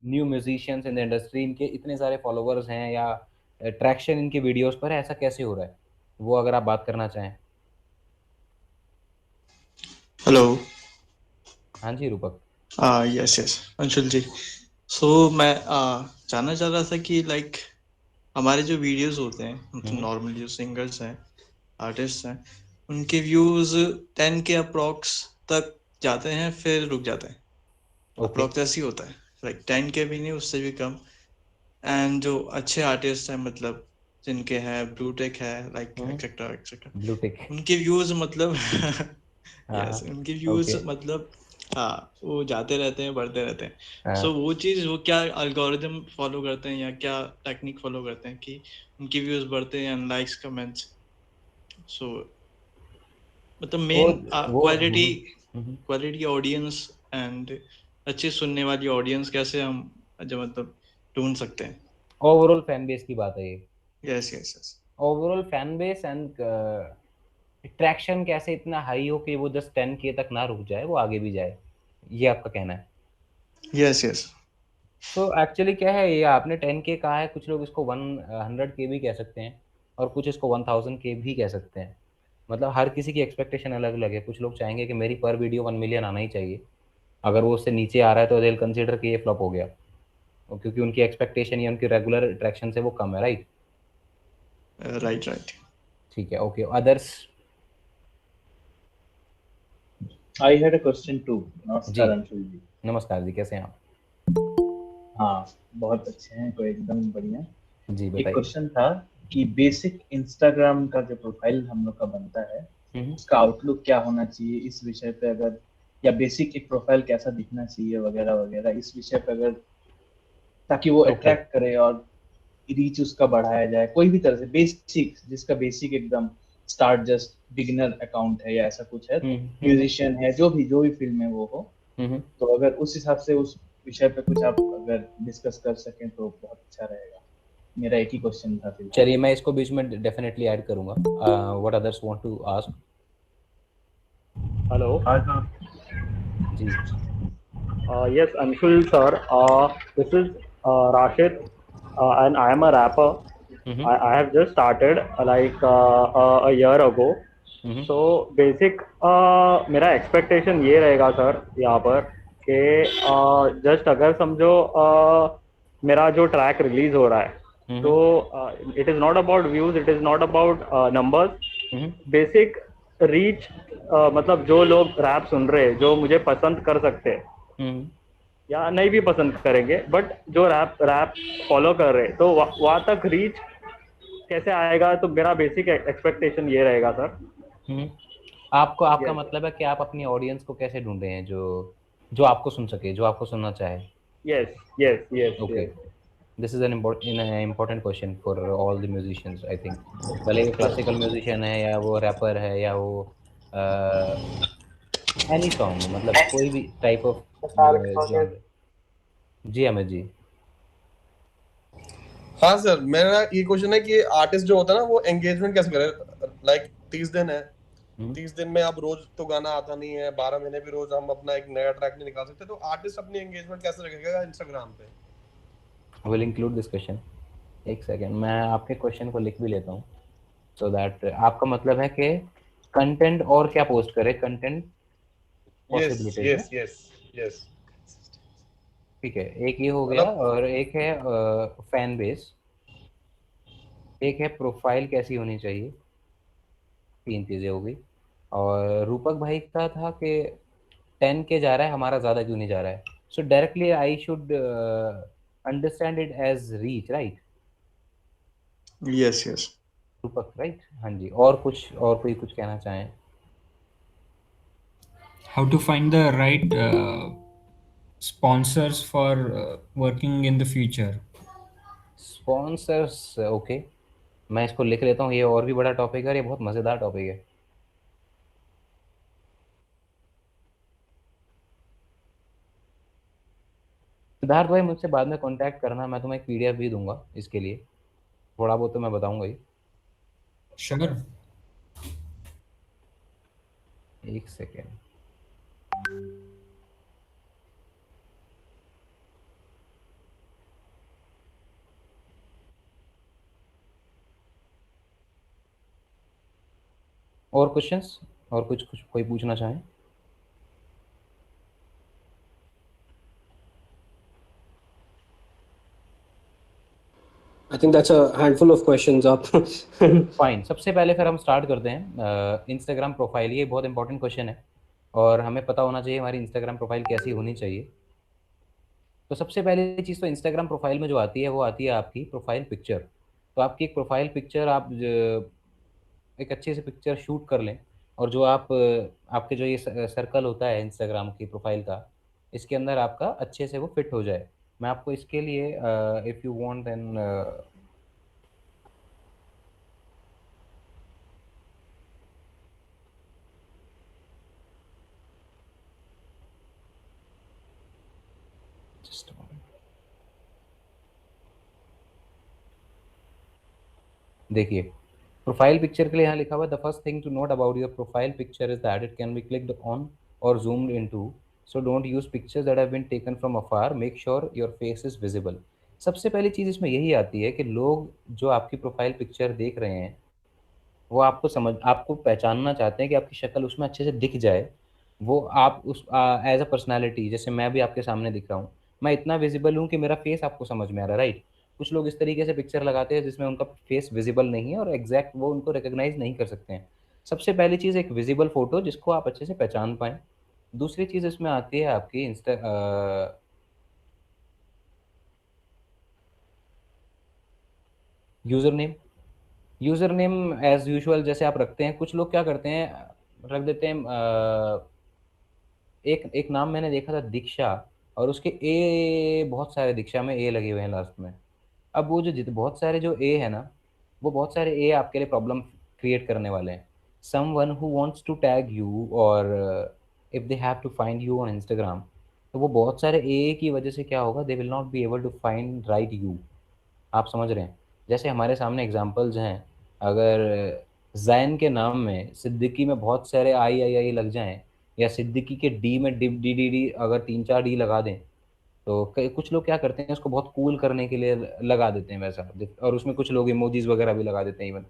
New musicians in the industry, इनके इतने सारे फॉलोवर्स हैं या ट्रैक्शन इनके वीडियोस पर है, ऐसा कैसे हो रहा है? वो अगर आप बात करना चाहें। हेलो। हाँ जी रूपक। यस यस अंशुल जी। सो मैं जानना चाह रहा था कि लाइक हमारे जो वीडियोस होते हैं, मतलब हम्म। नॉर्मल जो सिंगर्स हैं, आर्टिस्ट हैं, उनके व्यूज 10 के अप्रॉक्स तक जाते हैं फिर रुक जाते हैं। ओके। अप्रॉक्स ऐसे ही होता है, लाइक 10 के भी नहीं, उससे भी कम। एंड जो अच्छे आर्टिस्ट हैं, मतलब जिनके हैं ब्लू टेक है, like hmm. Etcetera etcetera, blue tick. उनके व्यूज मतलब हाँ यस, हाँ। उनके व्यूज ओके। मतलब हाँ, वो जाते रहते हैं, बढ़ते रहते हैं। सो हाँ। वो चीज, वो क्या अल्गोरिदम फॉलो करते हैं या क्या टेक्निक फॉलो करते हैं कि उनके व्यूज बढ़ते हैं, लाइक्स कमेंट्स? सो मतलब वो मेन वो क्वालिटी, क्वालिटी ऑडियंस एंड अच्छी सुनने वाली ऑडियंस कैसे हम जो मतलब ढूंढ सकते हैं? ओवरऑल फैन बेस की बात है ये। Yes yes yes. Overall fan base and traction कैसे इतना हाई हो कि वो जस्ट 10K तक ना रुक जाए, वो आगे भी जाए, ये आपका कहना है? Yes yes. सो एक्चुअली क्या है, ये आपने 10K कहा है, कुछ लोग इसको 100K भी कह सकते हैं और कुछ इसको 1000K भी कह सकते हैं। मतलब हर किसी की एक्सपेक्टेशन अलग अलग है। कुछ लोग चाहेंगे कि मेरी पर वीडियो 1 मिलियन आना ही चाहिए, अगर वो उससे नीचे आ रहा है तो दे कंसिडर कि ये फ्लॉप हो गया, और क्योंकि उनकी एक्सपेक्टेशन या उनकी रेगुलर अट्रैक्शन से वो कम है, राइट? Right right. ठीक है, okay. Others? I had a question too. जी नमस्कार अंशुल जी। नमस्कार जी, कैसे हैं आप? हाँ, बहुत अच्छे हैं, कोई एकदम बढ़िया। जी एक बताइए। क्वेश्चन था कि बेसिक इंस्टाग्राम का जो प्रोफाइल हम लोग का बनता है, हम्म। उसका आउटलुक क्या होना चाहिए इस विषय पे, अगर या बेसिक एक प्रोफाइल कैसा दिखना चाहिए वगैरह वगैरह, इस विषय पे अगर, ताकि वो ओके। अट्रैक्ट करे और रीच उसका बढ़ाया जाए कोई भी तरह से, बेसिक जिसका बेसिक एकदम स्टार्ट जस्ट बिगिनर अकाउंट है या ऐसा कुछ है, हम्म। हम्म। म्यूजिशियन है, जो भी फील्ड में वो हो। हम्म। तो अगर उस हिसाब से उस विषय पे कुछ आप अगर डिस्कस कर सकें तो बहुत अच्छा रहेगा। मेरा एक ही क्वेश्चन था फिलहाल। चलिए, मैं इसको बीच में डेफिनेटली ऐड करूंगा। What others want to ask? Hello. हाँ हाँ। जी। Yes, Anshul sir. This is Rashid, and I am a rapper. Hmm. I have just started a year ago. Hmm. So basic मेरा expectation ये रहेगा sir यहाँ पर कि just अगर समझो मेरा जो ट्रैक रिलीज हो रहा है, तो हम्म। it is not about views, it is not about numbers. Hmm. Basic reach, मतलब जो लोग रैप सुन रहे हैं, जो मुझे पसंद कर सकते हैं हम्म। या नहीं भी पसंद करेंगे, बट जो रैप रैप फॉलो कर रहे हैं, तो वहाँ तक रीच कैसे आएगा? तो मेरा बेसिक एक्सपेक्टेशन ये रहेगा सर। हम्म। आपको, आपका यस मतलब है कि आप अपनी ऑडियंस को कैसे ढूंढ रहे हैं, जो जो आपको सुन सके, जो आपको सुनना चाहे? Yes yes yes okay. Yes. This is an important question for all the musicians, I think. भले वो क्लासिकल म्यूजिशियन है या वो रैपर है या वो एनी सॉन्ग, मतलब कोई भी टाइप ऑफ जॉनर। जी अमित जी। हाँ सर, मेरा ये क्वेश्चन है कि आर्टिस्ट जो होता है ना, वो एंगेजमेंट कैसे करे? लाइक 30 दिन है, हम्म। 30 दिन में अब रोज तो गाना आता नहीं है, 12 महीने भी रोज हम अपना एक नया ट्रैक नहीं निकाल सकते, तो आर्टिस्ट अपनी एंगेजमेंट कैसे रखेगा इंस्टाग्राम पे? Will include this question. एक सेकेंड, मैं आपके क्वेश्चन को लिख भी लेता हूँ, सो दैट आपका मतलब है कि कंटेंट और क्या पोस्ट करे, कंटेंट यस पॉसिबिलिटीज ना? Yes yes yes. ठीक है, एक ये हो गया, मतलब और एक है फैन बेस, एक है प्रोफाइल कैसी होनी चाहिए। 3 चीजें हो गई। और रूपक भाई का था कि 10K जा रहा है, हमारा ज्यादा क्यों नहीं जा रहा है? So directly I should understand it as reach, right? Yes yes. Rupak, right? हाँ जी। और कुछ, और कोई कुछ कहना चाहें? How to find the right sponsors for working in the future? Sponsors, okay. मैं इसको लिख लेता हूँ, ये और भी बड़ा टॉपिक है और ये बहुत मज़ेदार टॉपिक है। सिद्धार्थ भाई, मुझसे बाद में कांटेक्ट करना, मैं तुम्हें एक पीडीएफ भी दूंगा इसके लिए, थोड़ा बहुत तो मैं बताऊंगा ही। Sure. एक सेकेंड। और क्वेश्चंस, और कुछ कुछ कोई पूछना चाहे? I think that's a handful of questions up. Fine, सबसे पहले फिर हम स्टार्ट करते हैं इंस्टाग्राम प्रोफाइल। ये बहुत इंपॉर्टेंट क्वेश्चन है और हमें पता होना चाहिए हमारी इंस्टाग्राम प्रोफाइल कैसी होनी चाहिए। तो सबसे पहली चीज़ तो इंस्टाग्राम प्रोफाइल में जो आती है वो आती है आपकी प्रोफाइल पिक्चर। तो आपकी एक प्रोफाइल पिक्चर आप एक अच्छे से पिक्चर शूट कर लें, और जो आप आपके जो ये सर्कल होता है इंस्टाग्राम की प्रोफाइल का, इसके अंदर आपका अच्छे से वो फिट हो जाए। मैं आपको इसके लिए if you want an just देखिए, प्रोफाइल पिक्चर के लिए यहाँ लिखा हुआ है the first thing to note about your profile picture is that it can be clicked on और zoomed into, so don't use pictures that have been taken from afar, make sure your face is visible। सबसे पहली चीज़ इसमें यही आती है कि लोग जो आपकी प्रोफाइल पिक्चर देख रहे हैं वो आपको पहचानना चाहते हैं कि आपकी शक्ल उसमें अच्छे से दिख जाए। वो आप उस एज अ पर्सनैलिटी, जैसे मैं भी आपके सामने दिख रहा हूँ, मैं इतना विजिबल हूँ कि मेरा फेस आपको समझ में आ रहा है, राइट? कुछ लोग इस तरीके से पिक्चर लगाते हैं जिसमें उनका फेस विजिबल नहीं है और एग्जैक्ट वो उनको रिकॉग्नाइज नहीं कर सकते हैं। सबसे पहली चीज़ एक विजिबल फोटो जिसको आप अच्छे से पहचान पाएँ। दूसरी चीज़ इसमें आती है आपकी user name. User name as usual जैसे आप रखते हैं, कुछ लोग क्या करते हैं रख देते हैं एक एक नाम मैंने देखा था दीक्षा, और उसके ए बहुत सारे, दीक्षा में ए लगे हुए हैं लास्ट में। अब वो जो बहुत सारे जो ए है ना, वो बहुत सारे ए आपके लिए प्रॉब्लम क्रिएट करने वाले हैं। Someone who wants to tag you और if they have to find you on Instagram, तो वो बहुत सारे ए की वजह से क्या होगा, they will not be able to find right you. आप समझ रहे हैं? जैसे हमारे सामने एग्जांपल्स हैं, अगर जैन के नाम में सिद्दीकी में बहुत सारे आई लग जाएं, या सिद्दीकी के डी में डी अगर 3-4 डी लगा दें, तो कुछ लोग क्या करते हैं उसको बहुत कूल करने के लिए लगा देते हैं वैसा, और उसमें कुछ लोग इमोजीज वगैरह भी लगा देते हैं इवन,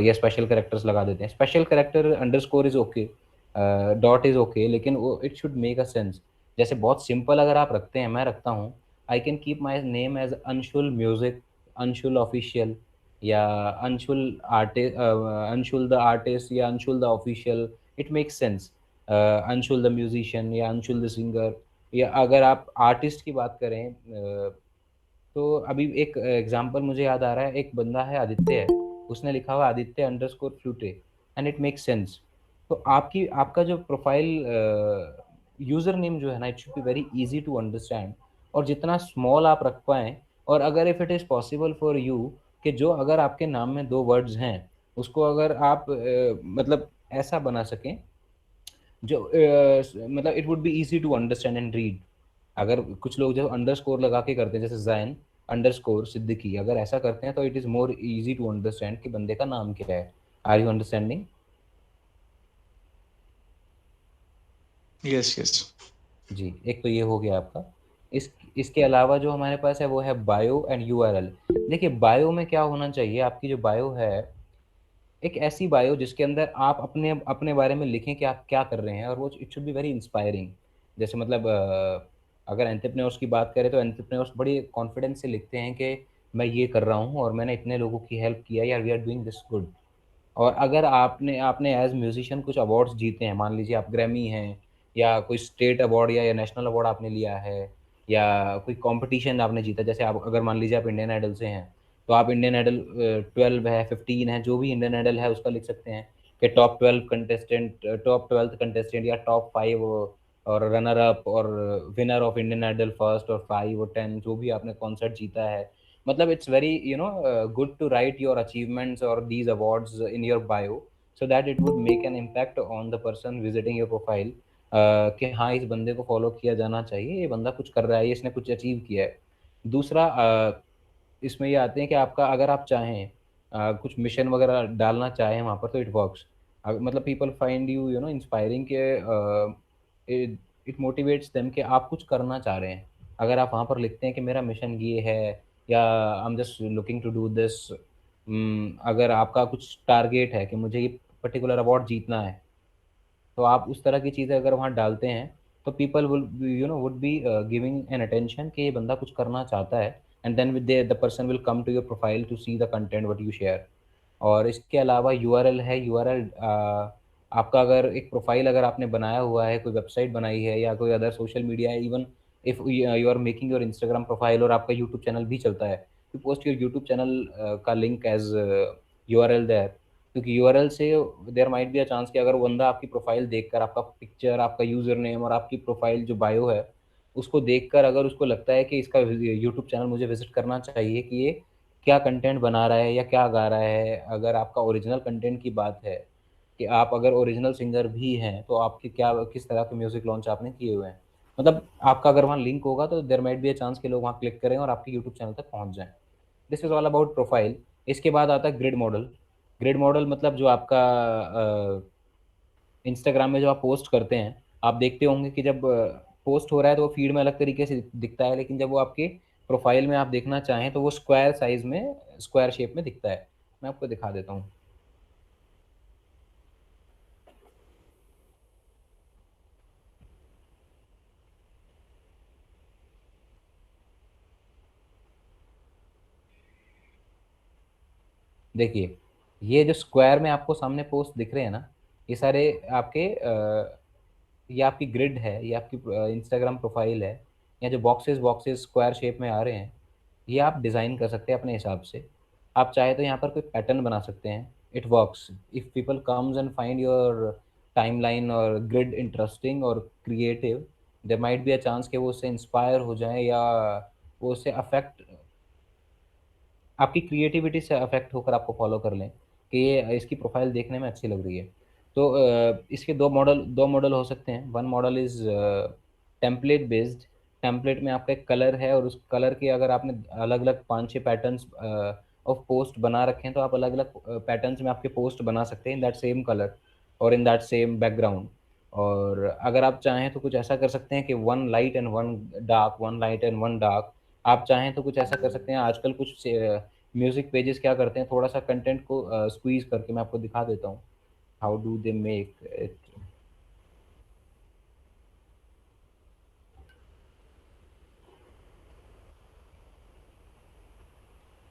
या स्पेशल कैरेक्टर्स लगा देते हैं। Special character underscore is okay, dot is okay, लेकिन वो it should make a sense. जैसे बहुत सिंपल अगर आप रखते हैं, मैं रखता हूँ I can keep my name as Anshul music, Anshul official, या Anshul artist, Anshul the artist, या Anshul the official, it makes sense. Anshul the musician या अंशुल द सिंगर। या अगर आप आर्टिस्ट की बात करें, तो अभी एक एग्जांपल मुझे याद आ रहा है, एक बंदा है आदित्य है, उसने लिखा हुआ Aditya underscore flute, and it makes sense. तो आपका जो प्रोफाइल यूज़र नेम जो है ना, it should be very easy to understand, और जितना स्मॉल आप रख पाएँ, और अगर if it is possible for you कि जो अगर आपके नाम में 2 वर्ड्स हैं, उसको अगर आप मतलब ऐसा बना सकें जो मतलब it would be easy to understand and read. अगर कुछ लोग जो अंडरस्कोर लगा के करते हैं, जैसे जैन अंडरस्कोर सिद्दीकी, अगर ऐसा करते हैं तो it is more easy to understand कि बंदे का नाम क्या है। Are you understanding? Yes yes. जी, एक तो ये हो गया आपका। इसके अलावा जो हमारे पास है वो है बायो एंड यूआरएल। देखिए, बायो में क्या होना चाहिए, आपकी जो बायो है, एक ऐसी बायो जिसके अंदर आप अपने अपने बारे में लिखें कि आप क्या कर रहे हैं, और वो it should be very inspiring. जैसे मतलब अगर एंटरप्रेन्योर्स की बात करें तो एंटरप्रेन्योर्स बड़ी कॉन्फिडेंस से लिखते हैं कि मैं ये कर रहा हूँ और मैंने इतने लोगों की हेल्प किया, या we are doing this good. और अगर आपने आपने एज म्यूजिशियन कुछ अवार्ड्स जीते हैं, मान लीजिए आप ग्रैमी हैं, या कोई स्टेट अवार्ड या नेशनल अवार्ड आपने लिया है, या कोई कंपटीशन आपने जीता, जैसे आप अगर मान लीजिए आप इंडियन आइडल से हैं, तो आप इंडियन आइडल 12 है, 15 है, जो भी इंडियन आइडल है उसका लिख सकते हैं कि टॉप 12 कंटेस्टेंट, या टॉप 5, और रनर अप और winner of Indian Idol first और 5 और 10, जो भी आपने कॉन्सर्ट जीता है। मतलब it's very good to write your achievements or these awards in your bio, so that it would make an impact on the person visiting your profile, कि हाँ इस बंदे को फॉलो किया जाना चाहिए, ये बंदा कुछ कर रहा है, इसने कुछ अचीव किया है। दूसरा इसमें ये आते हैं कि आपका अगर आप चाहें कुछ मिशन वगैरह डालना चाहें वहाँ पर, तो इट वर्क्स। मतलब people find you you know inspiring के इट मोटिवेट्स देम कि आप कुछ करना चाह रहे हैं। अगर आप वहाँ पर लिखते हैं कि मेरा मिशन ये है, या I am just looking to do this, अगर आपका कुछ टारगेट है कि मुझे ये पर्टिकुलर अवार्ड जीतना है, तो आप उस तरह की चीज़ें अगर वहाँ डालते हैं तो people will would be giving an attention कि ये बंदा कुछ करना चाहता है, and then with the person will come to your profile to see the content what you share. और इसके अलावा यूआरएल है। यूआरएल आपका अगर एक प्रोफाइल अगर आपने बनाया हुआ है, कोई वेबसाइट बनाई है या कोई अदर सोशल मीडिया है, even if you are making your Instagram profile और आपका यूट्यूब चैनल भी चलता है, you post your YouTube channel का लिंक एज यूआरएल देयर, क्योंकि यूआरएल से there might be a chance कि अगर वो बंदा आपकी प्रोफाइल देखकर, आपका पिक्चर, आपका यूजर नेम और आपकी प्रोफाइल जो बायो है उसको देखकर अगर उसको लगता है कि इसका यूट्यूब चैनल मुझे विजिट करना चाहिए कि ये क्या कंटेंट बना रहा है या क्या गा रहा है, अगर आपका ओरिजिनल कंटेंट की बात है कि आप अगर ओरिजिनल सिंगर भी हैं तो आपके क्या किस तरह के म्यूजिक लॉन्च आपने किए हुए हैं, मतलब आपका अगर वहाँ लिंक होगा तो there might be a chance कि लोग वहाँ क्लिक करें और आपके यूट्यूब चैनल तक पहुँच जाएं। This is all about profile. इसके बाद आता है ग्रिड मॉडल। ग्रिड मॉडल मतलब जो आपका इंस्टाग्राम में जो आप पोस्ट करते हैं, आप देखते होंगे कि जब पोस्ट हो रहा है तो वो फीड में अलग तरीके से दिखता है, लेकिन जब वो आपके प्रोफाइल में आप देखना चाहें तो वो स्क्वायर साइज में, स्क्वायर शेप में दिखता है। मैं आपको दिखा देता हूँ। देखिए, ये जो स्क्वायर में आपको सामने पोस्ट दिख रहे हैं ना, ये सारे आपके ये आपकी ग्रिड है, ये आपकी इंस्टाग्राम प्रोफाइल है, या जो बॉक्सेस बॉक्सेस स्क्वायर शेप में आ रहे हैं, ये आप डिज़ाइन कर सकते हैं अपने हिसाब से। आप चाहे तो यहाँ पर कोई पैटर्न बना सकते हैं। It works if people comes and find your timeline और ग्रिड इंटरेस्टिंग और creative, there might be a chance कि वो उससे इंस्पायर हो जाएं या वो उससे अफेक्ट, आपकी क्रिएटिविटी से अफेक्ट होकर आपको फॉलो कर लें कि ये इसकी प्रोफाइल देखने में अच्छी लग रही है। तो इसके दो मॉडल हो सकते हैं। One model is template based. Template में आपका एक कलर है और उस कलर के अगर आपने अलग अलग 5-6 पैटर्न्स ऑफ पोस्ट बना रखे हैं तो आप अलग अलग पैटर्न्स में आपके पोस्ट बना सकते हैं इन दैट सेम कलर और इन दैट सेम बैकग्राउंड। और अगर आप चाहें तो कुछ ऐसा कर सकते हैं कि one light and one dark, one light and one dark. आप चाहें तो कुछ ऐसा कर सकते हैं। आजकल कुछ म्यूजिक पेजेस क्या करते हैं, थोड़ा सा कंटेंट को स्क्वीज करके, मैं आपको दिखा देता हूँ how do they make it.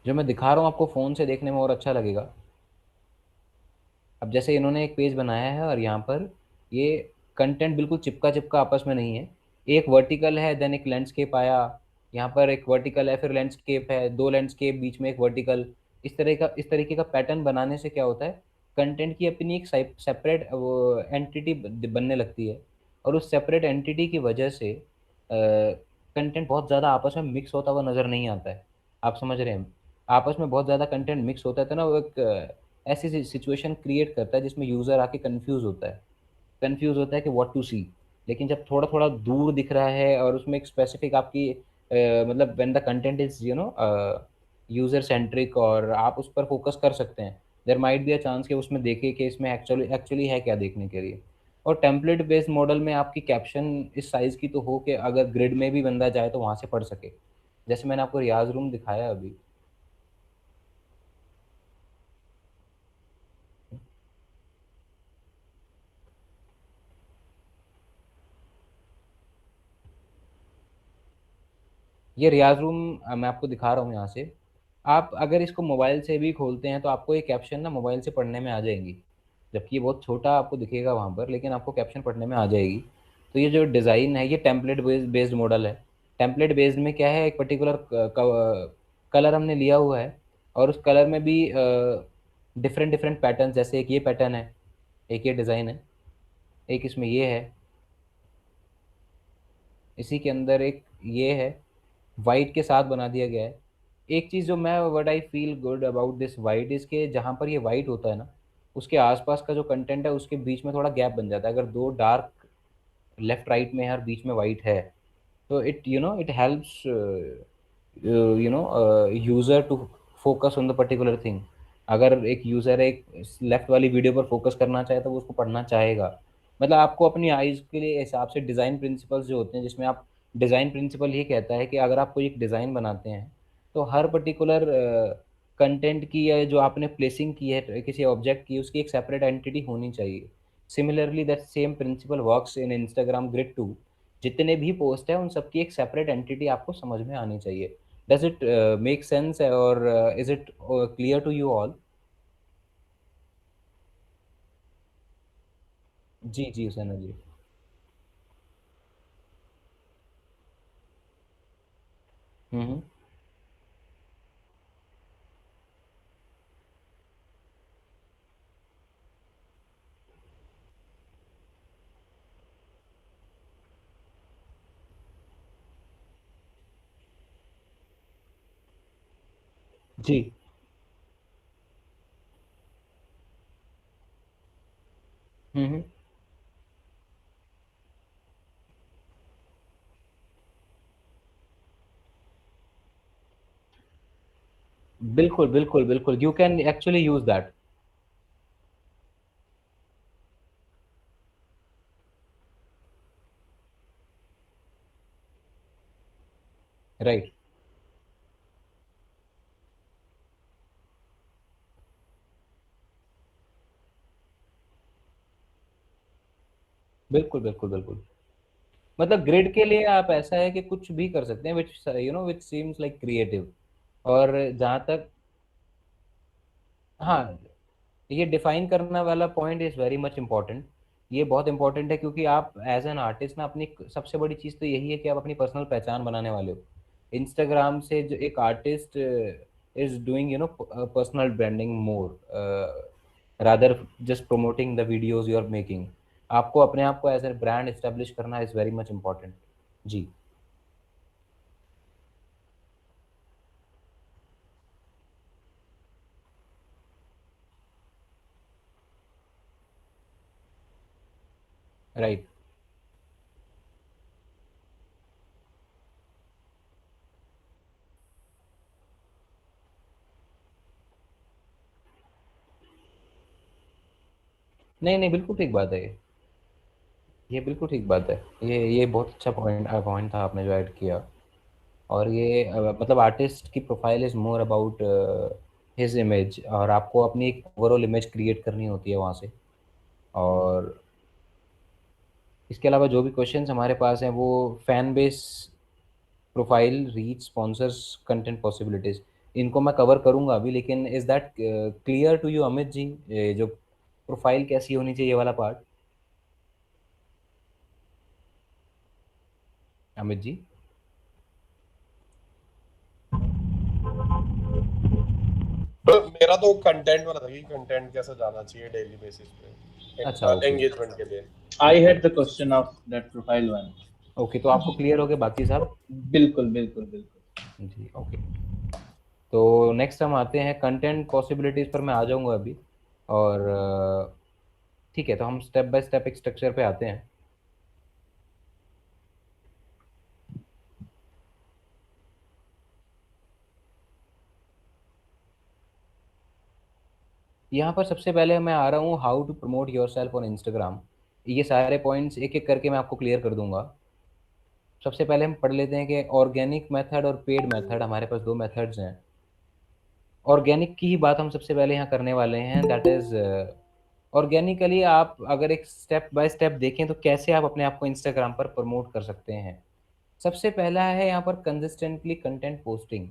जो मैं दिखा रहा हूँ आपको फ़ोन से देखने में और अच्छा लगेगा। अब जैसे इन्होंने एक पेज बनाया है और यहाँ पर ये कंटेंट बिल्कुल चिपका चिपका आपस में नहीं है। एक वर्टिकल है, देन एक लैंडस्केप आया, यहाँ पर एक वर्टिकल है, फिर लैंडस्केप है, दो लैंडस्केप, बीच में एक वर्टिकल। इस तरीके का पैटर्न बनाने से क्या होता है, कंटेंट की अपनी एक सेपरेट वो एंटिटी बनने लगती है, और उस सेपरेट एंटिटी की वजह से कंटेंट बहुत ज़्यादा आपस में मिक्स होता हुआ नज़र नहीं आता है। आप समझ रहे हैं? आपस में बहुत ज़्यादा कंटेंट मिक्स होता है तो ना वो एक ऐसी सिचुएशन क्रिएट करता है जिसमें यूज़र आके कंफ्यूज होता है कि व्हाट टू सी। लेकिन जब थोड़ा थोड़ा दूर दिख रहा है और उसमें एक स्पेसिफिक आपकी मतलब when the content is user centric और आप उस पर फोकस कर सकते हैं, there might be a chance कि उसमें देखें कि इसमें एक्चुअली एक्चुअली है क्या देखने के लिए। और टेम्पलेट बेस्ड मॉडल में आपकी कैप्शन इस साइज़ की तो हो कि अगर ग्रिड में भी बंदा जाए तो वहाँ से पढ़ सके। जैसे मैंने आपको रियाज रूम दिखाया अभी। ये रियाज रूम मैं आपको दिखा रहा हूँ यहाँ से। आप अगर इसको मोबाइल से भी खोलते हैं तो आपको ये कैप्शन ना मोबाइल से पढ़ने में आ जाएंगी, जबकि ये बहुत छोटा आपको दिखेगा वहाँ पर, लेकिन आपको कैप्शन पढ़ने में आ जाएगी। तो ये जो डिज़ाइन है ये टेम्पलेट बेस्ड मॉडल है। टेम्पलेट बेस्ड में क्या है, एक पर्टिकुलर कलर हमने लिया हुआ है और उस कलर में भी डिफरेंट डिफरेंट पैटर्न, जैसे एक ये पैटर्न है, एक ये डिज़ाइन है, एक इसमें ये है, इसी के अंदर एक ये है, वाइट के साथ बना दिया गया है। एक चीज़ जो मैं what I feel good about this white is के जहाँ पर ये वाइट होता है ना, उसके आसपास का जो कंटेंट है उसके बीच में थोड़ा गैप बन जाता है। अगर दो डार्क लेफ्ट राइट में है और बीच में वाइट है तो it helps user to focus on the particular thing. अगर एक यूज़र एक लेफ्ट वाली वीडियो पर फोकस करना चाहे तो वो उसको पढ़ना चाहेगा। मतलब आपको अपनी आइज़ के लिए हिसाब से डिज़ाइन प्रिंसिपल्स जो होते हैं, जिसमें आप डिज़ाइन प्रिंसिपल ये कहता है कि अगर आप कोई एक डिज़ाइन बनाते हैं तो हर पर्टिकुलर कंटेंट की या जो आपने प्लेसिंग की है किसी ऑब्जेक्ट की, उसकी एक सेपरेट एंटिटी होनी चाहिए। Similarly that same principle works in Instagram grid too. जितने भी पोस्ट है उन सबकी एक सेपरेट एंटिटी आपको समझ में आनी चाहिए। डज इट मेक सेंस और is it clear to you all? जी जी सैना जी। हम्म। जी। हम्म। बिल्कुल बिल्कुल बिल्कुल, you can actually use that. Right. बिल्कुल बिल्कुल बिल्कुल। मतलब ग्रिड के लिए आप ऐसा है कि कुछ भी कर सकते हैं विच विच सीम्स लाइक क्रिएटिव। और जहाँ तक, हाँ, ये डिफाइन करना वाला point is very much important. ये बहुत इंपॉर्टेंट है क्योंकि आप एज एन आर्टिस्ट ना, अपनी सबसे बड़ी चीज़ तो यही है कि आप अपनी पर्सनल पहचान बनाने वाले हो। इंस्टाग्राम से जो एक artist is doing personal branding more rather just promoting the videos you are making. आपको अपने आप को एज ए ब्रांड एस्टेब्लिश करना इज वेरी मच इम्पोर्टेंट। जी। राइट। नहीं नहीं, बिल्कुल ठीक बात है ये बिल्कुल ठीक बात है। ये बहुत अच्छा पॉइंट पॉइंट था आपने जो ऐड किया। और ये मतलब आर्टिस्ट की profile is more about his image, और आपको अपनी एक ओवरऑल इमेज क्रिएट करनी होती है वहाँ से। और इसके अलावा जो भी क्वेश्चंस हमारे पास हैं वो fan base, profile, reach, sponsors, content possibilities, इनको मैं कवर करूंगा अभी। लेकिन is that clear to you Amit ji, ये जो प्रोफाइल कैसी होनी चाहिए ये वाला पार्ट? अमित जी। मेरा तो कंटेंट वाला था कि कंटेंट कैसा जाना चाहिए डेली बेसिस अच्छा, पे ओके। एंगेजमेंट के लिए। I had the question of that profile one. Okay, तो आपको क्लियर हो गया बाकी साहब? बिल्कुल बिल्कुल बिल्कुल। जी, ओके। तो नेक्स्ट हम आते हैं कंटेंट पॉसिबिलिटीज़ पर, मैं आ जाऊंगा अभी। और ठीक है, तो हम स्टेप बाय स्टेप एक स्ट्रक्चर पे आते हैं। यहाँ पर सबसे पहले मैं आ रहा हूँ how to promote yourself on Instagram. ये सारे पॉइंट्स एक एक करके मैं आपको क्लियर कर दूंगा। सबसे पहले हम पढ़ लेते हैं कि ऑर्गेनिक मेथड और पेड मेथड, हमारे पास दो मेथड्स हैं। ऑर्गेनिक की ही बात हम सबसे पहले यहाँ करने वाले हैं। दैट इज ऑर्गेनिकली आप अगर एक स्टेप बाय स्टेप देखें तो कैसे आप अपने आप को इंस्टाग्राम पर प्रमोट कर सकते हैं। सबसे पहला है यहाँ पर कंसिस्टेंटली कंटेंट पोस्टिंग।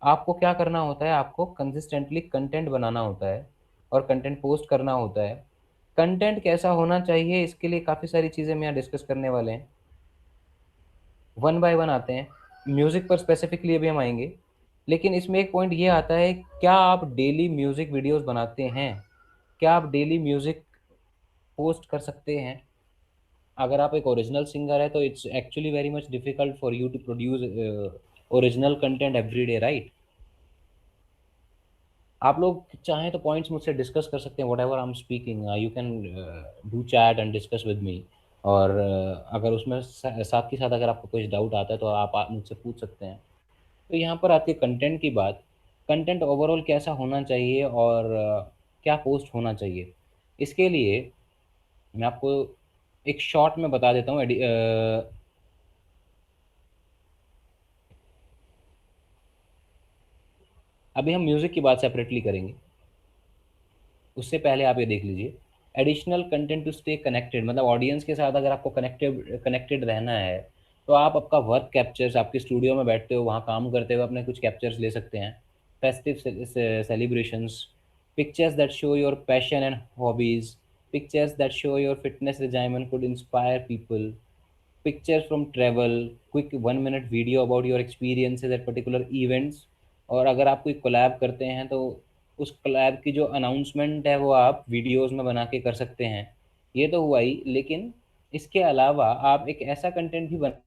आपको क्या करना होता है, आपको कंसिस्टेंटली कंटेंट बनाना होता है और कंटेंट पोस्ट करना होता है। कंटेंट कैसा होना चाहिए, इसके लिए काफ़ी सारी चीज़ें हम यहाँ डिस्कस करने वाले हैं। वन बाय वन आते हैं। म्यूज़िक पर स्पेसिफिकली अभी हम आएंगे, लेकिन इसमें एक पॉइंट ये आता है, क्या आप डेली म्यूज़िक वीडियोस बनाते हैं? क्या आप डेली म्यूज़िक पोस्ट कर सकते हैं? अगर आप एक ओरिजिनल सिंगर है तो it's actually very much difficult for you to produce original content every day, right? आप लोग चाहें तो पॉइंट्स मुझसे डिस्कस कर सकते हैं, what ever I am speaking you can do chat and discuss with me. और अगर उसमें साथ के साथ अगर आपको कुछ डाउट आता है तो आप मुझसे पूछ सकते हैं। तो यहाँ पर आती है कंटेंट की बात। कंटेंट ओवरऑल कैसा होना चाहिए और क्या पोस्ट होना चाहिए, इसके लिए मैं आपको एक शॉर्ट में बता देता हूँ। अभी हम म्यूजिक की बात सेपरेटली करेंगे, उससे पहले आप ये देख लीजिए, additional content to stay connected, मतलब ऑडियंस के साथ अगर आपको कनेक्टेड रहना है तो आप आपका वर्क कैप्चर्स, आपके स्टूडियो में बैठते हो वहाँ काम करते हुए अपने कुछ कैप्चर्स ले सकते हैं, festive celebrations, pictures that show your passion and hobbies, pictures that show your fitness regimen could inspire people, pictures from travel, quick 1 minute video about your experiences at particular events। और अगर आप कोई collab करते हैं तो उस collab की जो अनाउंसमेंट है वो आप वीडियोस में बना के कर सकते हैं। ये तो हुआ ही, लेकिन इसके अलावा आप एक ऐसा कंटेंट भी बना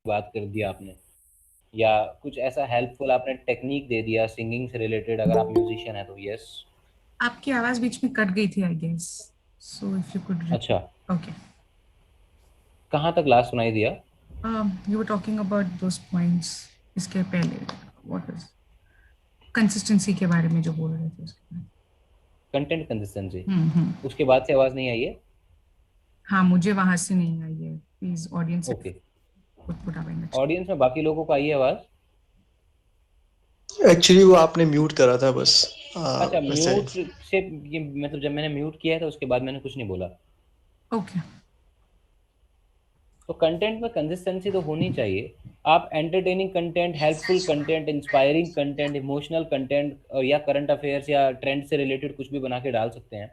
बात कर दिया आपने, या कुछ ऐसा हेल्पफुल आपने टेक्निक दे दिया सिंगिंग से रिलेटेड, अगर आप म्यूजिशियन है तो यस। आपकी आवाज बीच में कट गई थी I guess, so if you could अच्छा, ओके। कहाँ तक लास्ट सुनाई दिया? You were talking about those points, इसके पहले व्हाट वाज कंसिस्टेंसी के बारे में जो बोल रहे थे उसके बाद। कंटेंट कंसिस्टेंसी, हम्म। उसके बाद से आवाज नहीं आई है? हाँ, मुझे वहां से नहीं आई है, please audience okay, put away in audience में बाकी लोगों को आई है आवाज? एक्चुअली वो आपने म्यूट करा था बस। अच्छा, वैसे म्यूट से ये मतलब जब मैंने म्यूट किया है तो उसके बाद मैंने कुछ नहीं बोला। ओके। तो कंटेंट में कंसिस्टेंसी तो होनी चाहिए। आप entertaining content, helpful content, inspiring content, emotional content या करंट अफेयर्स या ट्रेंड से रिलेटेड कुछ भी बना के डाल सकते हैं,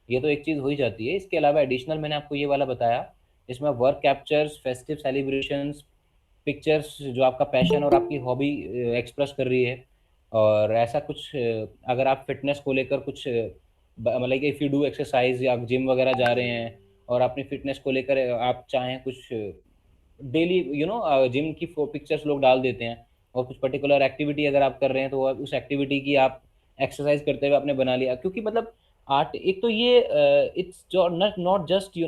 ये तो एक चीज़ हो ही जाती है। इसके अलावा एडिशनल मैंने आपको ये वाला बताया, इसमें work captures, festive celebrations, pictures जो आपका पैशन और आपकी हॉबी एक्सप्रेस कर रही है, और ऐसा कुछ अगर आप फिटनेस को लेकर कुछ मतलब इफ़ यू डू एक्सरसाइज या जिम वगैरह जा रहे हैं और अपनी फिटनेस को लेकर आप चाहें कुछ डेली जिम की पिक्चर्स लोग डाल देते हैं, और कुछ पर्टिकुलर एक्टिविटी अगर आप कर रहे हैं तो उस एक्टिविटी की आप एक्सरसाइज करते हुए आपने बना लिया, क्योंकि मतलब आर्ट एक तो ये it's not just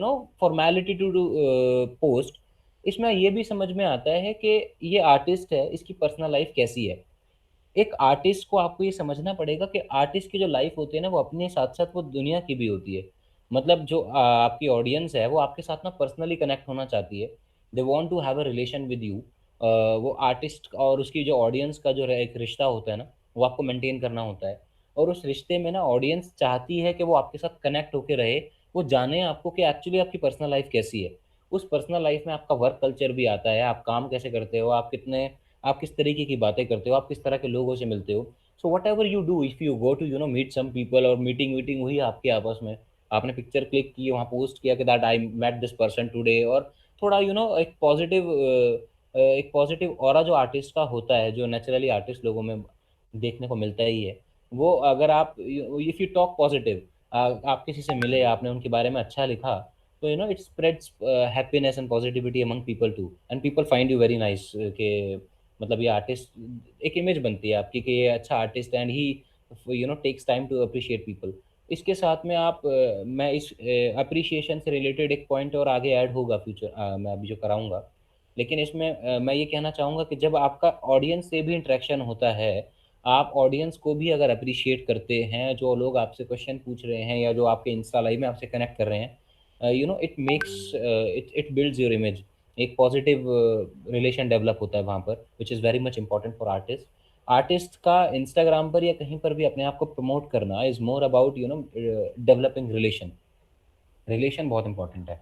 formality to do post. इसमें ये भी समझ में आता है कि ये आर्टिस्ट है, इसकी पर्सनल लाइफ कैसी है। एक आर्टिस्ट को आपको ये समझना पड़ेगा कि आर्टिस्ट की जो लाइफ होती है ना, वो अपने साथ साथ वो दुनिया की भी होती है। मतलब जो आपकी ऑडियंस है वो आपके साथ ना पर्सनली कनेक्ट होना चाहती है, they want to have a relation with you. वो आर्टिस्ट और उसकी जो ऑडियंस का जो एक रिश्ता होता है ना, वो आपको मेंटेन करना होता है। और उस रिश्ते में ना ऑडियंस चाहती है कि वो आपके साथ कनेक्ट होकर रहे, वो जाने आपको कि एक्चुअली आपकी पर्सनल लाइफ कैसी है। उस पर्सनल लाइफ में आपका वर्क कल्चर भी आता है, आप काम कैसे करते हो, आप किस तरीके की बातें करते हो, आप किस तरह के लोगों से मिलते हो। So whatever you do, if you go to meet some people, और मीटिंग वीटिंग हुई आपके आपस में, आपने पिक्चर क्लिक की, वहाँ पोस्ट किया कि that I met this person today, और थोड़ा एक पॉजिटिव ऑरा जो आर्टिस्ट का होता है, जो नेचुरली आर्टिस्ट लोगों में देखने को मिलता ही है, वो अगर आप इफ़ यू टॉक पॉजिटिव, आप किसी से मिले, आपने उनके बारे में अच्छा लिखा, तो it spreads happiness and positivity among people too, and people find you very nice के मतलब ये आर्टिस्ट, एक इमेज बनती है आपकी कि ये अच्छा artist and he takes time to appreciate people. इसके साथ में आप मैं इस अप्रिशिएशन से रिलेटेड एक पॉइंट और आगे ऐड होगा फ्यूचर, मैं अभी जो कराऊंगा। लेकिन इसमें मैं ये कहना चाहूँगा कि जब आपका ऑडियंस से भी इंटरेक्शन होता है, आप ऑडियंस को भी अगर अप्रिशिएट करते हैं, जो लोग आपसे क्वेश्चन पूछ रहे हैं या जो आपके इंस्टा लाइव में आपसे कनेक्ट कर रहे हैं, it makes it builds your image. एक पॉजिटिव रिलेशन डेवलप होता है वहाँ पर, विच is very much important for artist. Artist का इंस्टाग्राम पर या कहीं पर भी अपने आप को प्रमोट करना is more about developing relation. Relation बहुत इंपॉर्टेंट है।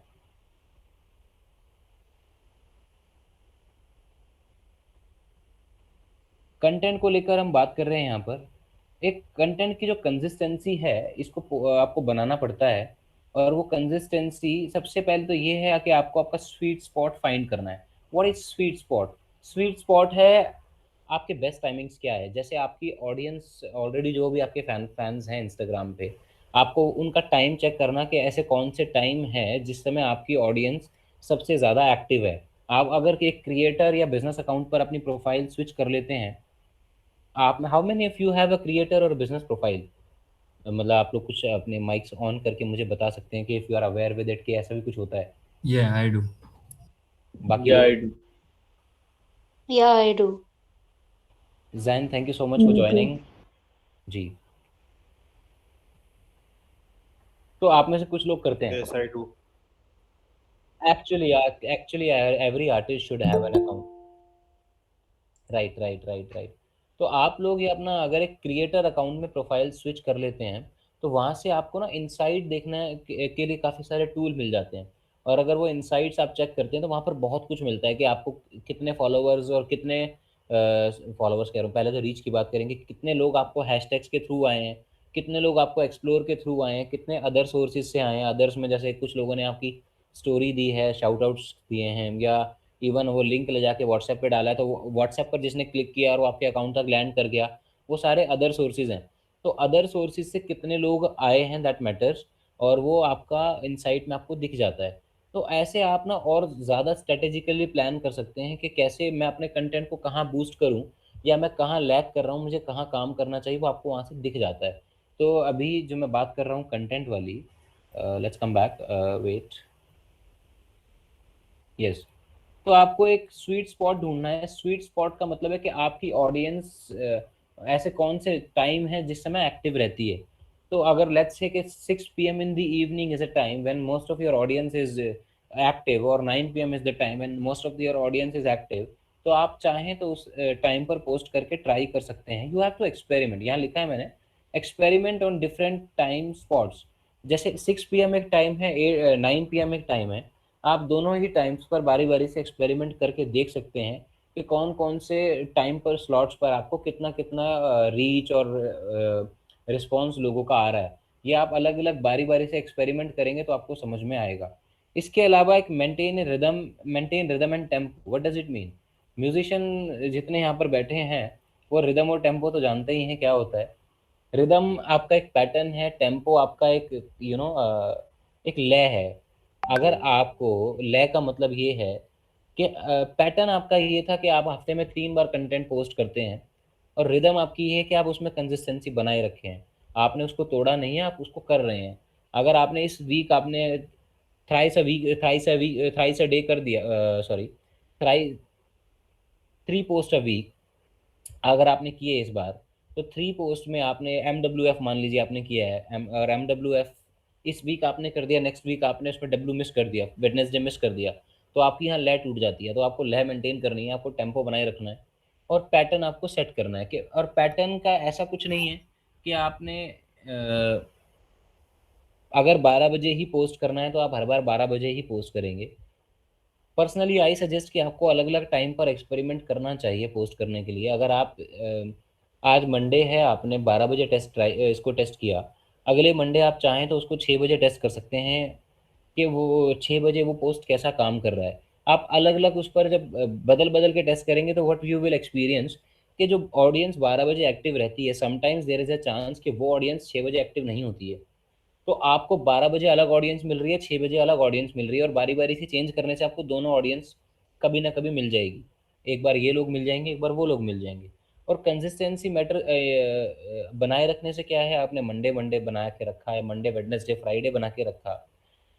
कंटेंट को लेकर हम बात कर रहे हैं यहाँ पर, एक कंटेंट की जो कंसिस्टेंसी है, इसको आपको बनाना पड़ता है। और वो कंसिस्टेंसी सबसे पहले तो ये है कि आपको आपका स्वीट स्पॉट फाइंड करना है। What is sweet spot? Sweet spot है आपके बेस्ट टाइमिंग्स क्या है। जैसे आपकी ऑडियंस ऑलरेडी जो भी आपके फैंस हैं इंस्टाग्राम पे, आपको उनका टाइम चेक करना कि ऐसे कौन से टाइम है जिस समय आपकी ऑडियंस सबसे ज़्यादा एक्टिव है। आप अगर एक क्रिएटर या बिजनेस अकाउंट पर अपनी प्रोफाइल स्विच कर लेते हैं, आप how many of you have a creator और बिजनेस प्रोफाइल? मतलब आप लोग कुछ अपने माइक्स ऑन करके मुझे बता सकते हैं कि if you are aware with it कि ऐसा भी कुछ होता है। Yeah, I do. बाकी या लोग? I do. Yeah, I do. Jain, thank you so much for Me too. Joining. जी, तो आप में से कुछ लोग करते हैं। Yes, I do. Actually every artist should have an account. Right, right, right, right. तो आप लोग ये अपना अगर एक क्रिएटर अकाउंट में प्रोफाइल स्विच कर लेते हैं, तो वहाँ से आपको ना इनसाइट देखने के लिए काफ़ी सारे टूल मिल जाते हैं। और अगर वो इनसाइट्स आप चेक करते हैं तो वहाँ पर बहुत कुछ मिलता है कि आपको कितने फॉलोअर्स और कितने फॉलोअर्स कह रहा हूँ, पहले तो रीच की बात करेंगे, कितने लोग आपको हैशटैग्स के थ्रू आए हैं, कितने लोग आपको एक्सप्लोर के थ्रू आए हैं, कितने अदर सोर्सेज से आए हैं। अदर्स में जैसे कुछ लोगों ने आपकी स्टोरी दी है, शाउट आउट्स दिए हैं, या इवन वो लिंक ले जाके व्हाट्सएप पे डाला है, तो व्हाट्सएप पर जिसने क्लिक किया और वो आपके अकाउंट तक लैंड कर गया, वो सारे अदर सोर्सेज हैं। तो अदर सोर्सेज से कितने लोग आए हैं दैट मैटर्स, और वो आपका इनसाइट में आपको दिख जाता है। तो ऐसे आप ना और ज़्यादा स्ट्रेटेजिकली प्लान कर सकते हैं कि कैसे मैं अपने कंटेंट को कहाँ बूस्ट करूँ, या मैं कहाँ लैग कर रहा हूँ, मुझे कहाँ काम करना चाहिए, वो आपको वहाँ से दिख जाता है। तो अभी जो मैं बात कर रहा हूँ कंटेंट वाली, let's come back, wait, yes. तो आपको एक स्वीट स्पॉट ढूंढना है। स्वीट स्पॉट का मतलब है कि आपकी ऑडियंस ऐसे कौन से टाइम है जिस समय एक्टिव रहती है। तो अगर लेट्स से कि 6 PM in the evening is a time when most of your audience is active, और 9 PM is the time when most of your audience is active, तो आप चाहें तो उस टाइम पर पोस्ट करके ट्राई कर सकते हैं। यू हैव टू एक्सपेरिमेंट, यहाँ लिखा है मैंने, experiment on different time spots. जैसे 6 PM एक टाइम है, 9 PM एक टाइम है, आप दोनों ही टाइम्स पर बारी बारी से एक्सपेरिमेंट करके देख सकते हैं कि कौन कौन से टाइम पर स्लॉट्स पर आपको कितना कितना रीच और रिस्पॉन्स लोगों का आ रहा है। ये आप अलग अलग बारी बारी से एक्सपेरिमेंट करेंगे तो आपको समझ में आएगा। इसके अलावा एक maintain rhythm and tempo. What does it mean? Musician जितने यहाँ पर बैठे हैं वो रिदम और टेम्पो तो जानते ही हैं क्या होता है। रिदम आपका एक पैटर्न है, टेम्पो आपका एक एक लय है। अगर आपको लय का मतलब ये है कि पैटर्न आपका ये था कि आप हफ्ते में 3 बार कंटेंट पोस्ट करते हैं, और रिदम आपकी ये है कि आप उसमें कंसिस्टेंसी बनाए रखे हैं, आपने उसको तोड़ा नहीं है, आप उसको कर रहे हैं। अगर आपने इस वीक आपने थ्राइस अ डे कर दिया, sorry, three 3 post a week अगर आपने किए इस बार, तो 3 पोस्ट में आपने MWF मान लीजिए आपने किया है, और MWF इस वीक आपने कर दिया, नेक्स्ट वीक आपने उसमें W मिस कर दिया, वेडनेसडे मिस कर दिया, तो आपकी यहाँ लय टूट जाती है। तो आपको लय मेंटेन करनी है, आपको टेम्पो बनाए रखना है, और पैटर्न आपको सेट करना है कि, और पैटर्न का ऐसा कुछ नहीं है कि आपने अगर 12 बजे ही पोस्ट करना है तो आप हर बार 12 बजे ही पोस्ट करेंगे। पर्सनली आई सजेस्ट कि आपको अलग अलग टाइम पर एक्सपेरिमेंट करना चाहिए पोस्ट करने के लिए। अगर आप आज मंडे है, आपने 12 बजे इसको टेस्ट किया, अगले मंडे आप चाहें तो उसको 6 बजे टेस्ट कर सकते हैं कि वो 6 बजे वो पोस्ट कैसा काम कर रहा है। आप अलग अलग उस पर जब बदल बदल के टेस्ट करेंगे तो व्हाट यू विल एक्सपीरियंस कि जो ऑडियंस 12 बजे एक्टिव रहती है, sometimes there is a chance कि वो ऑडियंस 6 बजे एक्टिव नहीं होती है। तो आपको 12 बजे अलग ऑडियंस मिल रही है, 6 बजे अलग ऑडियंस मिल रही है, और बारी बारी से चेंज करने से आपको दोनों ऑडियंस कभी ना कभी मिल जाएगी। एक बार ये लोग मिल जाएंगे, एक बार वो लोग मिल जाएंगे। और कंसिस्टेंसी मैटर बनाए रखने से क्या है, आपने मंडे मंडे बना के रखा है, मंडे वेडनेसडे फ्राइडे बना के रखा,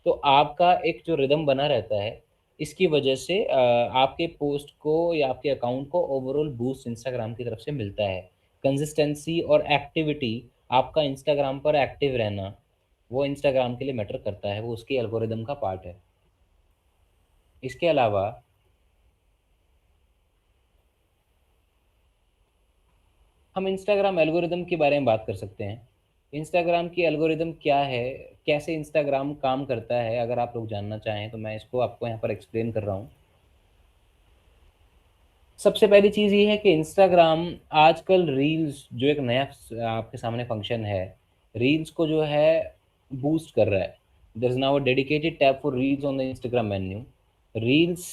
तो आपका एक जो रिदम बना रहता है, इसकी वजह से आपके पोस्ट को या आपके अकाउंट को ओवरऑल बूस्ट इंस्टाग्राम की तरफ से मिलता है। कंसिस्टेंसी और एक्टिविटी, आपका इंस्टाग्राम पर एक्टिव रहना, वो इंस्टाग्राम के लिए मैटर करता है, वो उसके एल्गोरिदम का पार्ट है। इसके अलावा हम इंस्टाग्राम एल्गोरिदम के बारे में बात कर सकते हैं। इंस्टाग्राम की एल्गोरिदम क्या है, कैसे इंस्टाग्राम काम करता है, अगर आप लोग जानना चाहें तो मैं इसको आपको यहाँ पर एक्सप्लेन कर रहा हूँ। सबसे पहली चीज़ ये है कि इंस्टाग्राम आजकल रील्स जो एक नया आपके सामने फंक्शन है, रील्स को जो है बूस्ट कर रहा है। there is now a dedicated tab for reels on the Instagram menu. Reels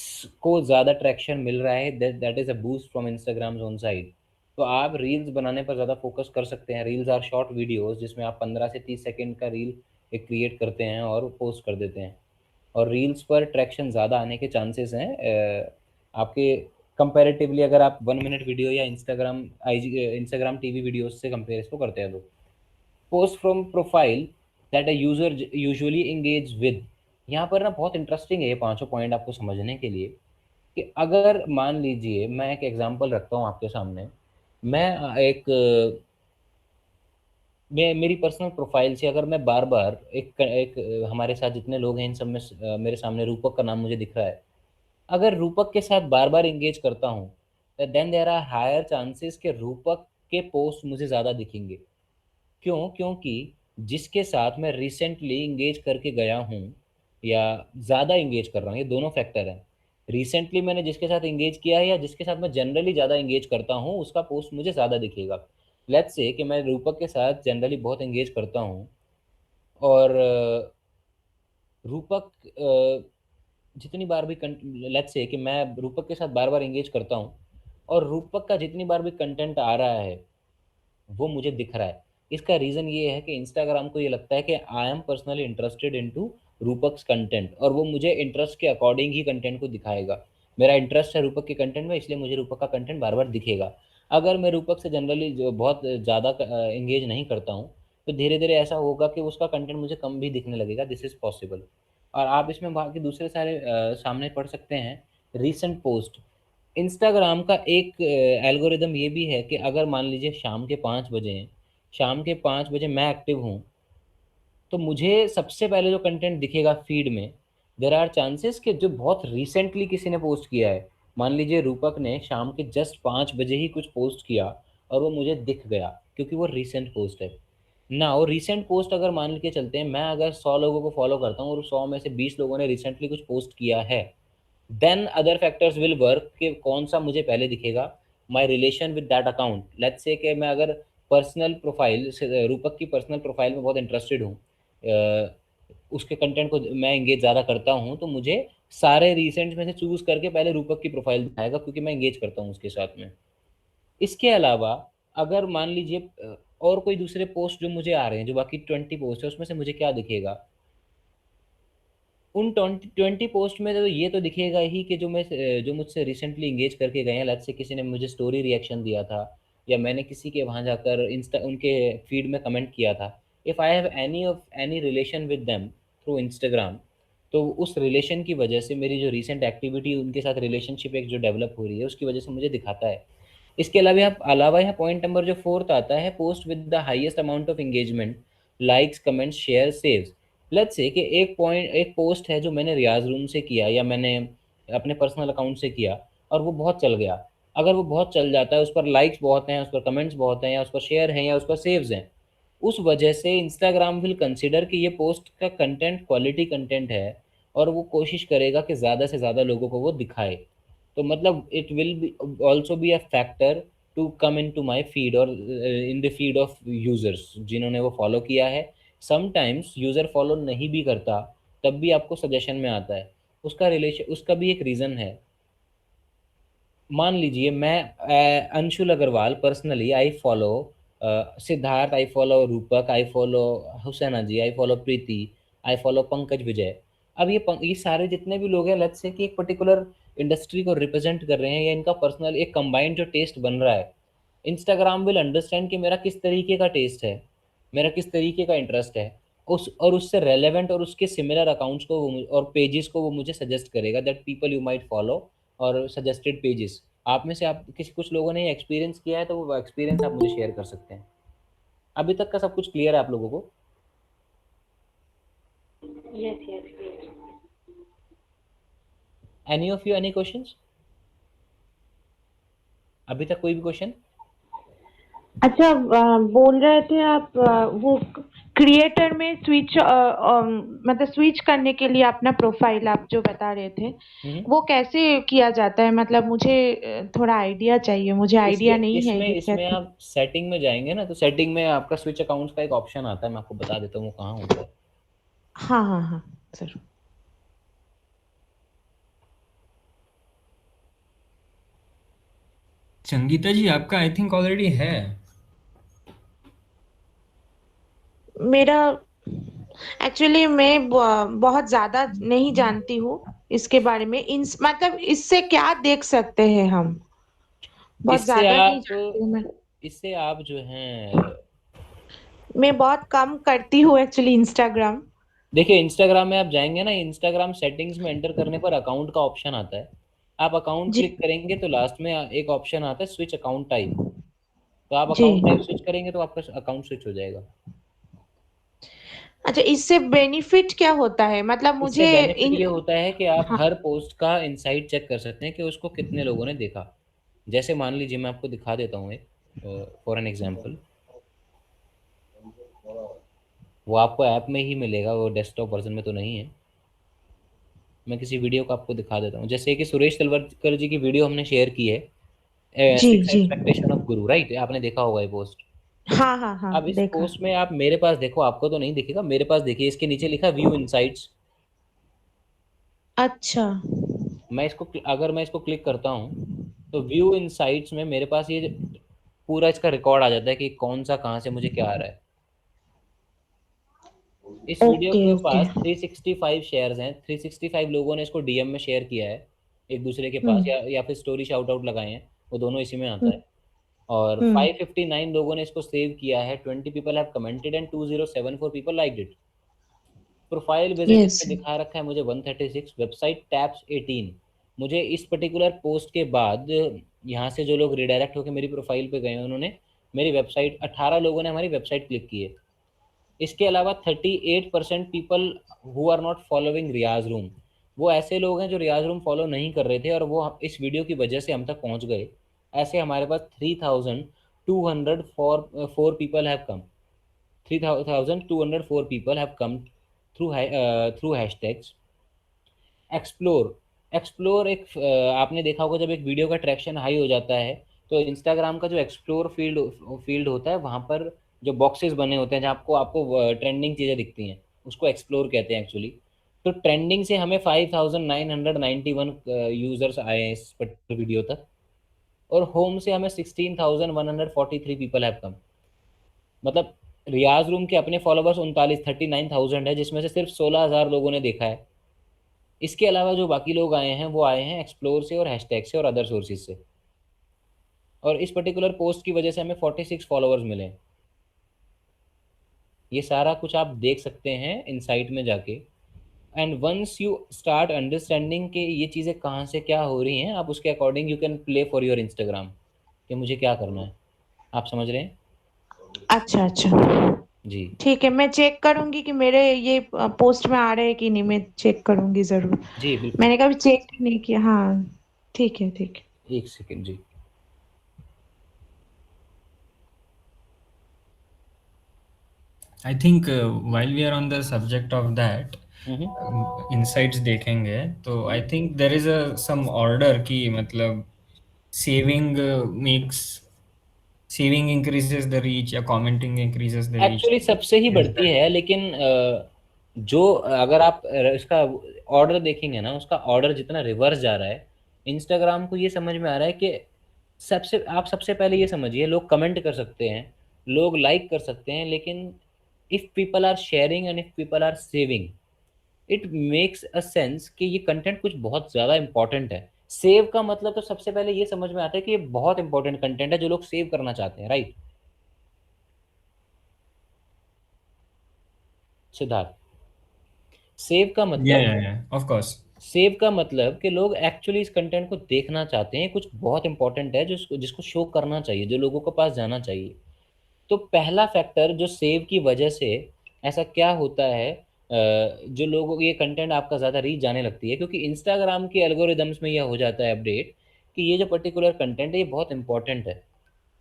को ज़्यादा ट्रैक्शन मिल रहा है, that is a boost from Instagrams on side. तो आप रील्स बनाने पर ज़्यादा फोकस कर सकते हैं। रील्स आर शॉर्ट वीडियोस जिसमें आप 15 से 30 सेकंड का रील एक क्रिएट करते हैं और पोस्ट कर देते हैं, और रील्स पर ट्रैक्शन ज़्यादा आने के चांसेस हैं आपके कंपैरेटिवली, अगर आप 1 मिनट वीडियो या इंस्टाग्राम टीवी वीडियोस से कंपेयर इसको करते हैं। तो post from profile that a user usually engage with, यहाँ पर ना बहुत इंटरेस्टिंग है ये पांचों पॉइंट आपको समझने के लिए, कि अगर मान लीजिए मैं एक एग्जांपल रखता हूँ आपके सामने, मैं मेरी पर्सनल प्रोफाइल से अगर मैं बार बार एक हमारे साथ जितने लोग हैं इन सब में मेरे सामने रूपक का नाम मुझे दिख रहा है, अगर रूपक के साथ बार बार एंगेज करता हूँ, then there are higher chances कि रूपक के पोस्ट मुझे ज़्यादा दिखेंगे। क्यों? क्योंकि जिसके साथ मैं रिसेंटली इंगेज करके गया हूँ या ज़्यादा इंगेज कर रहा हूँ, ये दोनों फैक्टर हैं। रिसेंटली मैंने जिसके साथ इंगेज किया है या जिसके साथ मैं जनरली ज़्यादा इंगेज करता हूँ, उसका पोस्ट मुझे ज़्यादा दिखेगा। लेट्स से कि मैं रूपक के साथ जनरली बहुत इंगेज करता हूँ, और रूपक जितनी बार भी लेट्स से कि मैं रूपक के साथ बार बार इंगेज करता हूँ, और रूपक का जितनी बार भी कंटेंट आ रहा है वो मुझे दिख रहा है। इसका रीज़न ये है कि इंस्टाग्राम को ये लगता है कि I am personally interested into Roopak's content, और वो मुझे इंटरेस्ट के अकॉर्डिंग ही कंटेंट को दिखाएगा। मेरा इंटरेस्ट है रूपक के कंटेंट में, इसलिए मुझे रूपक का कंटेंट बार बार दिखेगा। अगर मैं रूपक से जनरली जो बहुत ज़्यादा इंगेज नहीं करता हूँ, तो धीरे धीरे ऐसा होगा कि उसका कंटेंट मुझे कम भी दिखने लगेगा। This is possible. और आप इसमें बाकी दूसरे सारे सामने पढ़ सकते हैं रीसेंट पोस्ट। इंस्टाग्राम का एक एल्गोरिदम ये भी है कि अगर मान लीजिए शाम के 5 बजे हैं, शाम के 5 बजे मैं एक्टिव हूँ, तो मुझे सबसे पहले जो कंटेंट दिखेगा फीड में, देयर आर चांसेस कि जो बहुत रिसेंटली किसी ने पोस्ट किया है। मान लीजिए रूपक ने शाम के जस्ट 5 बजे ही कुछ पोस्ट किया और वो मुझे दिख गया, क्योंकि वो रिसेंट पोस्ट है ना। और रिसेंट पोस्ट अगर मान के चलते हैं, मैं अगर 100 लोगों को फॉलो करता हूँ और 100 में से 20 लोगों ने रिसेंटली कुछ पोस्ट किया है, then other factors will work कि कौन सा मुझे पहले दिखेगा, my relation with that account. Let's say कि मैं अगर पर्सनल प्रोफाइल से रूपक की पर्सनल प्रोफाइल में बहुत इंटरेस्टेड हूँ, उसके कंटेंट को मैं एंगेज ज़्यादा करता हूँ, तो मुझे सारे रिसेंट में से चूज़ करके पहले रूपक की प्रोफाइल दिखाएगा, क्योंकि मैं एंगेज करता हूँ उसके साथ में। इसके अलावा अगर मान लीजिए और कोई दूसरे पोस्ट जो मुझे आ रहे हैं, जो बाकी 20 पोस्ट है, उसमें से मुझे क्या दिखेगा, उन 20 पोस्ट में तो ये तो दिखेगा ही कि जो मुझसे रिसेंटली इंगेज करके गए हैं। लेट्स से किसी ने मुझे स्टोरी रिएक्शन दिया था, या मैंने किसी के वहाँ जाकर उनके फीड में कमेंट किया था। If I have any relation with them through Instagram, तो उस रिलेशन की वजह से मेरी जो रिसेंट एक्टिविटी उनके साथ रिलेशनशिप एक जो डेवलप हो रही है, उसकी वजह से मुझे दिखाता है। इसके अलावा यहाँ पॉइंट नंबर जो 4th आता है, post with the highest amount of engagement, likes, comments, share, saves. Let's say कि एक पोस्ट है जो मैंने रियाज रूम से किया या मैंने अपने पर्सनल अकाउंट से किया, और वो बहुत चल गया। अगर वो बहुत चल जाता है, उस पर लाइक्स बहुत हैं, उस पर कमेंट्स बहुत हैं, या उस पर शेयर हैं, या उस पर सेव्स हैं, उस वजह से इंस्टाग्राम विल कंसिडर कि ये पोस्ट का कंटेंट क्वालिटी कंटेंट है, और वो कोशिश करेगा कि ज़्यादा से ज़्यादा लोगों को वो दिखाए। तो मतलब it will be also be a factor to come into my feed और in the feed of users जिन्होंने वो फॉलो किया है। समटाइम्स यूज़र फॉलो नहीं भी करता, तब भी आपको सजेशन में आता है। उसका भी एक रीज़न है। मान लीजिए मैं Anshul Agarwal personally I follow Siddharth, I follow Rupak, I follow Husaina ji, I follow Preeti, I follow Pankaj Vijay. अब ये सारे जितने भी लोग हैं, लेट्स से कि एक पर्टिकुलर इंडस्ट्री को रिप्रेजेंट कर रहे हैं, या इनका पर्सनल एक कंबाइंड जो टेस्ट बन रहा है, इंस्टाग्राम विल अंडरस्टैंड कि मेरा किस तरीके का टेस्ट है, मेरा किस तरीके का इंटरेस्ट है, उससे रेलेवेंट और उसके सिमिलर अकाउंट्स को और पेजेस को वो मुझे सजेस्ट करेगा, that people you might follow और सजेस्टेड पेजेस। आप में से कुछ लोगों ने एक्सपीरियंस किया है, तो वो एक्सपीरियंस आप मुझे शेयर कर सकते हैं। अभी तक का सब कुछ क्लियर है आप लोगों को? Yes, yes, yes. Any of you any questions? अभी तक कोई भी क्वेश्चन? अच्छा, बोल रहे थे आप वो क्रिएटर में स्विच मतलब स्विच करने के लिए अपना प्रोफाइल आप जो बता रहे थे, वो कैसे किया जाता है? मतलब मुझे थोड़ा आइडिया चाहिए, मुझे आइडिया नहीं है ये इसमें कैसे। आप सेटिंग में जाएंगे ना, तो सेटिंग में आपका स्विच अकाउंट्स का एक ऑप्शन आता है, मैं आपको बता देता हूँ वो कहाँ होता है। हाँ हाँ हाँ सर। संगीता जी, आपका आई थिंक ऑलरेडी है। मेरा एक्चुअली मैं बहुत ज्यादा नहीं जानती हूँ इसके बारे में। मतलब इससे क्या देख सकते हैं हम? बहुत इससे ज्यादा नहीं आप जानती हूँ मैं। इससे आप जो हैं, मैं बहुत कम करती हूँ एक्चुअली इंस्टाग्राम। देखिए इंस्टाग्राम में आप जाएंगे ना, इंस्टाग्राम सेटिंग्स में एंटर करने पर अकाउंट का ऑप्शन आता है। आप अकाउंट जी क्लिक करेंगे तो लास्ट में एक ऑप्शन आता है स्विच अकाउंट टाइप। तो आप जी। अकाउंट टाइप स्विच करेंगे तो आपका अकाउंट स्विच हो जाएगा। अच्छा, इससे बेनिफिट क्या होता है? मतलब इससे मुझे बेनिफिट इन ये होता है कि आप हाँ हर पोस्ट का इनसाइट चेक कर सकते हैं कि उसको कितने लोगों ने देखा। जैसे मान लीजिए मैं आपको दिखा देता हूँ एक, फॉर एन एग्जांपल, वो आपको ऐप में ही मिलेगा, वो डेस्कटॉप वर्जन में तो नहीं है। मैं किसी वीडियो को आपको दिखा देता हूँ, जैसे कि सुरेश तलवरकर जी की वीडियो हमने शेयर की है, जी six ji. Expectation of Guru, right? आपने देखा होगा ये पोस्ट। हाँ हाँ हाँ अब इस देखा। पोस्ट में आप मेरे पास देखो, आपको तो नहीं दिखेगा, मेरे पास देखिए, इसके नीचे लिखा व्यू इनसाइट्स। अच्छा। अगर मैं इसको क्लिक करता हूँ तो व्यू इनसाइट्स में मेरे पास ये पूरा इसका रिकॉर्ड आ जाता है कि कौन सा कहाँ से मुझे क्या आ रहा है। इस वीडियो ओके के ओके। पास 365 शेयर्स हैं, 365 लोगों ने इसको डीएम में शेयर किया है एक दूसरे के पास, हम्म या फिर स्टोरी शाउट आउट लगाए हैं, वो दोनों इसी में आता हम्म है। और हम्म। 559 लोगों ने इसको सेव किया है, 20 people have commented and 2074 people liked it. Profile visited yes. पे दिखा रखा है मुझे 136, वेबसाइट टैप्स 18। मुझे इस पर्टिकुलर पोस्ट के बाद यहाँ से जो लोग रिडायरेक्ट होकर मेरी प्रोफाइल पे गए हैं, उन्होंने मेरी वेबसाइट, 18 लोगों ने हमारी वेबसाइट क्लिक की है। इसके अलावा 38% people who are not following Riyaz room, वो ऐसे लोग हैं जो रियाज रूम फॉलो नहीं कर रहे थे और वो इस वीडियो की वजह से हम तक पहुंच गए। ऐसे हमारे पास 3204 people have come, 3204 people have come through hashtags. Explore, explore एक आपने देखा होगा जब एक वीडियो का ट्रैक्शन हाई हो जाता है तो इंस्टाग्राम का जो एक्सप्लोर फील्ड होता है, वहाँ पर जो बॉक्सेस बने होते हैं जहाँ आपको आपको ट्रेंडिंग चीज़ें दिखती हैं, उसको एक्सप्लोर कहते हैं एक्चुअली। तो ट्रेंडिंग से हमें 5991 यूजर्स आए हैं इस पर्टिकुलर वीडियो तक, और होम से हमें 16,143 पीपल हैव कम। मतलब रियाज रूम के अपने फॉलोवर्स 39,000 है, जिसमें से सिर्फ 16,000 लोगों ने देखा है। इसके अलावा जो बाकी लोग आए हैं वो आए हैं एक्सप्लोर से और हैशटैग से और अदर सोर्सेज से। और इस पर्टिकुलर पोस्ट की वजह से हमें 46 फॉलोअर्स मिले। ये सारा कुछ आप देख सकते हैं इनसाइट में जाके। And once you start understanding कि ये चीज़ें कहाँ से क्या हो रही हैं, आप उसके according you can play for your Instagram कि मुझे क्या करना है। आप समझ रहे हैं? अच्छा अच्छा। जी ठीक है, मैं चेक करूंगी कि मेरे ये पोस्ट में आ रहे हैं कि नहीं। मैं चेक करूंगी जरूर। जी बिल्कुल। मैंने कभी चेक नहीं किया। हाँ ठीक है ठीक है। एक सेकेंड जी। I think while we are on the subject of that, insights देखेंगे तो I think there is a some order कि मतलब saving makes saving increases the reach या commenting increases the reach. Actually सबसे ही Is बढ़ती that है, लेकिन जो अगर आप इसका ऑर्डर देखेंगे ना, उसका ऑर्डर जितना रिवर्स जा रहा है, इंस्टाग्राम को ये समझ में आ रहा है कि सबसे पहले ये समझिए, लोग कमेंट कर सकते हैं, लोग लाइक कर सकते हैं, लेकिन if people are sharing and if people are saving, it makes a sense कि ये कंटेंट कुछ बहुत ज़्यादा इंपॉर्टेंट है। सेव का मतलब तो सबसे पहले ये समझ में आता है कि ये बहुत इंपॉर्टेंट कंटेंट है जो लोग सेव करना चाहते हैं, राइट सिद्धार्थ? सेव का मतलब, of course. सेव का मतलब कि लोग एक्चुअली इस कंटेंट को देखना चाहते हैं, कुछ बहुत इंपॉर्टेंट है जिसको जिसको शो करना चाहिए, जो लोगों के पास जाना चाहिए। तो पहला फैक्टर जो सेव की वजह से ऐसा क्या होता है, जो लोगों को ये कंटेंट आपका ज़्यादा रीच जाने लगती है, क्योंकि इंस्टाग्राम के एल्गोरिदम्स में यह हो जाता है अपडेट कि ये जो पर्टिकुलर कंटेंट है ये बहुत इंपॉर्टेंट है।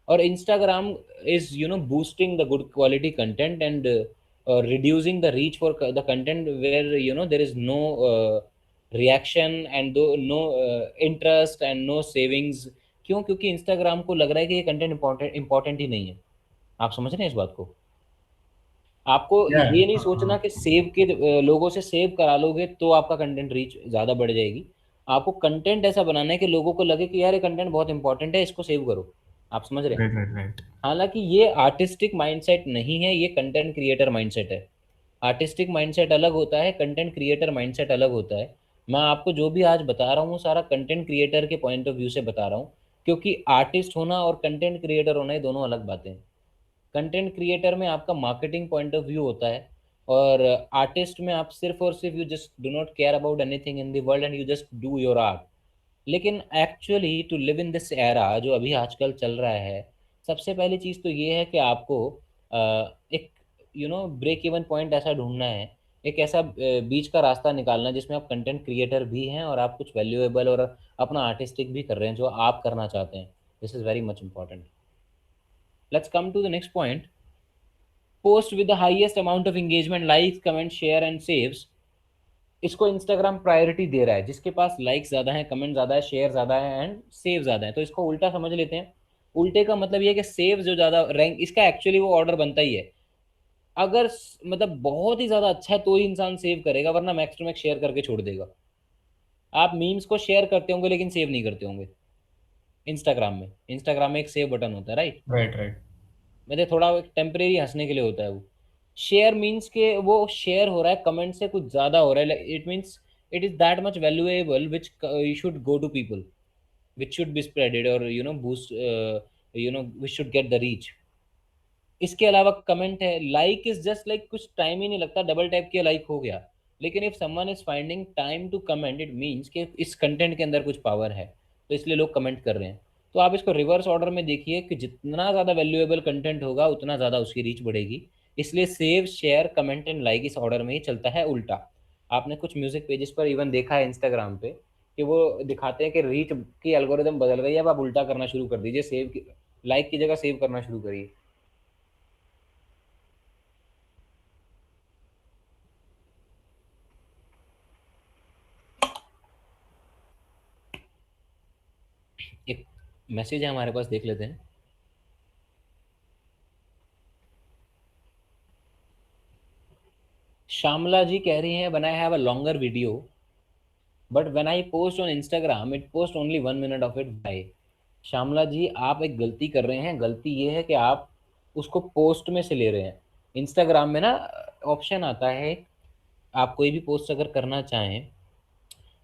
और Instagram is boosting the good quality content and reducing the reach for the content where there is no reaction and no interest and no savings। क्यों? क्योंकि इंस्टाग्राम को लग रहा है कि ये कंटेंट इंपॉर्टेंट ही नहीं है। आप समझ रहे हैं इस बात को? आपको Yeah. ये नहीं सोचना कि सेव के लोगों से सेव करा लोगे तो आपका कंटेंट रीच ज़्यादा बढ़ जाएगी। आपको कंटेंट ऐसा बनाना है कि लोगों को लगे कि यार ये कंटेंट बहुत इंपॉर्टेंट है, इसको सेव करो। आप समझ रहे हैं? Right. हालांकि ये आर्टिस्टिक माइंडसेट नहीं है, ये कंटेंट क्रिएटर माइंडसेट है। आर्टिस्टिक माइंडसेट अलग होता है, कंटेंट क्रिएटर माइंडसेट अलग होता है। मैं आपको जो भी आज बता रहा हूँ सारा कंटेंट क्रिएटर के पॉइंट ऑफ व्यू से बता रहा हूँ, क्योंकि आर्टिस्ट होना और कंटेंट क्रिएटर होना ये दोनों अलग बातें हैं। कंटेंट क्रिएटर में आपका मार्केटिंग पॉइंट ऑफ व्यू होता है, और आर्टिस्ट में आप सिर्फ और सिर्फ you just do not care about anything in the world and you just do your art. लेकिन actually to live in this era जो अभी आजकल चल रहा है, सबसे पहली चीज़ तो ये है कि आपको एक ब्रेक इवन पॉइंट ऐसा ढूंढना है, एक ऐसा बीच का रास्ता निकालना जिसमें आप कंटेंट क्रिएटर भी हैं और आप कुछ वैल्यूएबल और अपना आर्टिस्टिक भी कर रहे हैं जो आप करना चाहते हैं। This is very much important. Let's come to the next point. Post with the highest amount of engagement, likes, comment, share and saves. इसको इंस्टाग्राम प्रायोरिटी दे रहा है, जिसके पास लाइक्स ज़्यादा है, कमेंट ज़्यादा है, शेयर ज़्यादा है एंड सेव ज़्यादा है। तो इसको उल्टा समझ लेते हैं। उल्टे का मतलब ये है कि सेव जो ज़्यादा रैंक, इसका एक्चुअली वो ऑर्डर बनता ही है। अगर मतलब बहुत ही ज़्यादा अच्छा है तो ही इंसान सेव करेगा, वरना मैक्स टू मैक्स शेयर करके छोड़ देगा। आप मीम्स को शेयर करते होंगे लेकिन सेव नहीं करते होंगे। इंस्टाग्राम में एक सेव बटन होता है, राइट? Right. मतलब थोड़ा टेम्परेरी हंसने के लिए होता है वो। शेयर मीन्स के वो शेयर हो रहा है कमेंट से कुछ ज़्यादा हो रहा है, it means it is that much valuable which you should go to people, which should be spreaded or boost, we should get the reach. इसके अलावा कमेंट है, लाइक इज जस्ट लाइक कुछ टाइम ही नहीं लगता, डबल टैप किया like हो गया। लेकिन if someone is finding time to comment, it means कि इस कंटेंट के अंदर कुछ पावर है, तो इसलिए लोग कमेंट कर रहे हैं। तो आप इसको रिवर्स ऑर्डर में देखिए कि जितना ज़्यादा वैल्यूएबल कंटेंट होगा उतना ज़्यादा उसकी रीच बढ़ेगी। इसलिए save, share, comment and like इस ऑर्डर में ही चलता है। उल्टा आपने कुछ म्यूजिक पेजेस पर इवन देखा है इंस्टाग्राम पे कि वो दिखाते हैं कि रीच की एल्गोरिदम बदल गई है, अब आप उल्टा करना शुरू कर दीजिए, सेव की लाइक की जगह सेव करना शुरू करिए। एक मैसेज है हमारे पास, देख लेते हैं। श्यामला जी कह रही हैं, when I have a longer video but when I post on Instagram it post only 1 minute of it. By Shyamala ji, आप एक गलती कर रहे हैं। गलती ये है कि आप उसको पोस्ट में से ले रहे हैं। इंस्टाग्राम में ना ऑप्शन आता है, आप कोई भी पोस्ट अगर करना चाहें,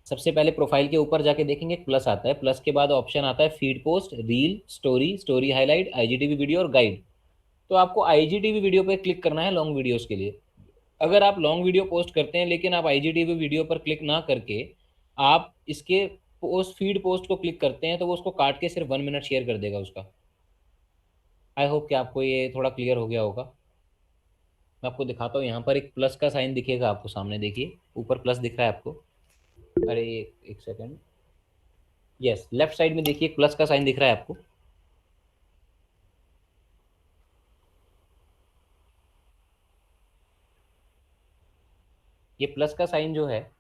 सबसे पहले प्रोफाइल के ऊपर जाके देखेंगे प्लस आता है, प्लस के बाद ऑप्शन आता है feed post, reel, story, story highlight, IGTV video और गाइड। तो आपको आईजीटीवी वीडियो पर क्लिक करना है लॉन्ग वीडियोस के लिए। अगर आप लॉन्ग वीडियो पोस्ट करते हैं लेकिन आप आईजीटीवी वीडियो पर क्लिक ना करके आप इसके पोस्ट, फीड पोस्ट को क्लिक करते हैं, तो वो उसको काट के सिर्फ 1 मिनट शेयर कर देगा उसका। आई होप कि आपको ये थोड़ा क्लियर हो गया होगा। मैं आपको दिखाता हूँ, यहाँ पर एक प्लस का साइन दिखेगा आपको सामने, देखिए ऊपर प्लस दिख रहा है आपको। अरे एक सेकेंड, यस, लेफ्ट साइड में देखिए प्लस का साइन दिख रहा है आपको। ये प्लस का साइन जो है,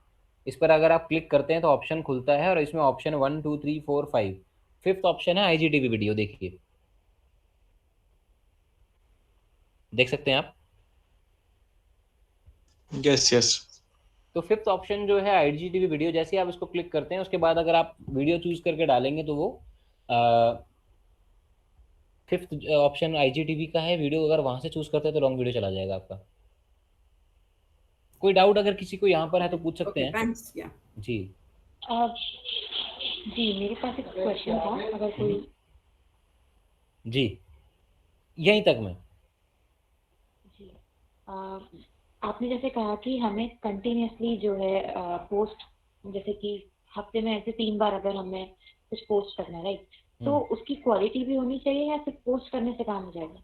इस पर अगर आप क्लिक करते हैं तो ऑप्शन खुलता है और इसमें ऑप्शन 1 2 3 4 5, फिफ्थ ऑप्शन है आईजीटीवी वीडियो। देखिए, देख सकते हैं आप? यस। तो फिफ्थ ऑप्शन जो है आईजीटीवी वीडियो, जैसे आप इसको क्लिक करते हैं उसके बाद अगर आप वीडियो चूज करके डालेंगे तो वो फिफ्थ ऑप्शन आईजीटीवी का है वीडियो। अगर वहां से चूज करते हैं तो लॉन्ग वीडियो चला जाएगा आपका। कोई डाउट अगर किसी को यहाँ पर है तो पूछ सकते हैं। थैंक्स। या जी जी, मेरे पास एक क्वेश्चन था, अगर कोई। जी, यहीं तक मैं। जी, आपने जैसे कहा कि हमें कंटिन्यूअसली जो है पोस्ट, जैसे कि हफ्ते में ऐसे 3 बार अगर हमें कुछ पोस्ट करना है, राइट, तो उसकी क्वालिटी भी होनी चाहिए या सिर्फ पोस्ट करने से काम हो जाएगा?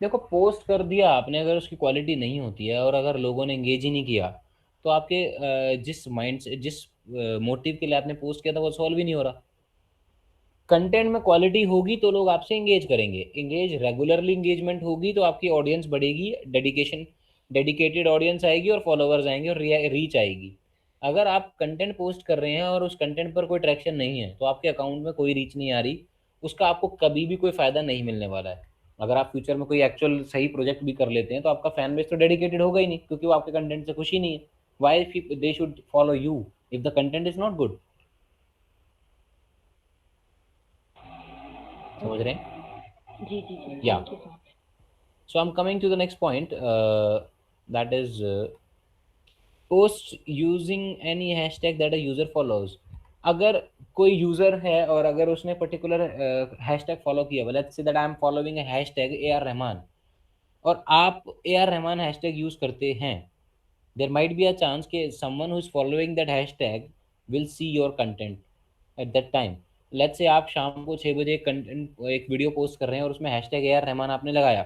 देखो, पोस्ट कर दिया आपने, अगर उसकी क्वालिटी नहीं होती है और अगर लोगों ने एंगेज ही नहीं किया तो आपके जिस माइंड से, जिस मोटिव के लिए आपने पोस्ट किया था वो सॉल्व ही नहीं हो रहा। कंटेंट में क्वालिटी होगी तो लोग आपसे एंगेज करेंगे, रेगुलरली एंगेजमेंट होगी तो आपकी ऑडियंस बढ़ेगी, डेडिकेटेड ऑडियंस आएगी और फॉलोअर्स आएंगे और रीच आएगी। अगर आप कंटेंट पोस्ट कर रहे हैं और उस कंटेंट पर कोई ट्रैक्शन नहीं है तो आपके अकाउंट में कोई रीच नहीं आ रही, उसका आपको कभी भी कोई फ़ायदा नहीं मिलने वाला है। अगर आप फ्यूचर में कोई एक्चुअल सही प्रोजेक्ट भी कर लेते हैं तो आपका फैन बेस तो डेडिकेटेड होगा ही नहीं, क्योंकि वो आपके कंटेंट से खुश ही नहीं है. Why they should follow you if the content is not good? समझ रहे हैं? जी जी जी, Yeah. Thank you so much. So I'm coming to the next point, that is post using any hashtag that a user follows. अगर कोई user है और अगर उसने पर्टिकुलर हैशटैग फॉलो किया, let's say that I am following A hashtag AR Rahman, और आप AR Rahman hashtag use करते हैं, there might be a chance कि someone who is following that hashtag will see your content at that time. Let's say आप शाम को 6 बजे एक वीडियो पोस्ट कर रहे हैं और उसमें हैशटैग AR रहमान आपने लगाया.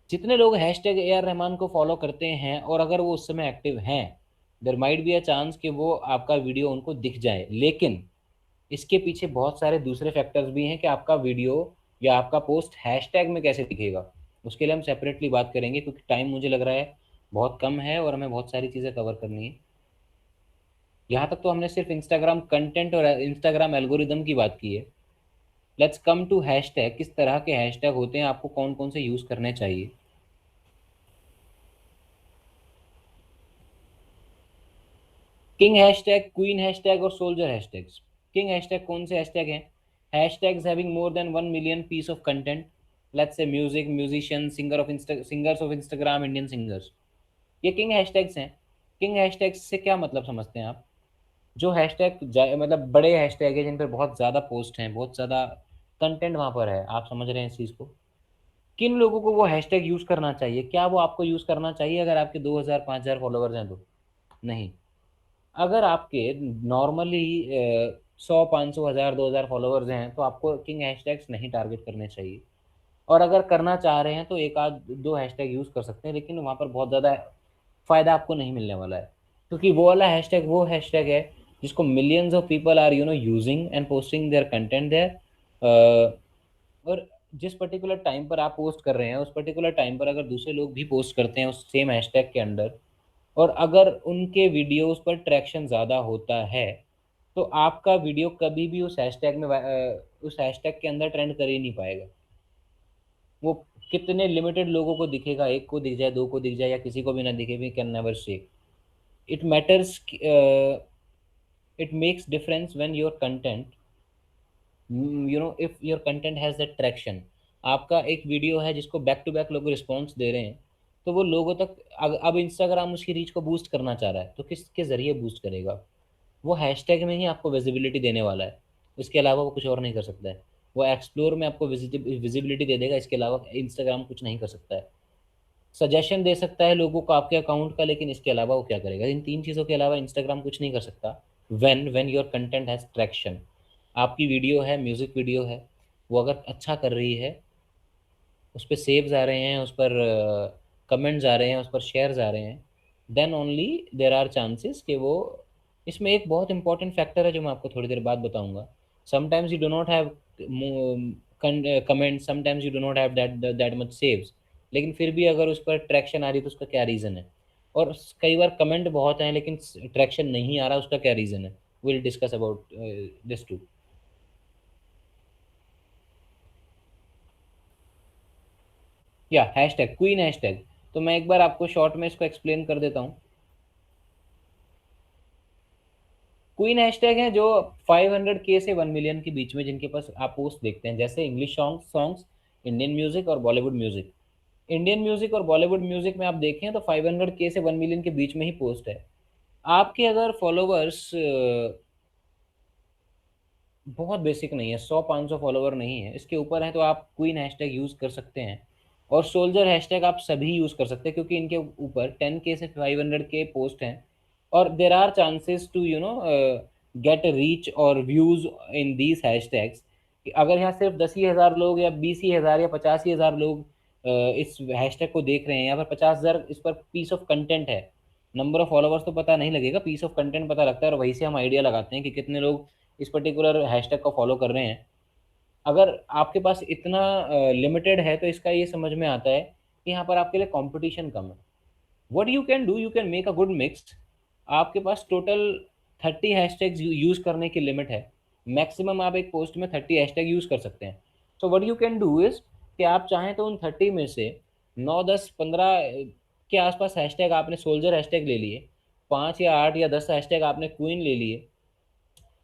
जितने लोग हैशटैग AR रहमान को फॉलो करते हैं और अगर वो उस समय एक्टिव हैं, there might be a chance कि वो आपका वीडियो उनको दिख जाए. लेकिन इसके पीछे बहुत सारे दूसरे फैक्टर्स भी हैं कि आपका वीडियो या आपका पोस्ट हैशटैग में कैसे दिखेगा. उसके लिए हम सेपरेटली बात करेंगे, क्योंकि टाइम मुझे लग रहा है बहुत कम है और हमें बहुत सारी चीज़ें कवर करनी है. यहाँ तक तो हमने सिर्फ इंस्टाग्राम कंटेंट और इंस्टाग्राम एल्गोरिदम की बात की है. Let's come to hashtag. किस तरह के हैशटैग होते हैं, आपको कौन कौन से यूज़ करने चाहिए. किंग हैशटैग, क्वीन हैशटैग और सोल्जर हैशटैग्स. किंग हैशटैग कौन से हैशटैग हैं? Hashtags having more than 1 million piece of content. Let's say music, musician, singers of Instagram, Indian singers. ये किंग हैशटैग्स हैं. किंग हैशटैग्स से क्या मतलब समझते हैं आप? जो हैशटैग मतलब बड़े हैशटैग है जिन पर बहुत ज़्यादा पोस्ट हैं, बहुत ज़्यादा कंटेंट वहाँ पर है. आप समझ रहे हैं इस चीज़ को? किन लोगों को वो हैशटैग यूज़ करना चाहिए? क्या वो आपको यूज़ करना चाहिए अगर आपके 2000 5000 फॉलोवर्स हैं तो? नहीं. अगर आपके नॉर्मली 100 500 1000 2000 फॉलोवर्स हैं तो आपको किंग हैशटैग्स नहीं टारगेट करने चाहिए. और अगर करना चाह रहे हैं तो एक आध दो हैशटैग यूज़ कर सकते हैं, लेकिन वहाँ पर बहुत ज़्यादा फ़ायदा आपको नहीं मिलने वाला है, क्योंकि वो वाला हैशटैग वो हैशटैग है जिसको millions of people are using and posting their content there. और जिस पर्टिकुलर टाइम पर आप पोस्ट कर रहे हैं उस पर्टिकुलर टाइम पर अगर दूसरे लोग भी पोस्ट करते हैं उस सेम हैशटैग के अंडर, और अगर उनके वीडियोस पर ट्रैक्शन ज़्यादा होता है, तो आपका वीडियो कभी भी उस हैशटैग में उस हैशटैग के अंदर ट्रेंड कर ही नहीं पाएगा. वो कितने लिमिटेड लोगों को दिखेगा, एक को दिख जाए, दो को दिख जाए, या किसी को भी ना दिखे, we can never say. It matters, it makes difference when your content if your content has that traction. आपका एक वीडियो है जिसको बैक टू बैक लोग रिस्पॉन्स दे रहे हैं, तो वो लोगों तक अब इंस्टाग्राम उसकी रीच को बूस्ट करना चाह रहा है, तो किसके ज़रिए बूस्ट करेगा? वो हैशटैग में ही आपको विजिबिलिटी देने वाला है. इसके अलावा वो कुछ और नहीं कर सकता है. वो एक्सप्लोर में आपको विजिबिलिटी दे देगा, इसके अलावा इंस्टाग्राम कुछ नहीं कर सकता है. सजेशन दे सकता है लोगों को आपके अकाउंट का, लेकिन इसके अलावा वो क्या करेगा? इन 3 चीज़ों के अलावा इंस्टाग्राम कुछ नहीं कर सकता. When your content has traction. आपकी वीडियो है, म्यूज़िक वीडियो है, वो अगर अच्छा कर रही है, उस पर सेव्स आ रहे हैं, उस पर कमेंट्स आ रहे हैं, उस पर शेयर्स आ रहे हैं, then only there are chances कि वो. इसमें एक बहुत इंपॉर्टेंट फैक्टर है जो मैं आपको थोड़ी देर बाद बताऊंगा. Sometimes you do not have comment, sometimes you do not have that much saves, लेकिन फिर भी अगर उस पर ट्रैक्शन आ रही है तो उसका क्या रीज़न है? और कई बार कमेंट बहुत हैं लेकिन ट्रैक्शन नहीं आ रहा, उसका क्या रीज़न है? Will discuss about this too. या हैशटैग, क्वीन हैशटैग. तो मैं एक बार आपको शॉर्ट में इसको एक्सप्लेन कर देता हूँ. क्वीन हैशटैग हैं जो 500K से 1 मिलियन के बीच में, जिनके पास आप पोस्ट देखते हैं, जैसे इंग्लिश सॉन्ग्स, इंडियन म्यूजिक और बॉलीवुड म्यूजिक. इंडियन म्यूजिक और बॉलीवुड म्यूजिक में आप देखें तो 500K से 1 मिलियन के बीच में ही पोस्ट है. आपके अगर फॉलोवर्स बहुत बेसिक नहीं है, 100 500 फॉलोवर नहीं है, इसके ऊपर है, तो आप क्वीन हैशटैग यूज़ कर सकते हैं. और सोल्जर हैशटैग आप सभी यूज़ कर सकते हैं, क्योंकि इनके ऊपर 10K से 500K पोस्ट हैं, और there are chances to get reach और व्यूज़ इन दीज हैशटैग्स. अगर यहाँ सिर्फ 10,000 लोग या 20,000 या 85,000 लोग इस हैशटैग को देख रहे हैं, या फिर 50,000 इस पर पीस ऑफ कंटेंट है, नंबर ऑफ फॉलोवर्स तो पता नहीं लगेगा, पीस ऑफ कंटेंट पता लगता है, और वहीं से हम आइडिया लगाते हैं कि कितने लोग इस पर्टिकुलर हैशटैग को फॉलो कर रहे हैं. अगर आपके पास इतना लिमिटेड है तो इसका ये समझ में आता है कि यहाँ पर आपके लिए कंपटीशन कम है. What you can do, you can make a good mix. आपके पास टोटल 30 हैशटैग्स यूज़ करने की लिमिट है. मैक्सिमम आप एक पोस्ट में 30 हैशटैग यूज़ कर सकते हैं. So what you can do is कि आप चाहें तो उन 30 में से 9, 10, 15 के आसपास हैशटैग आपने सोल्जर हैशटैग ले लिए, 5 या 8 या 10 हैशटैग आपने क्वीन ले लिए,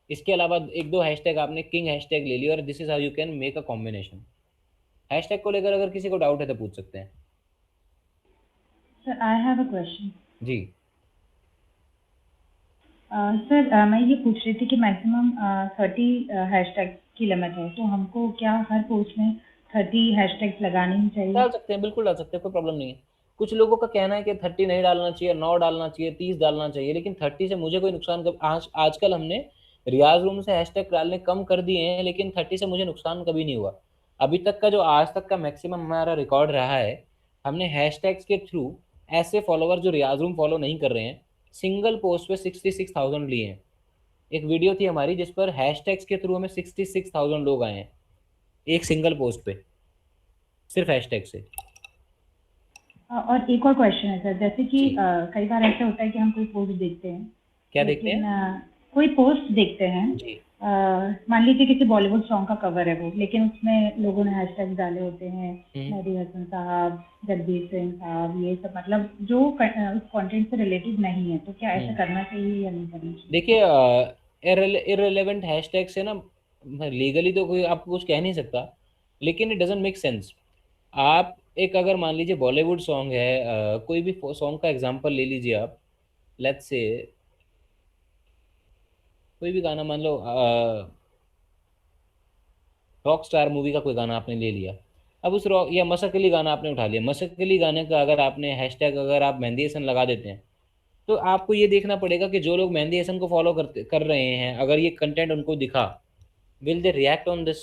इसके अलावा एक दो हैशटैग आपने किंग हैशटैग ले लिया, और this is how you can make a combination. Hashtag को लेकर अगर किसी को डाउट है तो पूछ सकते हैं। Sir I have a question. जी सर मैं ये पूछ रही थी कि मैक्सिमम 30 हैशटैग की लिमिट है, तो हमको क्या हर पोस्ट में 30 हैशटैग लगाने ही चाहिए? डाल सकते हैं, बिल्कुल डाल सकते हैं, कोई प्रॉब्लम नहीं है। कुछ लोगों का कहना है कि 30 नहीं डालना चाहिए, 9 डालना चाहिए, 30 डालना चाहिए, लेकिन 30 से मुझे कोई नुकसान कभी आजकल हमने रियाज रूम से हैशटैग डालने कम कर दिए हैं, लेकिन 30 से मुझे नुकसान कभी नहीं हुआ। अभी तक का जो आज तक का मैक्सिमम हमारा रिकॉर्ड रहा है, हमने हैशटैग्स के थ्रू ऐसे फॉलोवर जो रियाज रूम फॉलो नहीं कर रहे हैं, सिंगल पोस्ट पे 66,000 लिए हैं। एक वीडियो थी हमारी जिस पर हैशटैग्स के थ्रू हमें 66,000 लोग आए हैं एक सिंगल पोस्ट पे, सिर्फ हैशटैग से। और एक और क्वेश्चन है सर, जैसे कि जी। कई बार ऐसा होता है कि हम कोई पोस्ट देखते हैं, क्या देखते लेकिन हैं? कोई पोस्ट देखते हैं, जी मान लीजिए किसी बॉलीवुड सॉन्ग का कवर है वो, लेकिन उसमें लोगों ने हैशटैग डाले होते हैं, मेहदी हसन साहब, जगदीप सिंह साहब, ये सब, मतलब जो उस कंटेंट से रिलेटेड नहीं है, तो क्या ऐसा करना चाहिए या नहीं करना चाहिए? देखिए इररिलेवेंट हैशटैग से ना लीगली तो कोई आपको कुछ कह नहीं सकता, लेकिन इट डजंट मेक सेंस। आप एक अगर मान लीजिए बॉलीवुड सॉन्ग है, कोई भी सॉन्ग का एग्जांपल ले लीजिए आप, लेट्स से कोई भी गाना मान लो, रॉक स्टार मूवी का कोई गाना आपने ले लिया, अब उस रॉक या मसक अली गाना आपने उठा लिया, मसक अली गाने का अगर आपने हैशटैग अगर आप मेहंदी हसन लगा देते हैं, तो आपको ये देखना पड़ेगा कि जो लोग मेहंदी हसन को फॉलो कर रहे हैं, अगर ये कंटेंट उनको दिखा, will they react on this,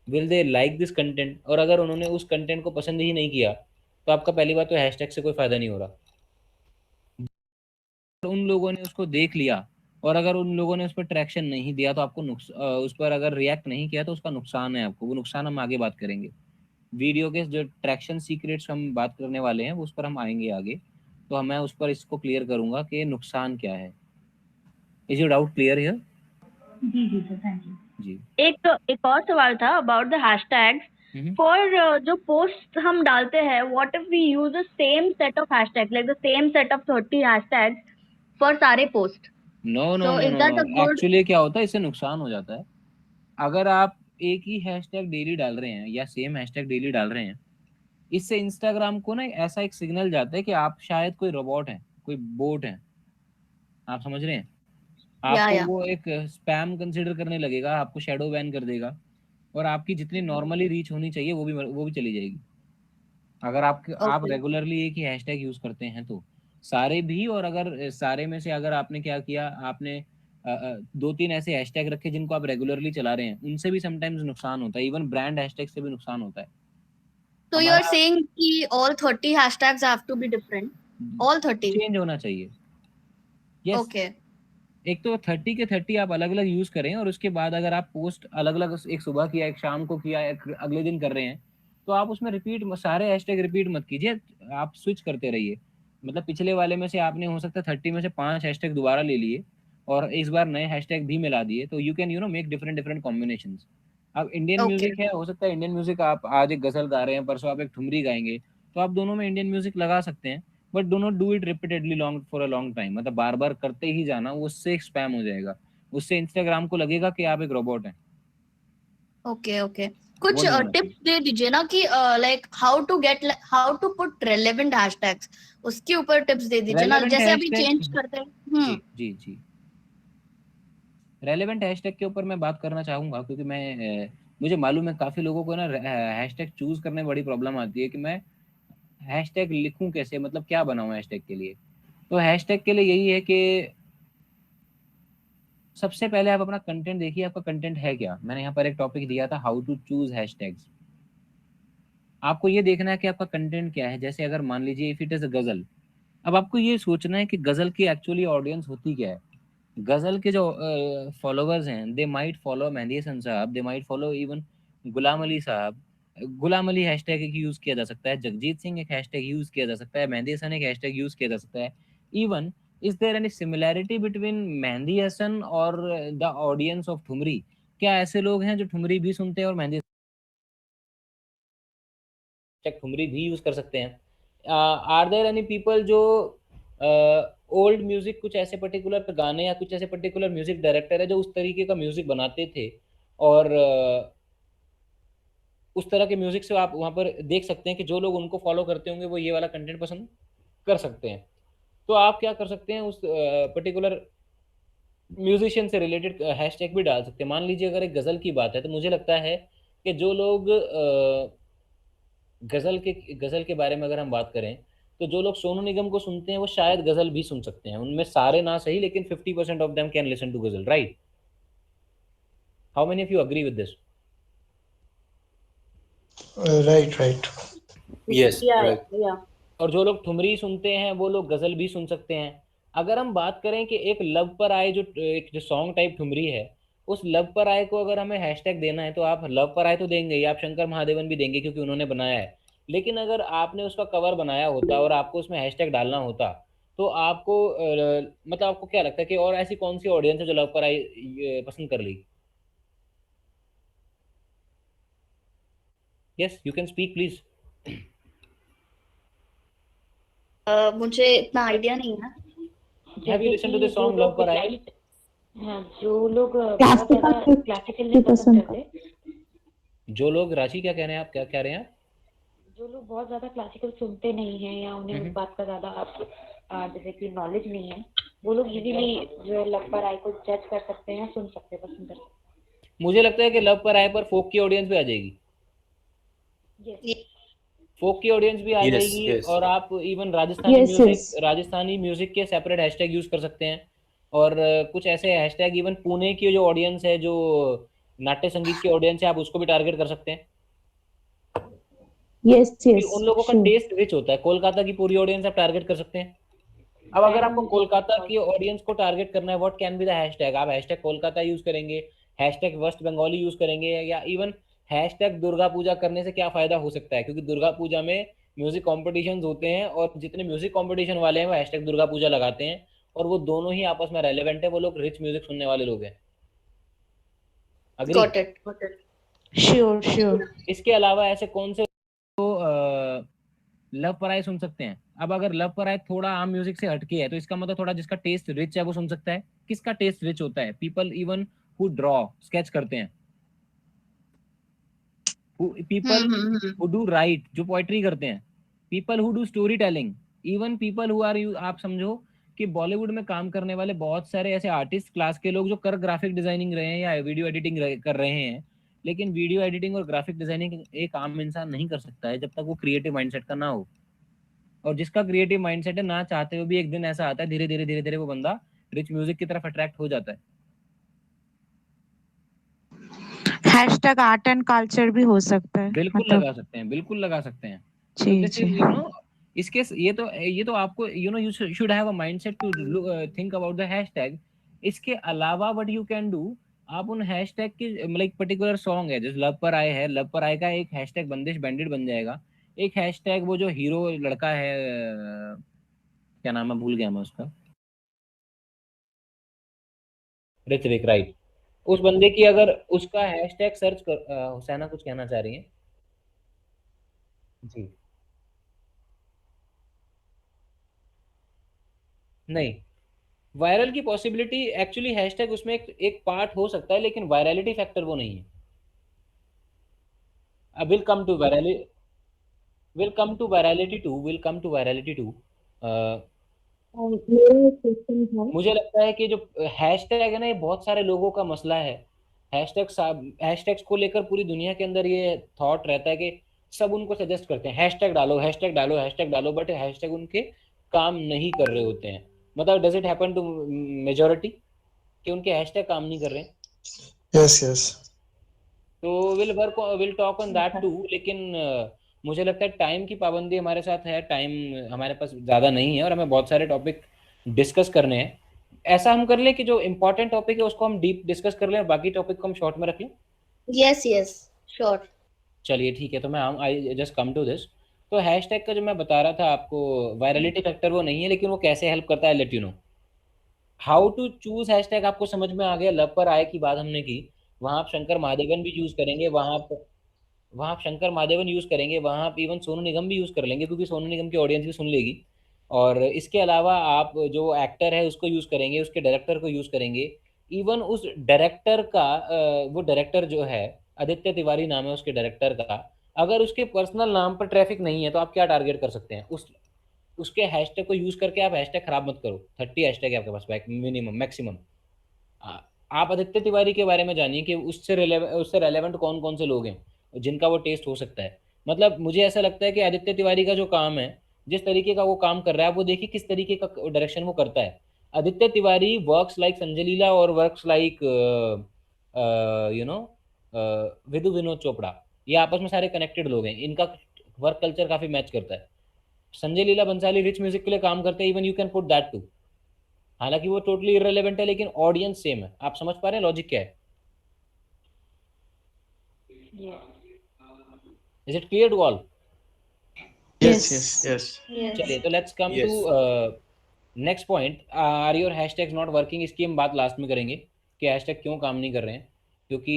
will they like this content, और अगर उन्होंने उस कंटेंट को पसंद ही नहीं किया, तो आपका पहली बात तो हैशटैग से कोई फ़ायदा नहीं हो रहा। उन लोगों ने उसको देख लिया और अगर उन लोगों ने उस पर ट्रैक्शन नहीं दिया, तो आपको उस पर अगर रिएक्ट नहीं किया, तो उसका नुकसान है आपको, वो नुकसान हम आगे बात करेंगे। वीडियो के जो ट्रैक्शन सीक्रेट्स हम बात करने वाले हैं उस पर हम आएंगे आगे, तो मैं उस पर इसको क्लियर करूंगा कि नुकसान क्या है। Is your doubt clear here? जी जी सर, थैंक यू जी। एक और सवाल था अबाउट द हैशटैग्स फॉर जो पोस्ट हम डालते हैं, what if we use the same set of hashtag, like the same set of 30 hashtags for सारे post? No no So no is no that no, a good? Actually क्या होता है, इससे नुकसान हो जाता है। अगर आप एक ही हैशटैग डेली डाल रहे हैं या सेम हैशटैग डेली डाल रहे हैं, इससे इंस्टाग्राम को ना ऐसा एक सिग्नल जाता है कि आप शायद कोई रोबोट हैं, कोई बोट हैं, आप समझ रहे हैं? आपको या वो एक स्पैम कंसिडर करने लगेगा, आपको शैडो बैन कर देगा, और आपकी जितनी नॉर्मली रीच होनी चाहिए वो भी चली जाएगी। अगर आप Okay. रेगुलरली एक ही हैशटैग यूज करते हैं तो सारे भी, और अगर सारे में से अगर आपने क्या किया, आपने 2-3 ऐसे हैशटैग रखे जिनको आप रेगुलरली चला रहे हैं, उनसे भी समटाइम्स नुकसान होता है, इवन ब्रांड हैशटैग से भी नुकसान होता है। So you are saying कि all 30 hashtags have to be different? All 30? Change होना चाहिए। Yes Okay. एक तो 30 के 30 आप अलग अलग यूज करें, और उसके बाद अगर आप पोस्ट अलग अलग, एक सुबह किया, एक शाम को किया, एक अगले दिन कर रहे हैं, तो आप उसमें रिपीट सारे हैशटैग रिपीट मत कीजिए, आप स्विच करते रहिए। मतलब पिछले वाले में से आपने हो सकता है 30 में से 5 हैशटैग दोबारा ले लिए और इस बार नए हैशटैग भी मिला दिए, तो you can make different different combinations. अब इंडियन Okay. म्यूजिक है, हो सकता है इंडियन म्यूजिक आप आज एक गजल गा रहे हैं, परसों आप एक ठुमरी गाएंगे, तो आप दोनों में इंडियन म्यूजिक लगा सकते हैं, but do not do it repeatedly long for a long time. मतलब बार बार करते ही जाना, उससे स्पैम हो जाएगा, उससे इंस्टाग्राम को लगेगा कि आप एक रोबोट हैं। Okay, okay. कुछ वो नहीं होना टिप्स दे दीजिए ना कि like how to put relevant hashtags, उसके ऊपर टिप्स दे दीजिए ना, Relevant जैसे अभी hashtag- चेंज करते हैं। जी जी जी, रेलेवेंट हैशटैग के ऊपर मैं बात करना चाहूंगा, क्योंकि मुझे मालूम है काफी लोगों को ना हैशटैग चूज करने में बड़ी प्रॉब्लम आती है कि मैं हैशटैग लिखूं कैसे, मतलब क्या बनाऊं हैशटैग के लिए। तो हैशटैग के लिए यही है कि सबसे पहले आप अपना कंटेंट देखिए, आपका कंटेंट है क्या। मैंने यहाँ पर एक टॉपिक दिया था, हाउ टू चूज हैशटैग्स। आपको ये देखना है कि आपका कंटेंट क्या है। जैसे अगर मान लीजिए इफ इट इज अ गजल, अब आपको ये सोचना है कि गजल की एक्चुअली ऑडियंस होती क्या है। गजल के जो फॉलोवर्स हैं, they might follow Mehdi Hassan sahab, they might follow even Ghulam Ali sahab. Ghulam Ali hashtag एक यूज किया जा सकता है, जगजीत सिंह एक हैशटैग यूज किया जा सकता है, मेहंदी हसन एक हैशटैग यूज किया जा सकता है। Even is there any similarity between Mehdi Hassan और द ऑडियंस ऑफ ठुमरी? क्या ऐसे लोग हैं जो ठुमरी भी सुनते हैं और मेहंदी हैशटैग ठुमरी भी यूज कर सकते हैं। आर देयर एनी पीपल जो ओल्ड म्यूजिक, कुछ ऐसे पर्टिकुलर गाने या कुछ ऐसे पर्टिकुलर म्यूजिक डायरेक्टर है जो उस तरीके का म्यूजिक बनाते थे, और उस तरह के म्यूजिक से आप वहाँ पर देख सकते हैं कि जो लोग उनको फॉलो करते होंगे वो ये वाला कंटेंट पसंद कर सकते हैं। तो आप क्या कर सकते हैं, उस पर्टिकुलर म्यूजिशियन से रिलेटेड हैशटैग भी डाल सकते हैं। मान लीजिए अगर एक गज़ल की बात है, तो मुझे लगता है कि जो लोग गज़ल के बारे में अगर हम बात करें, तो जो लोग सोनू निगम को सुनते हैं वो शायद गज़ल भी सुन सकते हैं। उनमें सारे ना सही, लेकिन 50% of them can listen to ghazal, right? How many of you agree with this? right. Yes, right. या और जो लोग ठुमरी सुनते हैं वो लोग गज़ल भी सुन सकते हैं। अगर हम बात करें कि एक लव पर आए, जो एक जो सॉन्ग टाइप ठुमरी है, उस लव पर आए को अगर हमें हैशटैग देना है, तो आप लव पर आए तो देंगे ही, आप शंकर महादेवन भी देंगे क्योंकि उन्होंने बनाया है। लेकिन अगर आपने उसका कवर बनाया होता और आपको उसमें हैशटैग डालना होता, तो आपको मतलब आपको क्या लगता है कि और ऐसी कौन सी ऑडियंस है जो लव पर आए पसंद कर लेगी? Yes, you can speak please. मुझे इतना आइडिया नहीं है। Have you listen to this song love पर आए? हाँ, जो लोग बहुत ज्यादा क्लासिकल नहीं पसंद करते, जो लोग, राशि क्या कह रहे हैं आप, क्या कह रहे हैं आप? जो लोग बहुत ज्यादा क्लासिकल सुनते नहीं हैं या उन्हें उस बात का ज्यादा जैसे कि नॉलेज नहीं है, वो लोग इजीली जो है लव पर आए को जज कर सकते हैं, सुन सकते हैं, पसंद कर सकते हैं। मुझे लगता है कि लव पर आए पर फोक की ऑडियंस भी आ जाएगी। फोक की ऑडियंस भी आ जाएगी। और आप इवन राजस्थानी म्यूजिक के सेपरेट हैशटैग यूज कर सकते हैं। और कुछ ऐसे हैशटैग इवन पुणे की जो ऑडियंस है, जो नाट्य संगीत की ऑडियंस है, आप उसको भी टारगेट कर सकते हैं। उन लोगों का टेस्ट रिच होता है। कोलकाता की पूरी ऑडियंस आप टारगेट कर सकते हैं। अब अगर आपको कोलकाता की ऑडियंस को टारगेट करना है, what can be the hashtag? आप हैशटैग कोलकाता यूज करेंगे, हैशटैग वेस्ट बंगाली यूज करेंगे, या इवन हैशटैग दुर्गा पूजा करने से क्या फायदा हो सकता है? क्योंकि दुर्गा पूजा में म्यूजिक कॉम्पिटिशन होते हैं, और जितने म्यूजिक कॉम्पिटिशन वाले हैं वो हैशटैग दुर्गा पूजा लगाते हैं, और वो दोनों ही आपस में रेलेवेंट है। वो लोग रिच म्यूजिक सुनने वाले लोग हैं। Got it. श्योर। इसके अलावा ऐसे कौन से लव पर आए सुन सकते हैं? अब अगर लव पर आए थोड़ा आम म्यूजिक से हटके है, तो इसका मतलब थोड़ा जिसका टेस्ट रिच है वो सुन सकता है। किसका टेस्ट रिच होता है? People even who draw, sketch करते हैं, पीपल हु डू राइट, जो पोएट्री करते हैं, people who do story telling, even people who are, आप समझो कि बॉलीवुड में काम करने वाले बहुत सारे ऐसे आर्टिस्ट क्लास के लोग जो कर ग्राफिक डिजाइनिंग रहे हैं या वीडियो एडिटिंग कर रहे हैं, लेकिन वीडियो एडिटिंग और ग्राफिक डिजाइनिंग एक आम इंसान नहीं कर सकता है जब तक वो क्रिएटिव माइंडसेट का ना हो। और जिसका क्रिएटिव माइंडसेट है, ना चाहते हुए भी एक दिन ऐसा आता है, धीरे धीरे वो बंदा रिच म्यूजिक की तरफ अट्रैक्ट हो जाता है। हैशटैग आर्ट एंड कल्चर भी हो सकता है। बिल्कुल लगा सकते हैं, बिल्कुल लगा सकते हैं। यू नो, इसके ये तो आपको you should have a mindset to think about the hashtag. इसके अलावा व्हाट यू कैन डू, आप उन हैशटैग की, मतलब एक पर्टिकुलर सॉन्ग है जैसे लव पर आए है, लव पर आए का एक हैशटैग बंदिश बैंडिट बन जाएगा। एक हैशटैग वो जो हीरो लड़का है, क्या नाम है, भूल गया मैं उसका, ऋत्विक, राइट। उस बंदे की अगर उसका हैशटैग सर्च कर, हुसैना कुछ कहना चाह रही हैं जी? नहीं, वायरल की पॉसिबिलिटी एक्चुअली हैशटैग उसमें एक पार्ट हो सकता है, लेकिन वायरलिटी फैक्टर वो नहीं है। Will come to virality too. मुझे लगता है कि जो हैशटैग है ना, ये बहुत सारे लोगों का मसला है। हैशटैग्स को लेकर पूरी दुनिया के अंदर ये थॉट रहता है कि सब उनको सजेस्ट करते हैं हैशटैग डालो, हैशटैग डालो, हैशटैग डालो, बट हैशटैग उनके काम नहीं कर रहे होते हैं। मतलब does it happen to majority कि उनके हैशटैग काम नहीं कर रहे हैं? यस। तो will talk on that too. लेकिन मुझे लगता है टाइम की पाबंदी हमारे साथ है, टाइम हमारे पास ज़्यादा नहीं है और हमें बहुत सारे टॉपिक डिस्कस करने हैं। ऐसा हम कर लें कि जो इम्पोर्टेंट टॉपिक है उसको हम डीप डिस्कस कर लें और बाकी टॉपिक को हम शॉर्ट में रख लें। Yes sure. चलिए ठीक है, तो मैं I just come to this. तो हैशटैग का जो मैं बता रहा था आपको, वायरलिटी फैक्टर वो नहीं है, लेकिन वो कैसे हेल्प करता है, let you know. How to choose hashtag आपको समझ में आ गया। लव पर आए की बात हमने की, वहाँ आप शंकर महादेवन भी यूज करेंगे, वहाँ वहाँ आप शंकर महादेवन यूज़ करेंगे, वहाँ आप इवन सोनू निगम भी यूज़ कर लेंगे क्योंकि सोनू निगम की ऑडियंस भी सुन लेगी। और इसके अलावा आप जो एक्टर है उसको यूज़ करेंगे, उसके डायरेक्टर को यूज़ करेंगे, इवन उस डायरेक्टर का वो डायरेक्टर जो है आदित्य तिवारी नाम है उसके डायरेक्टर का, अगर उसके पर्सनल नाम पर ट्रैफिक नहीं है तो आप क्या टारगेट कर सकते हैं, उसके हैशटैग को यूज़ करके आप हैशटैग खराब मत करो। 30 हैशटैग है आपके पास मिनिमम मैक्सिमम। आप आदित्य तिवारी के बारे में जानिए कि उससे रेलेवेंट कौन कौन से लोग हैं जिनका वो टेस्ट हो सकता है। मतलब मुझे ऐसा लगता है कि आदित्य तिवारी का जो काम है, जिस तरीके का वो काम कर रहा है, वो देखिए किस तरीके का डायरेक्शन वो करता है। आदित्य तिवारी वर्क्स लाइक संजय लीला और works like you know Vidhu Vinod Chopra, ये आपस में सारे कनेक्टेड लोग हैं, इनका वर्क कल्चर काफ़ी मैच करता है। संजय लीला बंसाली रिच म्यूजिक के लिए काम करते हैं, even you can put that too. हालांकि वो टोटली इररिलेवेंट है लेकिन ऑडियंस सेम है। आप समझ पा रहे हैं लॉजिक क्या है? Is it clear to all? Yes, yes, yes. चलिए तो let's come to next point. Are your hashtags not working? इसकी हम बात लास्ट में करेंगे कि हैशटैग क्यों काम नहीं कर रहे हैं, क्योंकि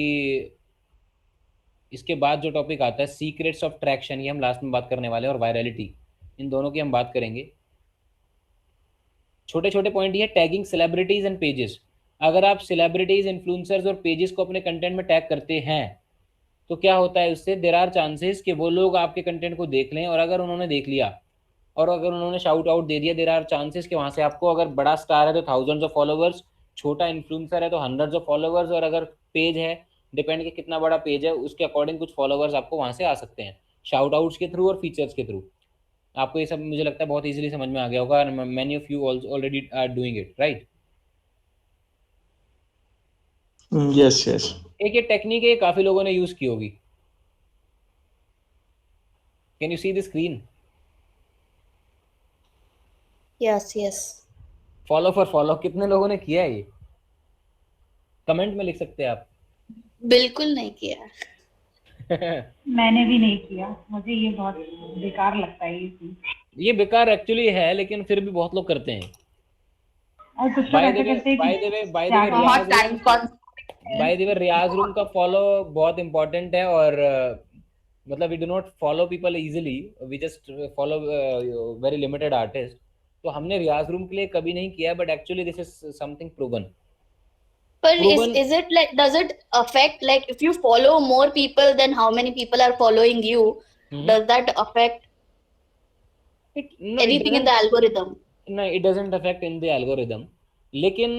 इसके बाद जो टॉपिक आता है सीक्रेट्स ऑफ ट्रैक्शन, ये हम लास्ट में बात करने वाले हैं, और वायरलिटी, इन दोनों की हम बात करेंगे। छोटे छोटे पॉइंट ये, टैगिंग सेलिब्रिटीज एंड पेजेस। अगर आप सेलिब्रिटीज, इन्फ्लुएंसर्स और पेजेस को अपने कंटेंट में टैग करते हैं तो क्या होता है उससे, देयर आर चांसेस कि वो लोग आपके कंटेंट को देख लें, और अगर उन्होंने देख लिया और अगर उन्होंने शाउट आउट दे दिया, देयर आर चांसेस कि वहाँ से आपको, अगर बड़ा स्टार है तो थाउजेंड्स ऑफ फॉलोवर्स, छोटा इन्फ्लुएंसर है तो हंड्रेड्स ऑफ फॉलोवर्स, और अगर पेज है, डिपेंड कि कितना बड़ा पेज है उसके अकॉर्डिंग कुछ फॉलोवर्स आपको वहाँ से आ सकते हैं, शाउट आउट्स के थ्रू और फीचर्स के थ्रू। आपको ये सब मुझे लगता है बहुत इजीली समझ में आ गया होगा, many of you already are doing it, right? Yes, yes. एक ये टेक्निक है, काफी लोगों ने यूज की होगी। Can you see the screen? Yes yes. Follow for follow, कितने लोगों ने किया है ये? कमेंट में लिख सकते हैं आप। बिल्कुल नहीं किया। मैंने भी नहीं किया, मुझे ये बहुत बेकार लगता है ये चीज। ये बेकार एक्चुअली है लेकिन फिर भी बहुत लोग करते हैं। और कुछ लोग ऐसे करते हैं by the way Riyaz room का फॉलो बहुत इंपॉर्टेंट है, और मतलब we do not follow people easily, we just follow very limited artist. तो हमने रियाज रूम के लिए कभी नहीं किया, but actually this is something proven. But is it like, does it affect, like if you follow more people than how many people are following you, does that affect anything in the algorithm? No, it doesn't affect in the algorithm. लेकिन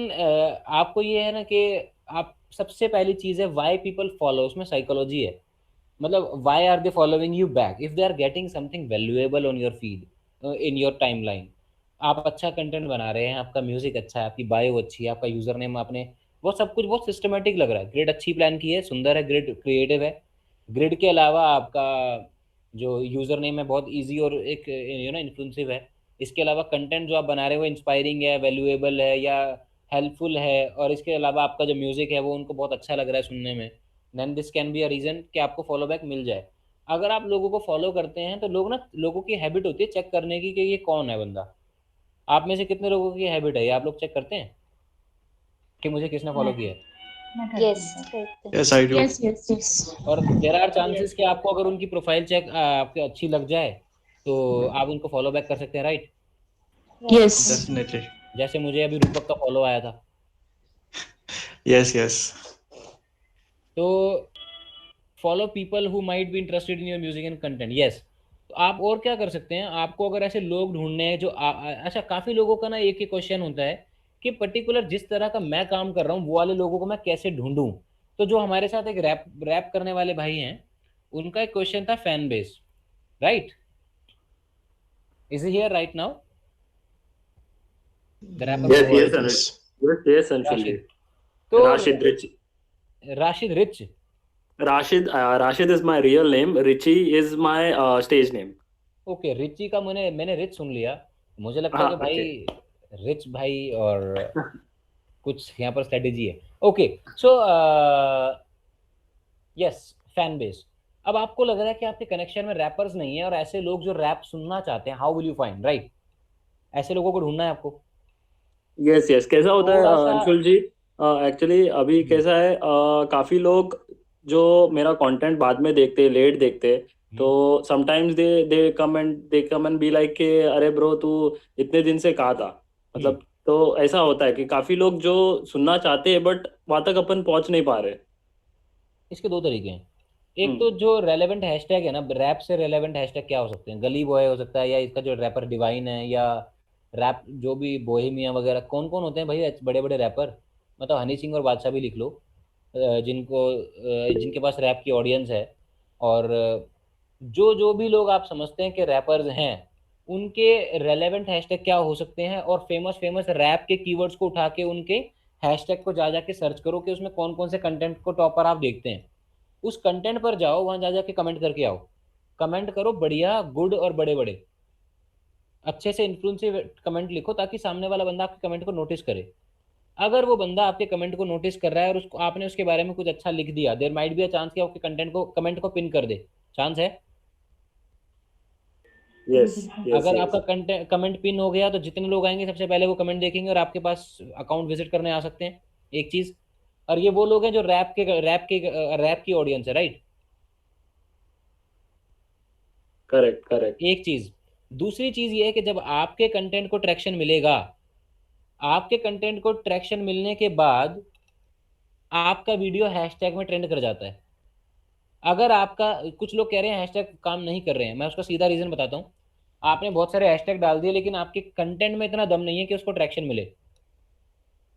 आपको ये है ना कि आप, सबसे पहली चीज़ है why people follow, उसमें साइकोलॉजी है। मतलब why are they following you back? If they are getting something valuable on your feed, in your timeline, आप अच्छा कंटेंट बना रहे हैं, आपका म्यूजिक अच्छा है, आपकी बायो अच्छी है, आपका यूजर नेम, आपने वो सब कुछ बहुत सिस्टमेटिक लग रहा है, ग्रिड अच्छी प्लान की है, सुंदर है, ग्रिड क्रिएटिव है, ग्रिड के अलावा आपका जो यूज़र नेम है बहुत इजी और एक इन्फ्लुएंसिव है, इसके अलावा कंटेंट जो आप बना रहे हो इंस्पायरिंग है, वैल्यूएबल है या हेल्पफुल है, और इसके अलावा आपका जो म्यूज़िक है वो उनको बहुत अच्छा लग रहा है सुनने में, then this can be a reason कि आपको फॉलो बैक मिल जाए। अगर आप लोगों को फॉलो करते हैं तो लोगों की हैबिट होती है चेक करने की कि ये कौन है बंदा। आप में से कितने लोगों की हैबिट है, ये आप लोग चेक करते हैं कि मुझे किसने फॉलो किया है? Yes, I do. Yes. और देयर आर चांसेस कि आपको अगर उनकी प्रोफाइल चेक आपको अच्छी लग जाए तो आप उनको फॉलो बैक कर सकते हैं, राइट? Yes. Definitely. जैसे मुझे अभी रूपक का फॉलो आया था। Yes, yes. तो follow people who might be interested in your music and content. Yes, तो आप और क्या कर सकते हैं, आपको अगर ऐसे लोग ढूंढने हैं जो अच्छा, काफ़ी लोगों का ना एक ही क्वेश्चन होता है कि पर्टिकुलर जिस तरह का मैं काम कर रहा हूँ वो वाले लोगों को मैं कैसे ढूंढूं। तो जो हमारे साथ एक रैप करने वाले भाई हैं, उनका एक क्वेश्चन था fan base, right? Is he here right now? Yes, तो Rashid Rich. Rashid is my real name. Richie is my stage name. Okay, Richie का मैंने रिच सुन लिया, मुझे लगता है कि भाई रिच भाई और कुछ यहाँ पर स्ट्रेटेजी है। Okay, so yes, fan base. अब आपको लग रहा है कि आपके कनेक्शन में रैपर्स नहीं है और ऐसे लोग जो रैप सुनना चाहते हैं, how will you find, right? ऐसे लोगों को ढूंढना है आपको। यस, कैसा होता है अंशुल जी, एक्चुअली अभी कैसा है, काफी लोग जो मेरा कंटेंट बाद में देखते लेट देखते, तो sometimes they come and be like के अरे ब्रो तू इतने दिन से कहाँ था, मतलब तो ऐसा होता है कि काफी लोग जो सुनना चाहते हैं बट वहां तक अपन पहुंच नहीं पा रहे। इसके दो तरीके हैं। एक तो जो रेलेवेंट हैशटैग है ना, रैप से रेलेवेंट हैशटैग क्या हो सकते हैं, गली बॉय हो सकता है, या इसका जो रैपर डिवाइन है, या रैप जो भी बोहेमिया वगैरह, कौन कौन होते हैं भाई बड़े बड़े रैपर, मतलब हनी सिंह और बादशाह भी लिख लो, जिनके पास रैप की ऑडियंस है। और जो जो भी लोग आप समझते हैं कि रैपर्स हैं, उनके रेलेवेंट हैशटैग क्या हो सकते हैं, और फेमस फेमस रैप के कीवर्ड्स को उठा के उनके हैशटैग को जा जाके सर्च करो कि उसमें कौन कौन से कंटेंट को टॉप पर आप देखते हैं। उस कंटेंट पर जाओ, वहां जा जाके कमेंट करके आओ, कमेंट करो बढ़िया गुड और बड़े बड़े अच्छे से इन्फ्लुएंसिव कमेंट लिखो, ताकि सामने वाला बंदा आपके कमेंट को नोटिस करे। अगर वो बंदा आपके कमेंट को नोटिस कर रहा है और उसको आपने उसके बारे में कुछ अच्छा लिख दिया, there might be a chance कि आपके कंटेंट को कमेंट को पिन कर दे। चांस है। यस अगर आपका कंटेंट कमेंट पिन हो गया तो जितने लोग आएंगे सबसे पहले वो कमेंट देखेंगे और आपके पास अकाउंट विजिट करने आ सकते हैं, एक चीज। और ये वो लोग हैं जो रैप की ऑडियंस है, राइट। करेक्ट। एक चीज। दूसरी चीज ये है कि जब आपके कंटेंट को ट्रैक्शन मिलेगा, आपके कंटेंट को ट्रैक्शन मिलने के बाद आपका वीडियो हैशटैग में ट्रेंड कर जाता है। अगर आपका, कुछ लोग कह रहे हैं हैशटैग काम नहीं कर रहे हैं, मैं उसका सीधा रीजन बताता हूँ। आपने बहुत सारे हैशटैग डाल दिए लेकिन आपके कंटेंट में इतना दम नहीं है कि उसको ट्रैक्शन मिले।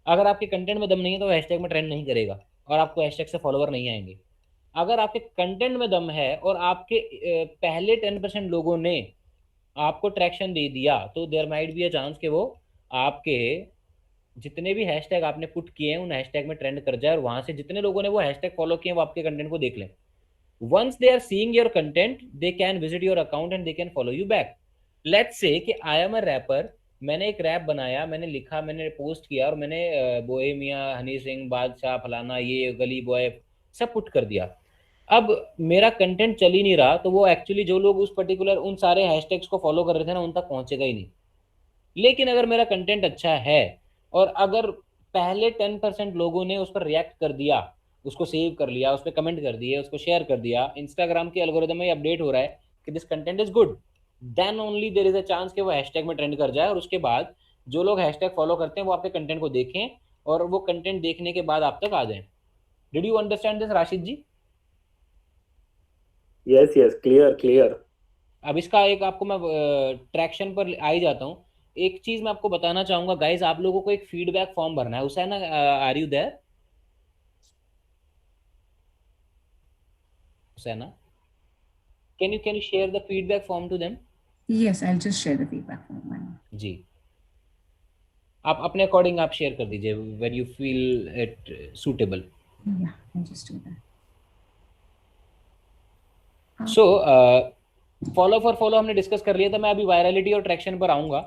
अगर आपके कंटेंट में दम नहीं है तो हैशटैग में ट्रेंड नहीं करेगा और आपको हैशटैग से फॉलोवर नहीं आएंगे। अगर आपके कंटेंट में दम है और आपके पहले 10% लोगों ने आपको ट्रैक्शन दे दिया, तो there might be a chance कि वो आपके जितने भी हैशटैग आपने पुट किए हैं उन हैशटैग में ट्रेंड कर जाए, और वहां से जितने लोगों ने वो हैशटैग फॉलो किए वो आपके कंटेंट को देख लें। Once they are seeing your content, they can visit your account and they can follow you back. Let's say कि I am a rapper, मैंने एक रैप बनाया, मैंने लिखा, मैंने पोस्ट किया, और मैंने बोहेमिया, हनी सिंह, बादशाह, फलाना, ये गली बॉय सब पुट कर दिया। अब मेरा कंटेंट चल ही नहीं रहा, तो वो एक्चुअली जो लोग उस पर्टिकुलर उन सारे हैशटैग्स को फॉलो कर रहे थे ना, उन तक पहुंचेगा ही नहीं। लेकिन अगर मेरा कंटेंट अच्छा है और अगर पहले 10% लोगों ने उस पर रिएक्ट कर दिया, उसको सेव कर लिया, उस पर कमेंट कर दिए, उसको शेयर कर दिया, इंस्टाग्राम के एल्गोरिदम में अपडेट हो रहा है कि this content is good, then only there is a chance कि वो हैशटैग में ट्रेंड कर जाए, और उसके बाद जो लोग हैशटैग फॉलो करते हैं वो आपके कंटेंट को देखें और वो कंटेंट देखने के बाद आप तक आ जाए। Did you understand this Rashid ji? Yes clear. अब इसका एक आपको मैं ट्रैक्शन पर आ ही जाता हूँ। एक चीज मैं आपको बताना चाहूंगा गाइज, आप लोगों को एक फीडबैक फॉर्म भरना है, Hussain are you there? Husaina, can you share the feedback form to them? Yes, I'll just share the feedback form. जी, आप अपने अकॉर्डिंग आप शेयर कर दीजिए when you feel it suitable. Yeah, I'll just do that. So follow for follow हमने discuss कर लिया था, मैं अभी वायरलिटी और ट्रैक्शन पर आऊंगा।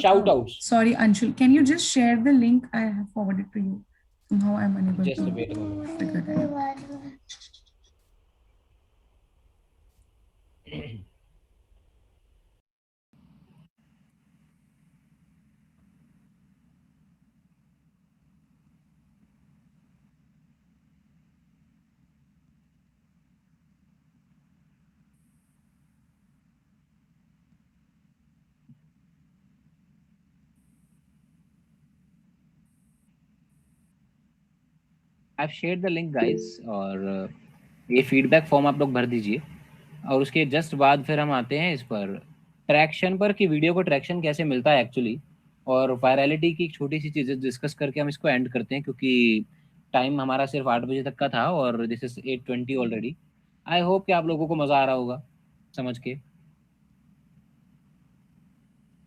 Shout outs. Sorry, Anshul, can you just share the link I have forwarded to you? Somehow I'm unable Just to wait a moment. figure that out. I've shared the link guys, और ये feedback form आप लोग भर दीजिए, और उसके just बाद फिर हम आते हैं इस पर ट्रैक्शन पर कि वीडियो को ट्रैक्शन कैसे मिलता है एक्चुअली, और वायरलिटी की छोटी सी चीज़ें डिस्कस करके हम इसको एंड करते हैं, क्योंकि टाइम हमारा सिर्फ 8 बजे तक का था और this is 8:20 already. I hope कि आप लोगों को मज़ा आ रहा होगा समझ के।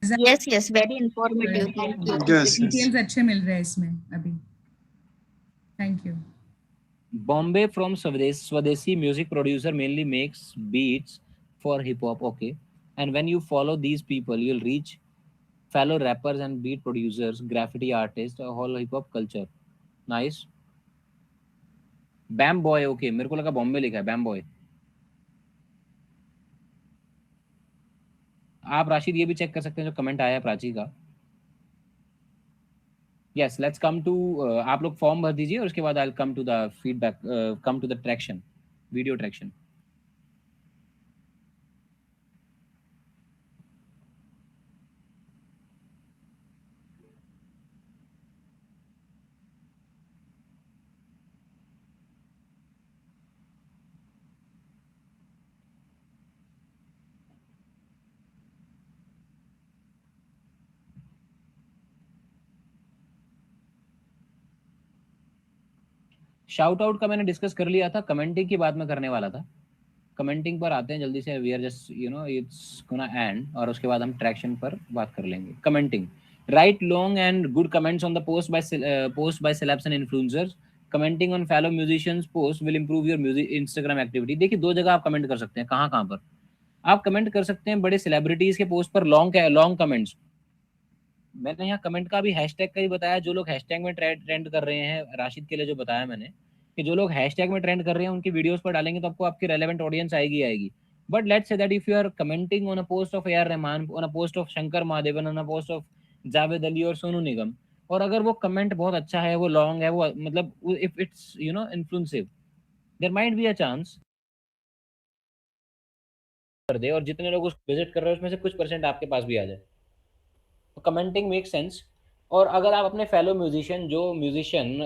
Yes, very informative. Thank you. Details अच्छे मिल रहे हैं इसमें अभी। Thank you. Bombay from Swadesi music producer mainly makes beats for hip hop. Okay, and when you follow these people, you'll reach fellow rappers and beat producers, graffiti artists, whole hip hop culture. Nice. Bam boy. Okay, मेरे को लगा बॉम्बे लिखा है Bam boy. आप राशिद ये भी check कर सकते हैं जो कमेंट आया है प्राची का। यस, लेट्स कम टू, आप लोग फॉर्म भर दीजिए और उसके बाद I will come to the feedback, come to the traction, video traction. Shout out का मैंने डिस्कस कर लिया था, कमेंटिंग की बात मैं करने वाला था. कमेंटिंग पर आते हैं जल्दी से. We are just it's gonna end, और उसके बाद हम ट्रैक्शन पर बात कर लेंगे. Commenting, right long and good comments on the post by celebs and influencers. Commenting on fellow musicians post will improve your music Instagram activity. देखिए, दो जगह आप कमेंट कर सकते हैं. कहाँ कहाँ पर आप कमेंट कर सकते हैं? बड़े सेलिब्रिटीज के पोस्ट पर लॉन्ग कमेंट्स. मैंने यहाँ कमेंट का भी हैशटैग का ही बताया. जो लोग हैशटैग में ट्रेंड कर रहे हैं, राशिद के लिए जो बताया मैंने, कि जो लोग हैशटैग में ट्रेंड कर रहे हैं उनकी वीडियोस पर डालेंगे तो आपको आपकी रेलेवेंट ऑडियंस आएगी. But let's say that if you are commenting on a post of AR Rahman, on a post of Shankar Mahadevan, on a post of Javed Ali और सोनू निगम, और अगर वो कमेंट बहुत अच्छा है, वो लॉन्ग है, वो मतलब if it's influencive, there might be a chance कर दे, और जितने लोग उसको विजिट कर रहे हैं उसमें से कुछ % आपके पास भी आ जाए. तो कमेंटिंग मेक सेंस. और अगर आप अपने फेलो म्यूजिशियन, जो म्यूजिशियन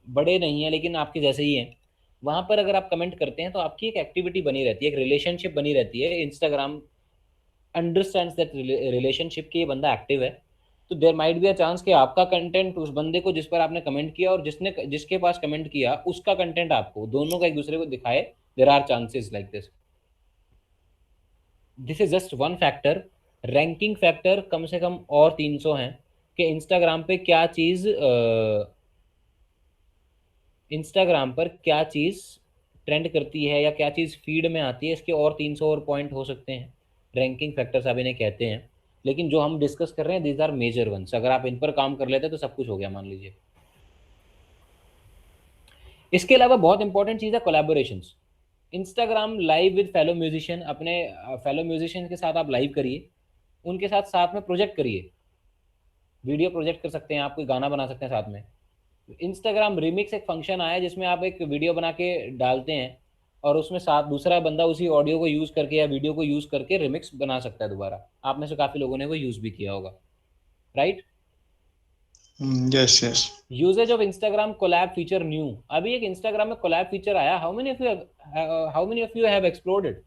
बड़े नहीं है लेकिन आपके जैसे ही हैं, वहाँ पर अगर आप कमेंट करते हैं तो आपकी एक एक्टिविटी बनी रहती है, एक रिलेशनशिप बनी रहती है. इंस्टाग्राम अंडरस्टैंड्स दैट रिलेशनशिप की ये बंदा एक्टिव है, तो there might be a chance कि आपका कंटेंट उस बंदे को जिस पर आपने कमेंट किया और जिसके पास कमेंट किया उसका कंटेंट आपको, दोनों का एक दूसरे को दिखाए. There are chances like this. This is just one factor. Ranking factor कम से कम और 300 हैं कि इंस्टाग्राम पे क्या चीज़, इंस्टाग्राम पर क्या चीज़ ट्रेंड करती है या क्या चीज़ फीड में आती है. इसके और 300 और पॉइंट हो सकते हैं. रैंकिंग फैक्टर्स आप इन्हें कहते हैं, लेकिन जो हम डिस्कस कर रहे हैं दीज आर मेजर वंस. अगर आप इन पर काम कर लेते हैं तो सब कुछ हो गया मान लीजिए. इसके अलावा बहुत इंपॉर्टेंट चीज़ है collaborations. Instagram live with fellow musician, अपने फेलो म्यूजिशियन के साथ आप लाइव करिए, उनके साथ में प्रोजेक्ट करिए. वीडियो प्रोजेक्ट कर सकते हैं, आप कोई गाना बना सकते हैं साथ में. इंस्टाग्राम रिमिक्स एक फंक्शन आया है जिसमें आप एक वीडियो बना के डालते हैं और उसमें साथ दूसरा बंदा उसी ऑडियो को यूज़ करके या वीडियो को यूज़ करके रिमिक्स बना सकता है दोबारा. आप में से काफ़ी लोगों ने वो यूज़ भी किया होगा, right? Yes. Usages of Instagram collab feature new. अभी एक इंस्टाग्राम में कोलैब फीचर आया. How many of you have explored it?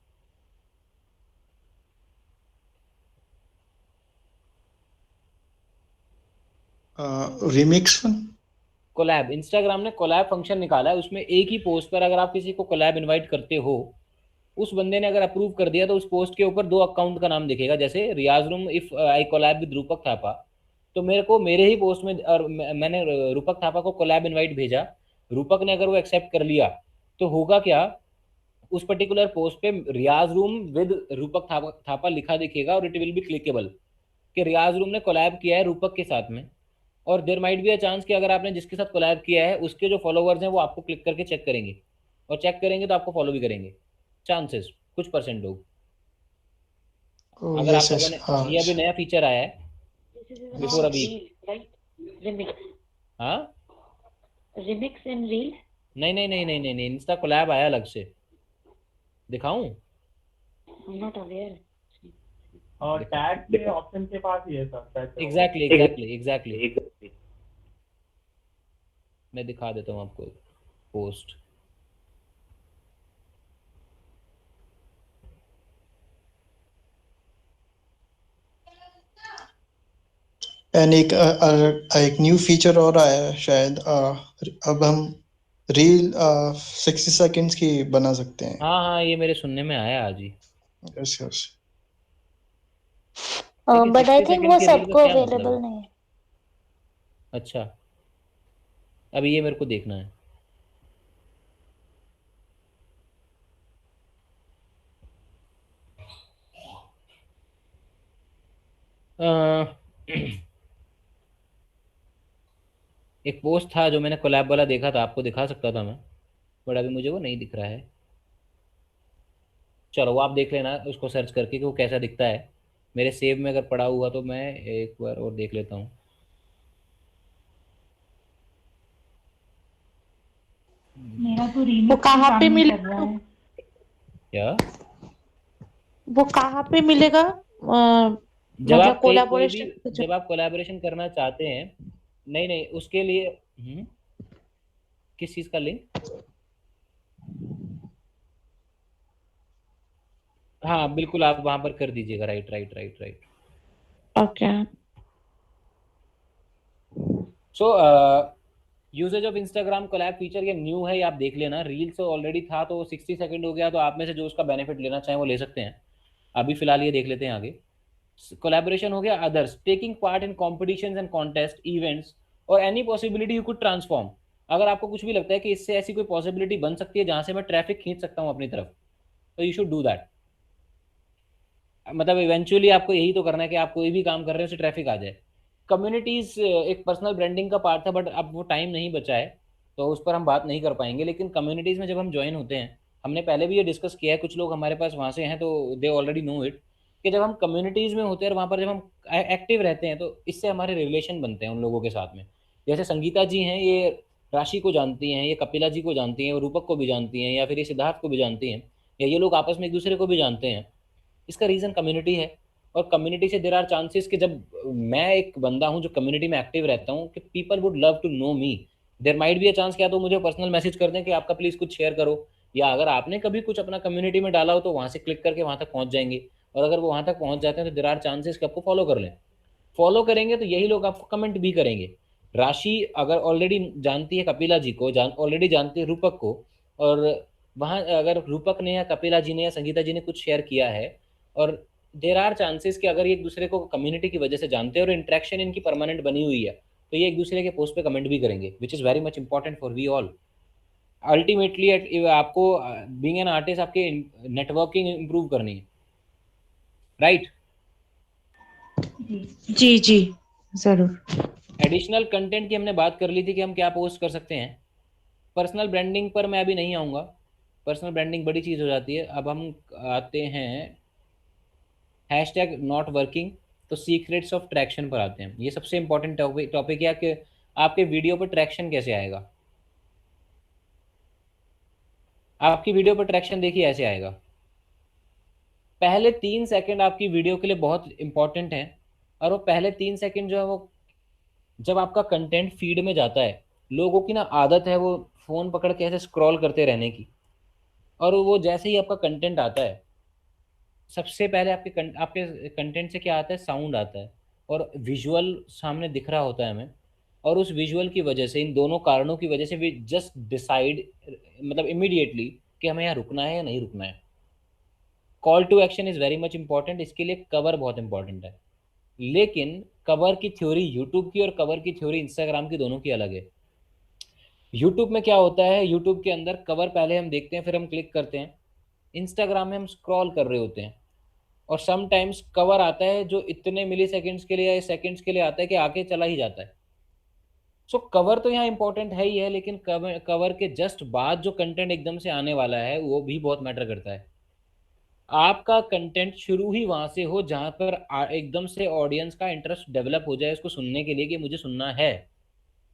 Remix collab. Instagram ने कोलैब फंक्शन निकाला है. उसमें एक ही पोस्ट पर अगर आप किसी को कोलैब इनवाइट करते हो, उस बंदे ने अगर अप्रूव कर दिया तो उस पोस्ट के ऊपर 2 अकाउंट का नाम दिखेगा. जैसे Riyaz Room, if I collab with Rupak Thapa, तो मेरे को मेरे ही पोस्ट में, और मैंने रूपक थापा को कोलैब इनवाइट भेजा, रूपक ने अगर वो एक्सेप्ट कर लिया तो होगा क्या, उस पर्टिकुलर पोस्ट पे रियाज रूम विद रूपक थापा लिखा दिखेगा और इट विल बी क्लिकेबल कि रियाज रूम ने कोलैब किया है रूपक के साथ में. और there might be a chance कि अगर आपने जिसके साथ कोलैब किया है उसके जो फॉलोवर्स हैं वो आपको क्लिक करके चेक करेंगे, और चेक करेंगे तो आपको फॉलो भी करेंगे. चांसेस कुछ % लोग. अगर आप लोगों ने, ये अभी नया फीचर आया है बिफोर अभी. हाँ, रिमिक्स इन रील. नहीं, इंस्टा कोलैब आया अलग से. दिखाऊं? Not aware. और टैग के ऑप्शन के पास ही है सब. एग्जैक्टली. मैं दिखा देता हूँ आपको पोस्ट. एंड एक न्यू फीचर और आया है शायद. अब हम रील 60 सेकंड्स की बना सकते हैं. हाँ, ये मेरे सुनने में आया आज ही. यस. बट आई थिंक वो सबको अवेलेबल नहीं है. अच्छा, अभी ये मेरे को देखना है. एक पोस्ट था जो मैंने कोलैब वाला देखा था, आपको दिखा सकता था मैं, बट अभी मुझे वो नहीं दिख रहा है. चलो वो आप देख लेना उसको सर्च करके कि वो कैसा दिखता है. मेरे सेव में अगर पड़ा हुआ तो मैं एक बार और देख लेता हूँ. तो वो रीमिक्स कहाँ पे काम नहीं कर मिलेगा? रहा है। क्या वो कहाँ पे मिलेगा? जब मतलब आप कोई भी कोलैबोरेशन जब आप कोलैबोरेशन करना चाहते हैं, नहीं नहीं उसके लिए किस चीज का लिंक? हाँ बिल्कुल, आप वहां पर कर दीजिएगा। Right right right right. Okay. So usages of Instagram collab feature, ये न्यू है, ये आप देख लेना। रील्स ऑलरेडी था तो 60 सेकंड हो गया, तो आप में से जो उसका बेनिफिट लेना चाहें वो ले सकते हैं। अभी फिलहाल ये देख लेते हैं आगे। कोलैबोरेशन हो गया। Others, taking part in competitions and contest events और any possibility you could transform. अगर आपको कुछ भी लगता है कि इससे ऐसी कोई पॉसिबिलिटी बन सकती है जहां से मैं ट्रैफिक खींच सकता हूं अपनी तरफ, तो यू शुड डू दैट। मतलब इवेंचुअली आपको यही तो करना है कि आप कोई भी काम कर रहे हैं उससे ट्रैफिक आ जाए। कम्युनिटीज एक पर्सनल ब्रांडिंग का पार्ट था, बट अब वो टाइम नहीं बचा है तो उस पर हम बात नहीं कर पाएंगे। लेकिन कम्युनिटीज में जब हम ज्वाइन होते हैं, हमने पहले भी ये डिस्कस किया है, कुछ लोग हमारे पास वहाँ से हैं तो दे ऑलरेडी नो इट, कि जब हम कम्युनिटीज में होते हैं और वहाँ पर जब हम एक्टिव रहते हैं तो इससे हमारे रिलेशन बनते हैं उन लोगों के साथ में। जैसे संगीता जी हैं, ये राशि को जानती हैं, ये कपिला जी को जानती हैं, वो रूपक को भी जानती हैं, या फिर ये सिद्धार्थ को भी जानती हैं, या ये लोग आपस में एक दूसरे को भी जानते हैं। इसका रीज़न कम्युनिटी है। और कम्युनिटी से देर आर चांसेस कि जब मैं एक बंदा हूं जो कम्युनिटी में एक्टिव रहता हूं, कि people would love to know me. There might be a chance क्या तो मुझे पर्सनल मैसेज कर दें कि आपका प्लीज़ कुछ शेयर करो, या अगर आपने कभी कुछ अपना कम्युनिटी में डाला हो तो वहाँ से क्लिक करके वहाँ तक पहुँच जाएंगे। और अगर वो वहाँ तक पहुँच जाते हैं तो देर आर चांसेस कि आपको फॉलो कर लें। फॉलो करेंगे तो यही लोग आपको कमेंट भी करेंगे। राशि अगर ऑलरेडी जानती है कपिला जी को, ऑलरेडी जानती है रूपक को, और वहाँ अगर रूपक ने या कपिला जी ने या संगीता जी ने कुछ शेयर किया है, और देर आर चांसेस कि अगर ये एक दूसरे को कम्युनिटी की वजह से जानते हैं और इंटरेक्शन इनकी परमानेंट बनी हुई है, तो ये एक दूसरे के पोस्ट पे कमेंट भी करेंगे, which is very much important for we all. Ultimately आपको बीइंग एन आर्टिस्ट आपके नेटवर्किंग इंप्रूव करनी है, राइट? जी जी जरूर। एडिशनल कंटेंट की हमने बात कर ली थी कि हम क्या पोस्ट कर सकते हैं। पर्सनल ब्रांडिंग पर मैं अभी नहीं आऊँगा, पर्सनल ब्रांडिंग बड़ी चीज़ हो जाती है। अब हम आते हैं हैशटैग नॉट वर्किंग, तो सीक्रेट्स ऑफ ट्रैक्शन पर आते हैं। ये सबसे इंपॉर्टेंट टॉपिक है कि आपके वीडियो पर ट्रैक्शन कैसे आएगा। आपकी वीडियो पर ट्रैक्शन देखिए ऐसे आएगा। पहले 3 सेकंड आपकी वीडियो के लिए बहुत इंपॉर्टेंट है, और वो पहले 3 सेकंड जो है वो जब आपका कंटेंट फीड में जाता है, लोगों की ना आदत है वो फ़ोन पकड़ के ऐसे स्क्रॉल करते रहने की, और वो जैसे ही आपका कंटेंट आता है, सबसे पहले आपके कंटेंट से क्या आता है? साउंड आता है और विजुअल सामने दिख रहा होता है हमें। और उस विजुअल की वजह से, इन दोनों कारणों की वजह से वी जस्ट डिसाइड, मतलब इमीडिएटली, कि हमें यहाँ रुकना है या नहीं रुकना है। Call to action is very much important. इसके लिए कवर बहुत इंपॉर्टेंट है, लेकिन कवर की थ्योरी यूट्यूब की और कवर की थ्योरी इंस्टाग्राम की, दोनों की अलग है। यूट्यूब में क्या होता है, यूट्यूब के अंदर कवर पहले हम देखते हैं, फिर हम क्लिक करते हैं। इंस्टाग्राम में हम स्क्रॉल कर रहे होते हैं, और समटाइम्स कवर आता है जो इतने मिली सेकेंड्स के लिए या सेकेंड्स के लिए आता है कि आगे चला ही जाता है। सो कवर तो यहाँ इंपॉर्टेंट है ही है, लेकिन कवर के जस्ट बाद जो कंटेंट एकदम से आने वाला है वो भी बहुत मैटर करता है। आपका कंटेंट शुरू ही वहां से हो जहां पर एकदम से ऑडियंस का इंटरेस्ट डेवलप हो जाए उसको सुनने के लिए, कि मुझे सुनना है।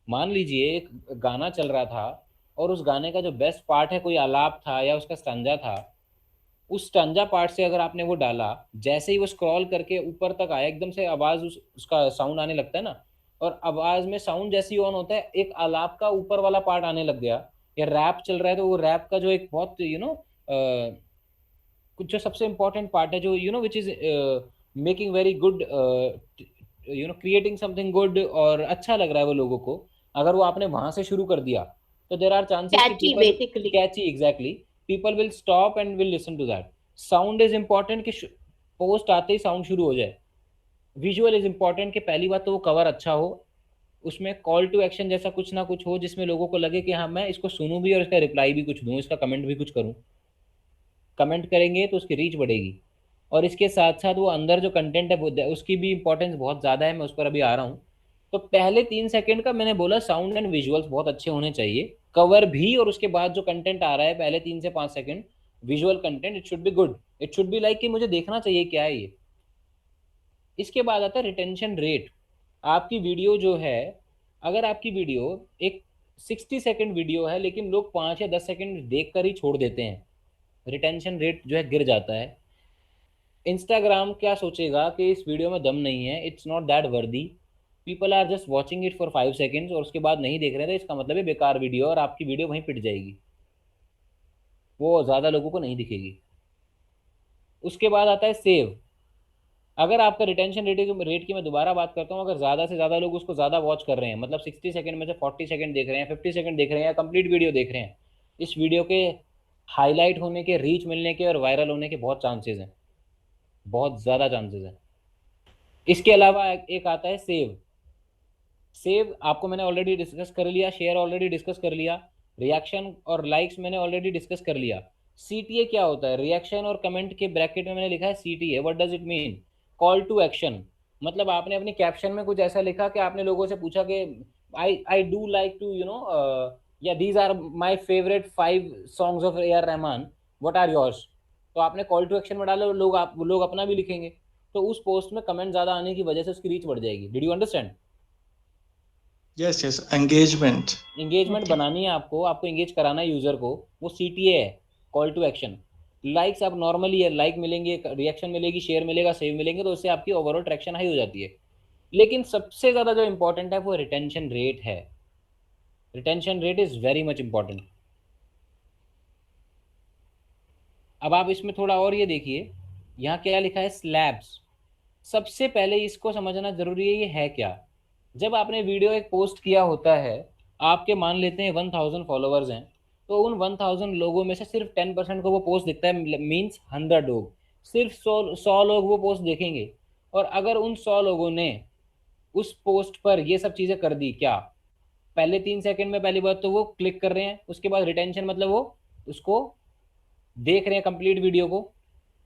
मान लीजिए एक गाना चल रहा था, और उस गाने का जो बेस्ट पार्ट है कोई आलाप था या उसका स्टंजा था, उस स्टंजा पार्ट से अगर आपने वो डाला, जैसे ही वो स्क्रॉल करके ऊपर तक आया, एकदम से आवाज़ उसका साउंड आने लगता है ना, और आवाज़ में साउंड जैसे ही ऑन होता है, एक आलाप का ऊपर वाला पार्ट आने लग गया, या रैप चल रहा है तो वो रैप का जो एक बहुत कुछ जो सबसे इंपॉर्टेंट पार्ट है, जो which is making very good, creating something good, और अच्छा लग रहा है वो लोगों को, अगर वो आपने वहां से शुरू कर दिया, तो there are chances Catchy, basically. Catchy, exactly, people will stop and will listen to that. Sound is important कि पोस्ट आते ही साउंड शुरू हो जाए। विजुअल इज इंपॉर्टेंट कि पहली बात तो वो कवर अच्छा हो, उसमें कॉल टू एक्शन जैसा कुछ ना कुछ हो, जिसमें लोगों को लगे कि हाँ मैं इसको सुनूं भी और इसका रिप्लाई भी कुछ दूं, इसका कमेंट भी कुछ करूं। कमेंट करेंगे तो उसकी रीच बढ़ेगी, और इसके साथ साथ वो अंदर जो कंटेंट है उसकी भी इंपॉर्टेंस बहुत ज़्यादा है, मैं उस पर अभी आ रहा हूँ। तो पहले 3 सेकंड का मैंने बोला साउंड एंड विजुअल्स बहुत अच्छे होने चाहिए, कवर भी, और उसके बाद जो कंटेंट आ रहा है पहले 3 से 5 second visual content, it should be good, it should be like कि मुझे देखना चाहिए क्या है ये। इसके बाद आता है रिटेंशन रेट। आपकी वीडियो जो है, अगर आपकी वीडियो एक 60 सेकंड वीडियो है लेकिन लोग 5 या 10 सेकंड देख कर ही छोड़ देते हैं, रिटेंशन रेट जो है गिर जाता है। इंस्टाग्राम क्या सोचेगा कि इस वीडियो में दम नहीं है, it's not that worthy, people are just watching it for 5 seconds और उसके बाद नहीं देख रहे थे, इसका मतलब है बेकार वीडियो और आपकी वीडियो वहीं पिट जाएगी, वो ज़्यादा लोगों को नहीं दिखेगी। उसके बाद आता है सेव। अगर आपका रिटेंशन रेट की मैं दोबारा बात करता हूँ, अगर ज़्यादा से ज़्यादा लोग उसको ज़्यादा वॉच कर रहे हैं, मतलब 60 सेकंड में से 40 सेकंड देख रहे हैं, 50 सेकंड देख रहे हैं या कंप्लीट वीडियो देख रहे हैं, इस वीडियो के हाईलाइट होने के, रीच मिलने के और वायरल होने के बहुत चांसेस हैं, बहुत ज़्यादा चांसेस हैं। इसके अलावा एक आता है सेव। सेव आपको मैंने ऑलरेडी डिस्कस कर लिया, शेयर ऑलरेडी डिस्कस कर लिया, रिएक्शन और लाइक्स मैंने ऑलरेडी डिस्कस कर लिया। CTA क्या होता है? रिएक्शन और कमेंट के ब्रैकेट में मैंने लिखा है CTA। What does it mean? Call to action. मतलब आपने अपनी कैप्शन में कुछ ऐसा लिखा कि आपने लोगों से पूछा कि आई डू लाइक टू या these are my favourite 5 songs of AR Rahman, what are yours. तो आपने कॉल टू एक्शन में डालो, लोग अपना भी लिखेंगे, तो उस पोस्ट में कमेंट ज़्यादा आने की वजह से उसकी रीच बढ़ जाएगी। Did you understand? Yes yes, engagement बनानी है आपको एंगेज कराना है यूजर को, वो CTA है, कॉल टू एक्शन। लाइक्स आप नॉर्मली है, लाइक मिलेंगे, रिएक्शन मिलेगी, शेयर मिलेगा, सेव मिलेंगे, तो उससे आपकी ओवरऑल ट्रैक्शन हाई हो जाती है। लेकिन सबसे ज़्यादा जो इंपॉर्टेंट है वो रिटेंशन रेट है। Retention rate is very much important. अब आप इसमें थोड़ा और ये देखिए, यहाँ क्या लिखा है? स्लैब्स। सबसे पहले इसको समझना जरूरी है, ये है क्या। जब आपने वीडियो एक पोस्ट किया होता है, आपके मान लेते हैं 1000 फॉलोअर्स हैं, तो उन 1000 लोगों में से सिर्फ 10% को वो पोस्ट दिखता है, मीन्स 100 लोग, सिर्फ 100 लोग वो पोस्ट देखेंगे। और अगर उन 100 लोगों ने उस पोस्ट पर ये सब चीज़ें कर दी, क्या पहले 3 सेकंड में पहली बात तो वो क्लिक कर रहे हैं, उसके बाद रिटेंशन मतलब वो उसको देख रहे हैं कंप्लीट वीडियो को,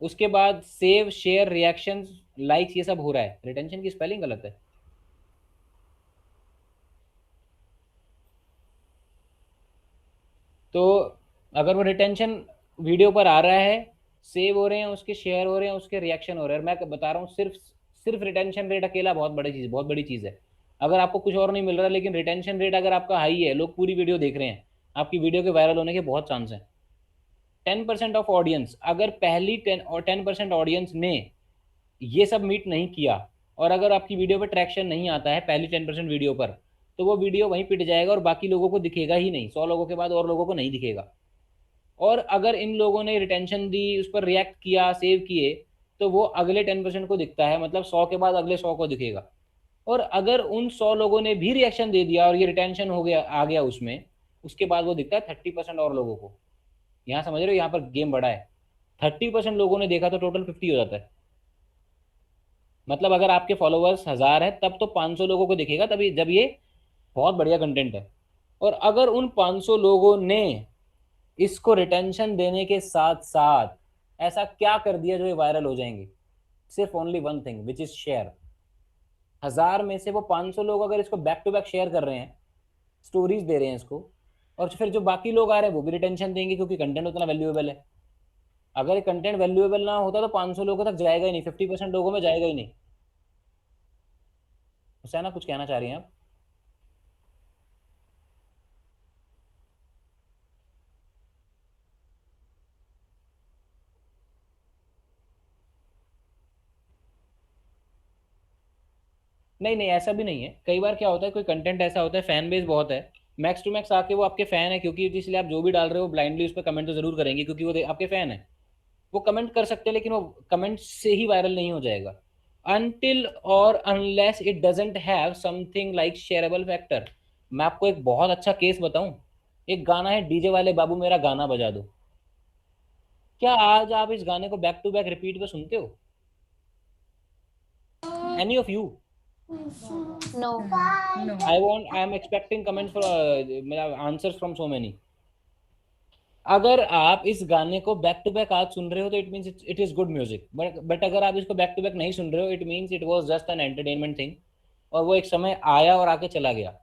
उसके बाद सेव, शेयर, रिएक्शन, लाइक्स, ये सब हो रहा है। रिटेंशन की स्पेलिंग गलत है। तो अगर वो रिटेंशन वीडियो पर आ रहा है, सेव हो रहे हैं, उसके शेयर हो रहे हैं, उसके रिएक्शन हो रहे हैं, मैं बता रहा हूँ सिर्फ रिटेंशन रेट अकेला बहुत बड़ी चीज़ है। अगर आपको कुछ और नहीं मिल रहा, लेकिन रिटेंशन रेट अगर आपका हाई है, लोग पूरी वीडियो देख रहे हैं, आपकी वीडियो के वायरल होने के बहुत चांस हैं। 10% ऑफ ऑडियंस, अगर पहली 10% ऑडियंस ने ये सब मीट नहीं किया और अगर आपकी वीडियो पर ट्रैक्शन नहीं आता है पहली 10% वीडियो पर, तो वो वीडियो वहीं पिट जाएगा और बाकी लोगों को दिखेगा ही नहीं, 100 लोगों के बाद और लोगों को नहीं दिखेगा। और अगर इन लोगों ने रिटेंशन दी, उस पर रिएक्ट किया, सेव किए, तो वो अगले 10% को दिखता है, मतलब 100 के बाद अगले 100 को दिखेगा। और अगर उन 100 लोगों ने भी रिएक्शन दे दिया और ये रिटेंशन हो गया, आ गया उसमें, उसके बाद वो दिखता है 30% और लोगों को। यहाँ समझ रहे हो, यहाँ पर गेम बड़ा है। 30% लोगों ने देखा तो टोटल 50 हो जाता है। मतलब अगर आपके फॉलोअर्स 1000 है तब तो 500 लोगों को दिखेगा, तभी जब ये बहुत बढ़िया कंटेंट है। और अगर उन 500 लोगों ने इसको रिटेंशन देने के साथ साथ ऐसा क्या कर दिया जो ये वायरल हो जाएंगे, सिर्फ only one thing which is share. 1000 में से वो 500 लोग अगर इसको बैक टू बैक शेयर कर रहे हैं, स्टोरीज दे रहे हैं इसको, और फिर जो बाकी लोग आ रहे हैं वो भी रिटेंशन देंगे, क्योंकि कंटेंट उतना वैल्यूएबल है। अगर कंटेंट वैल्यूएबल ना होता तो 500 लोगों तक जाएगा ही नहीं, 50% लोगों में जाएगा ही नहीं। हुसैना कुछ कहना चाह रही हैं आप? नहीं नहीं, ऐसा भी नहीं है। कई बार क्या होता है, कोई कंटेंट ऐसा होता है, फैन बेस बहुत है, मैक्स टू मैक्स आके वो आपके फैन है, क्योंकि इसलिए आप जो भी डाल रहे हो ब्लाइंडली उस पर कमेंट तो जरूर करेंगे, क्योंकि वो आपके फैन है, वो कमेंट कर सकते हैं, लेकिन वो कमेंट से ही वायरल नहीं हो जाएगा अनटिल और unless it doesn't have something like shareable factor. मैं आपको एक बहुत अच्छा केस बताऊं, एक गाना है डीजे वाले बाबू मेरा गाना बजा दो। क्या आज आप इस गाने को बैक टू बैक रिपीट पे सुनते हो? Any of you? No. I am expecting comments for answers from so many. अगर आप इस गाने को बैक टू बैक आज सुन रहे हो तो it means it is good music, but अगर आप इसको बैक टू बैक नहीं सुन रहे हो, it means it was just an entertainment thing, और वो एक समय आया और आके चला गया।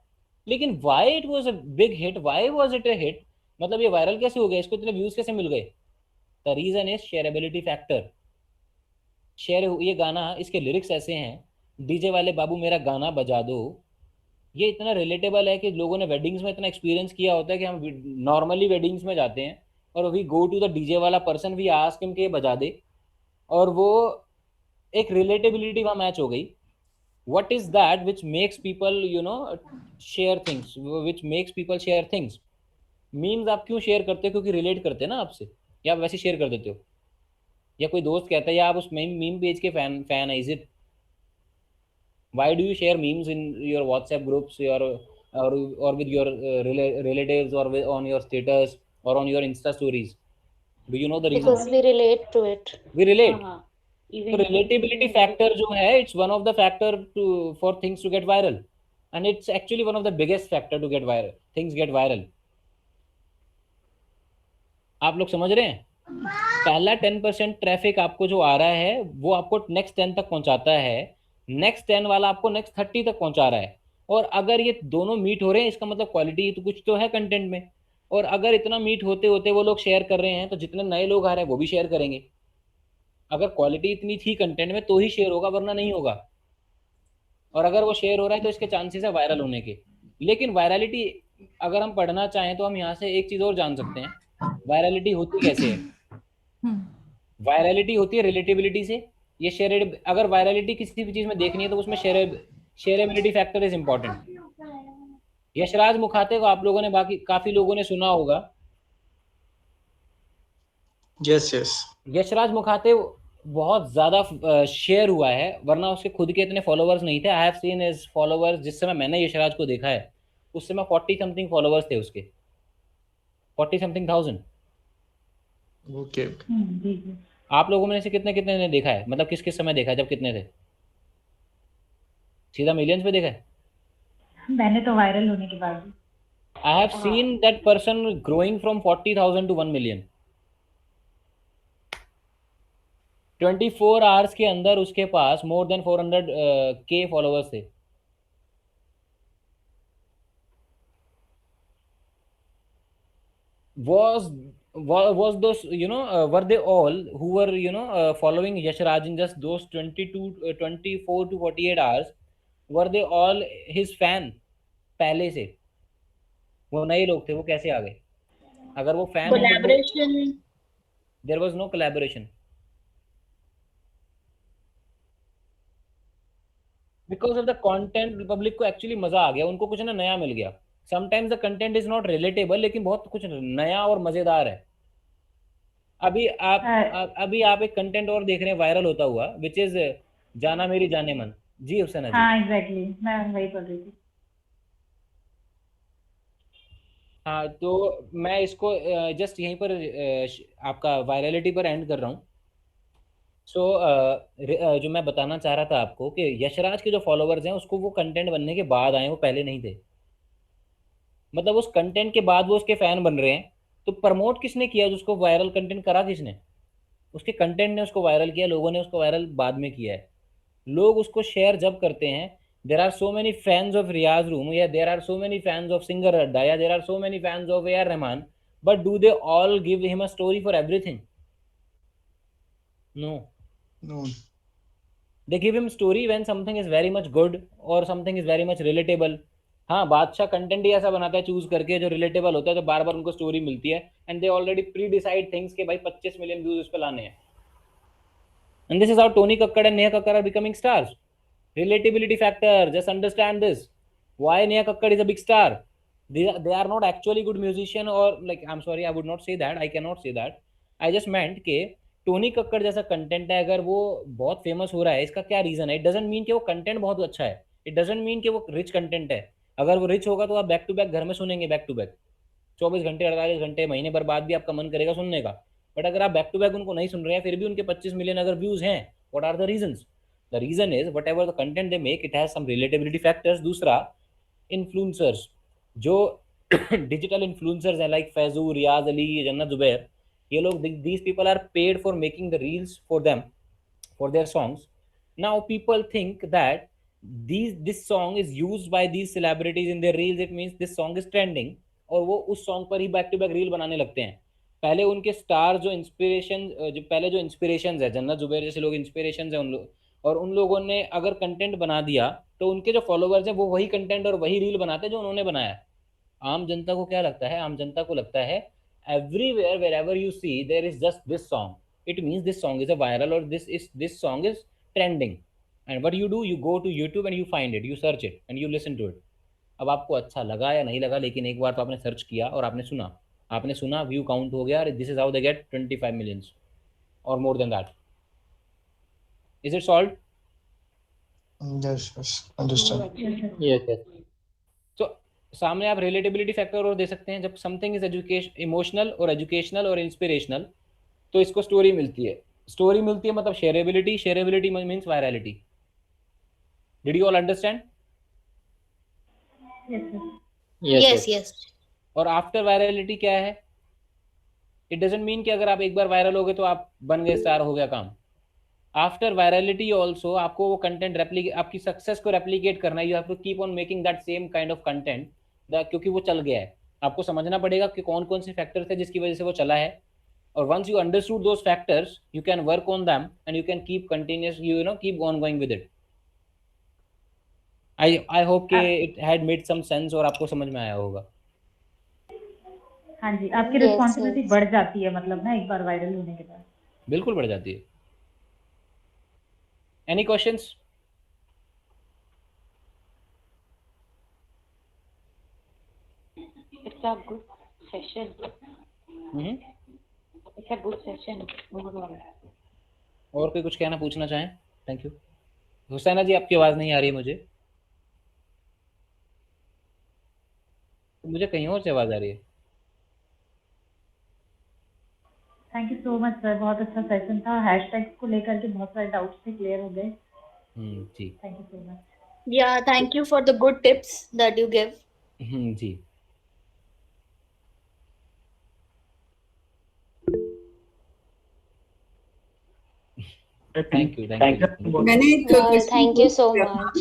लेकिन why it was a big hit, why was it a hit, मतलब ये वायरल कैसे हो गया, इसको इतने व्यूज कैसे मिल गए? The reason is shareability factor. Share, ये गाना, इसके लिरिक्स ऐसे हैं, डीजे वाले बाबू मेरा गाना बजा दो, ये इतना रिलेटेबल है कि लोगों ने वेडिंग्स में इतना एक्सपीरियंस किया होता है कि हम नॉर्मली वेडिंग्स में जाते हैं और we go to the DJ वाला पर्सन, वी आस्क हिम के बजा दे, और वो एक रिलेटेबिलिटी वहाँ मैच हो गई. What is that which makes people share things, which makes people share things? Memes आप क्यों शेयर करते हो? क्योंकि रिलेट करते हैं ना आपसे, या आप वैसे शेयर कर देते हो, या कोई दोस्त कहता है या आप उस मीम पेज के फैन है? Is it? Why do you share memes in your WhatsApp groups or with your relatives or on your status or on your Insta stories? Do you know the reason? Because we relate to it. We relate. Even तो relatability factor जो है, it's one of the factor for things to get viral, and it's actually one of the biggest factor to get viral. Things get viral. आप लोग समझ रहे हैं? पहला 10% traffic आपको जो आ रहा है वो आपको नेक्स्ट 10 तक पहुंचाता है, नेक्स्ट 10 वाला आपको नेक्स्ट 30 तक पहुंचा रहा है. और अगर ये दोनों मीट हो रहे हैं, इसका मतलब क्वालिटी तो कुछ तो है कंटेंट में. और अगर इतना मीट होते होते वो लोग शेयर कर रहे हैं, तो जितने नए लोग आ रहे हैं वो भी शेयर करेंगे. अगर क्वालिटी इतनी थी कंटेंट में तो ही शेयर होगा, वरना नहीं होगा. और अगर वो शेयर हो रहा है तो इसके चांसेस है वायरल होने के. लेकिन वायरलिटी अगर हम पढ़ना चाहें तो हम यहाँ से एक चीज और जान सकते हैं. वायरलिटी होती कैसे है? वायरलिटी होती है रिलेटेबिलिटी से. ये शेयर, अगर वायरलिटी किसी भी चीज में देखनी है तो उसमें शेयरेबिलिटी factor is important. Yashraj Mukhate को आप लोगों ने काफी लोगों ने सुना होगा. यस. यशराज मुखाते बहुत ज्यादा शेयर हुआ है, वरना उसके खुद के इतने फॉलोवर्स नहीं थे. I have seen his followers. जिस समय मैंने यशराज को देखा है उस समय 40 समथिंग फॉलोवर्स थे उसके, 40 समथिंग थाउजेंड. ओके. आप लोगों में से कितने ने देखा है? मतलब किस किस समय देखा है, जब कितने थे? सीधा मिलियंस में देखा है? मैंने तो वायरल होने के बाद I have seen that person growing from 40,000 to 1 million. 24 hours के अंदर उसके पास मोर देन 400K फॉलोवर्स थे. Was those were they all who were following Yashraj in just those 24 to 48 hours, were they all his fan पहले से? वो नए लोग थे, वो कैसे आ गए? अगर वो fan collaboration, there was no collaboration. Because of the content, public को एक्चुअली मजा आ गया, उनको कुछ ना नया मिल गया. Sometimes the content is not relatable, लेकिन बहुत कुछ नया और मजेदार है. अभी आप एक कंटेंट और देख रहे हैं वायरल होता हुआ, विच इज जाना मेरी जाने मन. जी हुसैन जी. हाँ एग्जैक्टली, मैं वही पढ़ रही थी. हाँ, तो मैं इसको जस्ट यहीं पर आपका वायरलिटी पर एंड कर रहा हूँ. सो जो मैं बताना चाह रहा था आपको कि यशराज के जो फॉलोवर्स हैं उसको वो कंटेंट बनने के बाद आए, वो पहले नहीं थे. मतलब उस कंटेंट के बाद वो उसके फैन बन रहे हैं. तो प्रमोट किसने किया? उसको वायरल कंटेंट करा किसने? उसके कंटेंट ने उसको वायरल किया, लोगों ने उसको वायरल बाद में किया है. लोग उसको शेयर जब करते हैं, there are so many fans of Riyaz Room, या there are so many fans of Singer Adda, या there are so many fans of AR Rahman, but do they all give him a story for everything? No. They give him story when something is very much good or something is very much relatable. हाँ, बादशाह content ही ऐसा बनाता है choose करके जो relatable होता है, तो बार बार उनको स्टोरी मिलती है, and they already pre decide things के भाई 25 मिलियन व्यूज उस पे लाने हैं. And this is how Tony Kakkar and Neha Kakkar are becoming stars. Relatability factor, just understand this. Why Neha Kakkad is a big star? They are not actually good musician, or like, I'm sorry, I would not say that. I cannot say that. I just meant कि Tony Kakkar जैसा content है, अगर वो बहुत famous हो रहा है, इसका क्या रीजन है? इट डजंट मीन कि वो कंटेंट बहुत अच्छा है. इट डजंट मीन कि वो रिच कंटेंट है. अगर वो रिच होगा तो आप बैक टू बैक घर में सुनेंगे, बैक टू बैक 24 घंटे 48 घंटे महीने भर बाद भी आपका मन करेगा सुनने का. बट अगर आप बैक टू बैक उनको नहीं सुन रहे हैं, फिर भी उनके 25 मिलियन अगर व्यूज हैं, what are the reasons? The reason is whatever the content they make, it has some relatability factors. दूसरा, influencers, जो digital influencers हैं like फैजू, रियाज अली, जन्नत जुबैर, ये लोग, these people are paid for making the reels for them, for their songs. Now people think that this song is used by these celebrities in their reels. It means this song is trending, और वो उस song पर ही back to back reel बनाने लगते हैं. पहले उनके star जो इंस्पिरेशन है, जन्नत जुबैर जैसे लोग इंस्पिरेशन है और उन लोगों ने अगर कंटेंट बना दिया तो उनके जो फॉलोवर्स हैं वो वही कंटेंट और वही रील बनाते हैं जो उन्होंने बनाया है। आम जनता को क्या लगता है? आम जनता को लगता है everywhere wherever you see there is just this song, it means this song is a viral और this song is trending, and what you do, you go to YouTube and you find it, you search it and you listen to it. अब आपको अच्छा लगा या नहीं लगा, लेकिन एक बार तो आपने सर्च किया और आपने सुना, व्यू काउंट हो गया, this is how they get 25 millions और more than that. Is it solved? Yes, understand. Yes yes. तो सामने आप रिलेटेबिलिटी फैक्टर और दे सकते हैं। जब समथिंग इज एजुकेशन इमोशनल और एजुकेशनल और इंस्पिरेशनल तो इसको स्टोरी मिलती है। स्टोरी मिलती है मतलब shareability, shareability means virality. Did you all understand? Yes, yes. और आफ्टर वायरलिटी क्या है? इट डजंट मीन कि अगर आप एक बार वायरल हो गए तो आप बन गए, स्टार हो गया काम। आफ्टर वायरलिटी ऑल्सो आपको वो कंटेंट रेप्लिकेट, आपकी सक्सेस को रेप्लिकेट करना है। You have to keep on making that same kind of content, क्योंकि वो चल गया है। आपको समझना पड़ेगा कि कौन कौन से फैक्टर थे जिसकी वजह से वो चला है, और once you understood those factors you can work on them and you can keep continuous, you know, keep on going with it. I hope कि it had made some sense और आपको समझ में आया होगा। हाँ जी, आपकी रिस्पॉन्सिबिलिटी बढ़ जाती है मतलब ना एक बार वायरल होने के बाद। बिल्कुल बढ़ जाती है। Any questions? It's a good session. It's a good session. और कोई कुछ कहना पूछना चाहें? Thank you. हुसैना जी आपकी आवाज़ नहीं आ रही है मुझे कहीं और से आवाज़ आ रही है। Thank you so much sir, बहुत अच्छा सेशन था। हैशटैग्स को लेकर के बहुत सारे डाउट्स थे, क्लियर हो गए। जी thank you so much. Yeah, thank you for the good tips that you give. जी थैंक यू। मैंने thank you so much.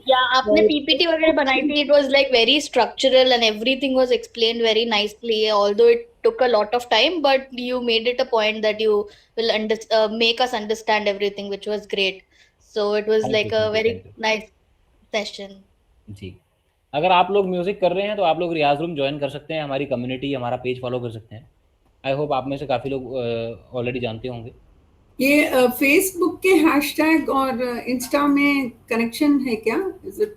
Yeah, आपने PPT वगैरह बनाई थी. It was like very structural and everything was explained very nicely. Although it took a lot of time, but you made it a point that you will make us understand everything, which was great. So it was like a very nice session. जी, अगर आप लोग music कर रहे हैं तो आप लोग रियाज room join कर सकते हैं, हमारी कम्युनिटी, हमारा पेज फॉलो कर सकते हैं। आई होप आप में से काफ़ी लोग ऑलरेडी जानते होंगे। ये फेसबुक के हैशटैग और इंस्टा में कनेक्शन है क्या? इज इट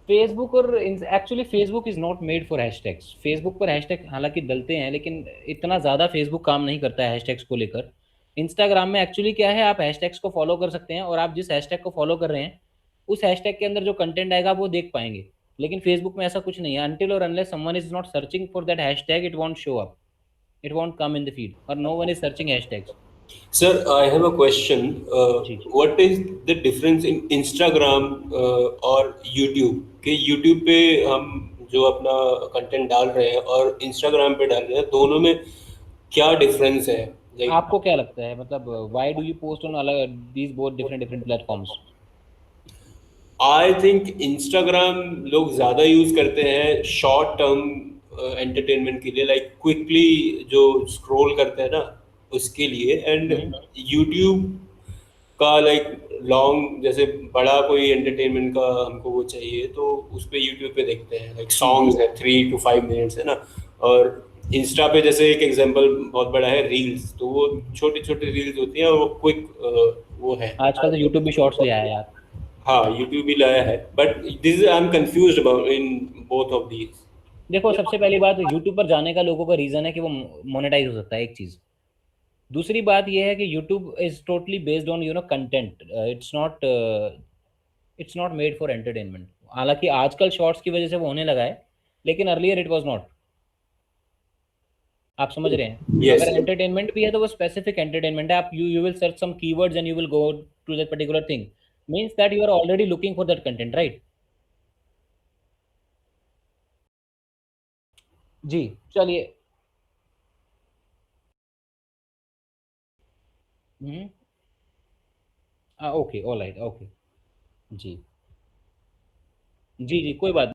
फेसबुक और actually Facebook is not made for hashtags. Facebook पर हैशटैग हालांकि डलते हैं लेकिन इतना ज़्यादा फेसबुक काम नहीं करता है हैशटैग्स को लेकर। इंस्टाग्राम में एक्चुअली क्या है, आप हैशटैग्स को फॉलो कर सकते हैं और आप जिस हैशटैग को फॉलो कर रहे हैं उस हैशटैग के अंदर जो कंटेंट आएगा वो देख पाएंगे। लेकिन फेसबुक में ऐसा कुछ नहीं है। अनटिल और unless someone is not searching for that hashtag it won't show up, it won't come in the feed, और no one is searching hashtags. Sir, I have a question. What is the difference in Instagram और YouTube? कि YouTube पे हम जो अपना content डाल रहे हैं और Instagram पे डाल रहे हैं, दोनों में क्या डिफरेंस है? आपको क्या लगता है, मतलब why do you post on these both different platforms? I think Instagram लोग ज़्यादा यूज करते हैं शॉर्ट टर्म एंटरटेनमेंट के लिए, लाइक क्विकली जो स्क्रॉल करते हैं ना उसके लिए, एंड YouTube का लाइक लॉन्ग, जैसे बड़ा कोई एंटरटेनमेंट का हमको वो चाहिए तो उस पे YouTube पे देखते हैं, लाइक सॉन्ग्स है 3 to 5 मिनट्स है ना। और इंस्टा पे जैसे एक एग्जांपल बहुत बड़ा है रील्स, तो वो छोटी छोटी रील्स होती हैं और वो क्विक वो है। आजकल तो YouTube भी शॉर्ट्स ले आया है यार। हाँ, YouTube भी लाया है, but this I am confused about in both of these. देखो, सबसे पहली बात YouTube पर जाने का लोगों का रीजन है कि वो मोनेटाइज हो सकता है, एक चीज। दूसरी बात यह है कि YouTube is totally based on content, it's not made for entertainment. हालांकि आजकल शॉर्ट्स की वजह से वो होने लगा है, लेकिन अर्लियर इट वाज नॉट। आप समझ रहे हैं? Yes. अगर एंटरटेनमेंट भी है तो वो स्पेसिफिक एंटरटेनमेंट है। आप you will search some keywords and you will go to that particular thing, means that you are already looking for that content, right? जी चलिए। Okay, alright, okay. जी जी जी, कोई बात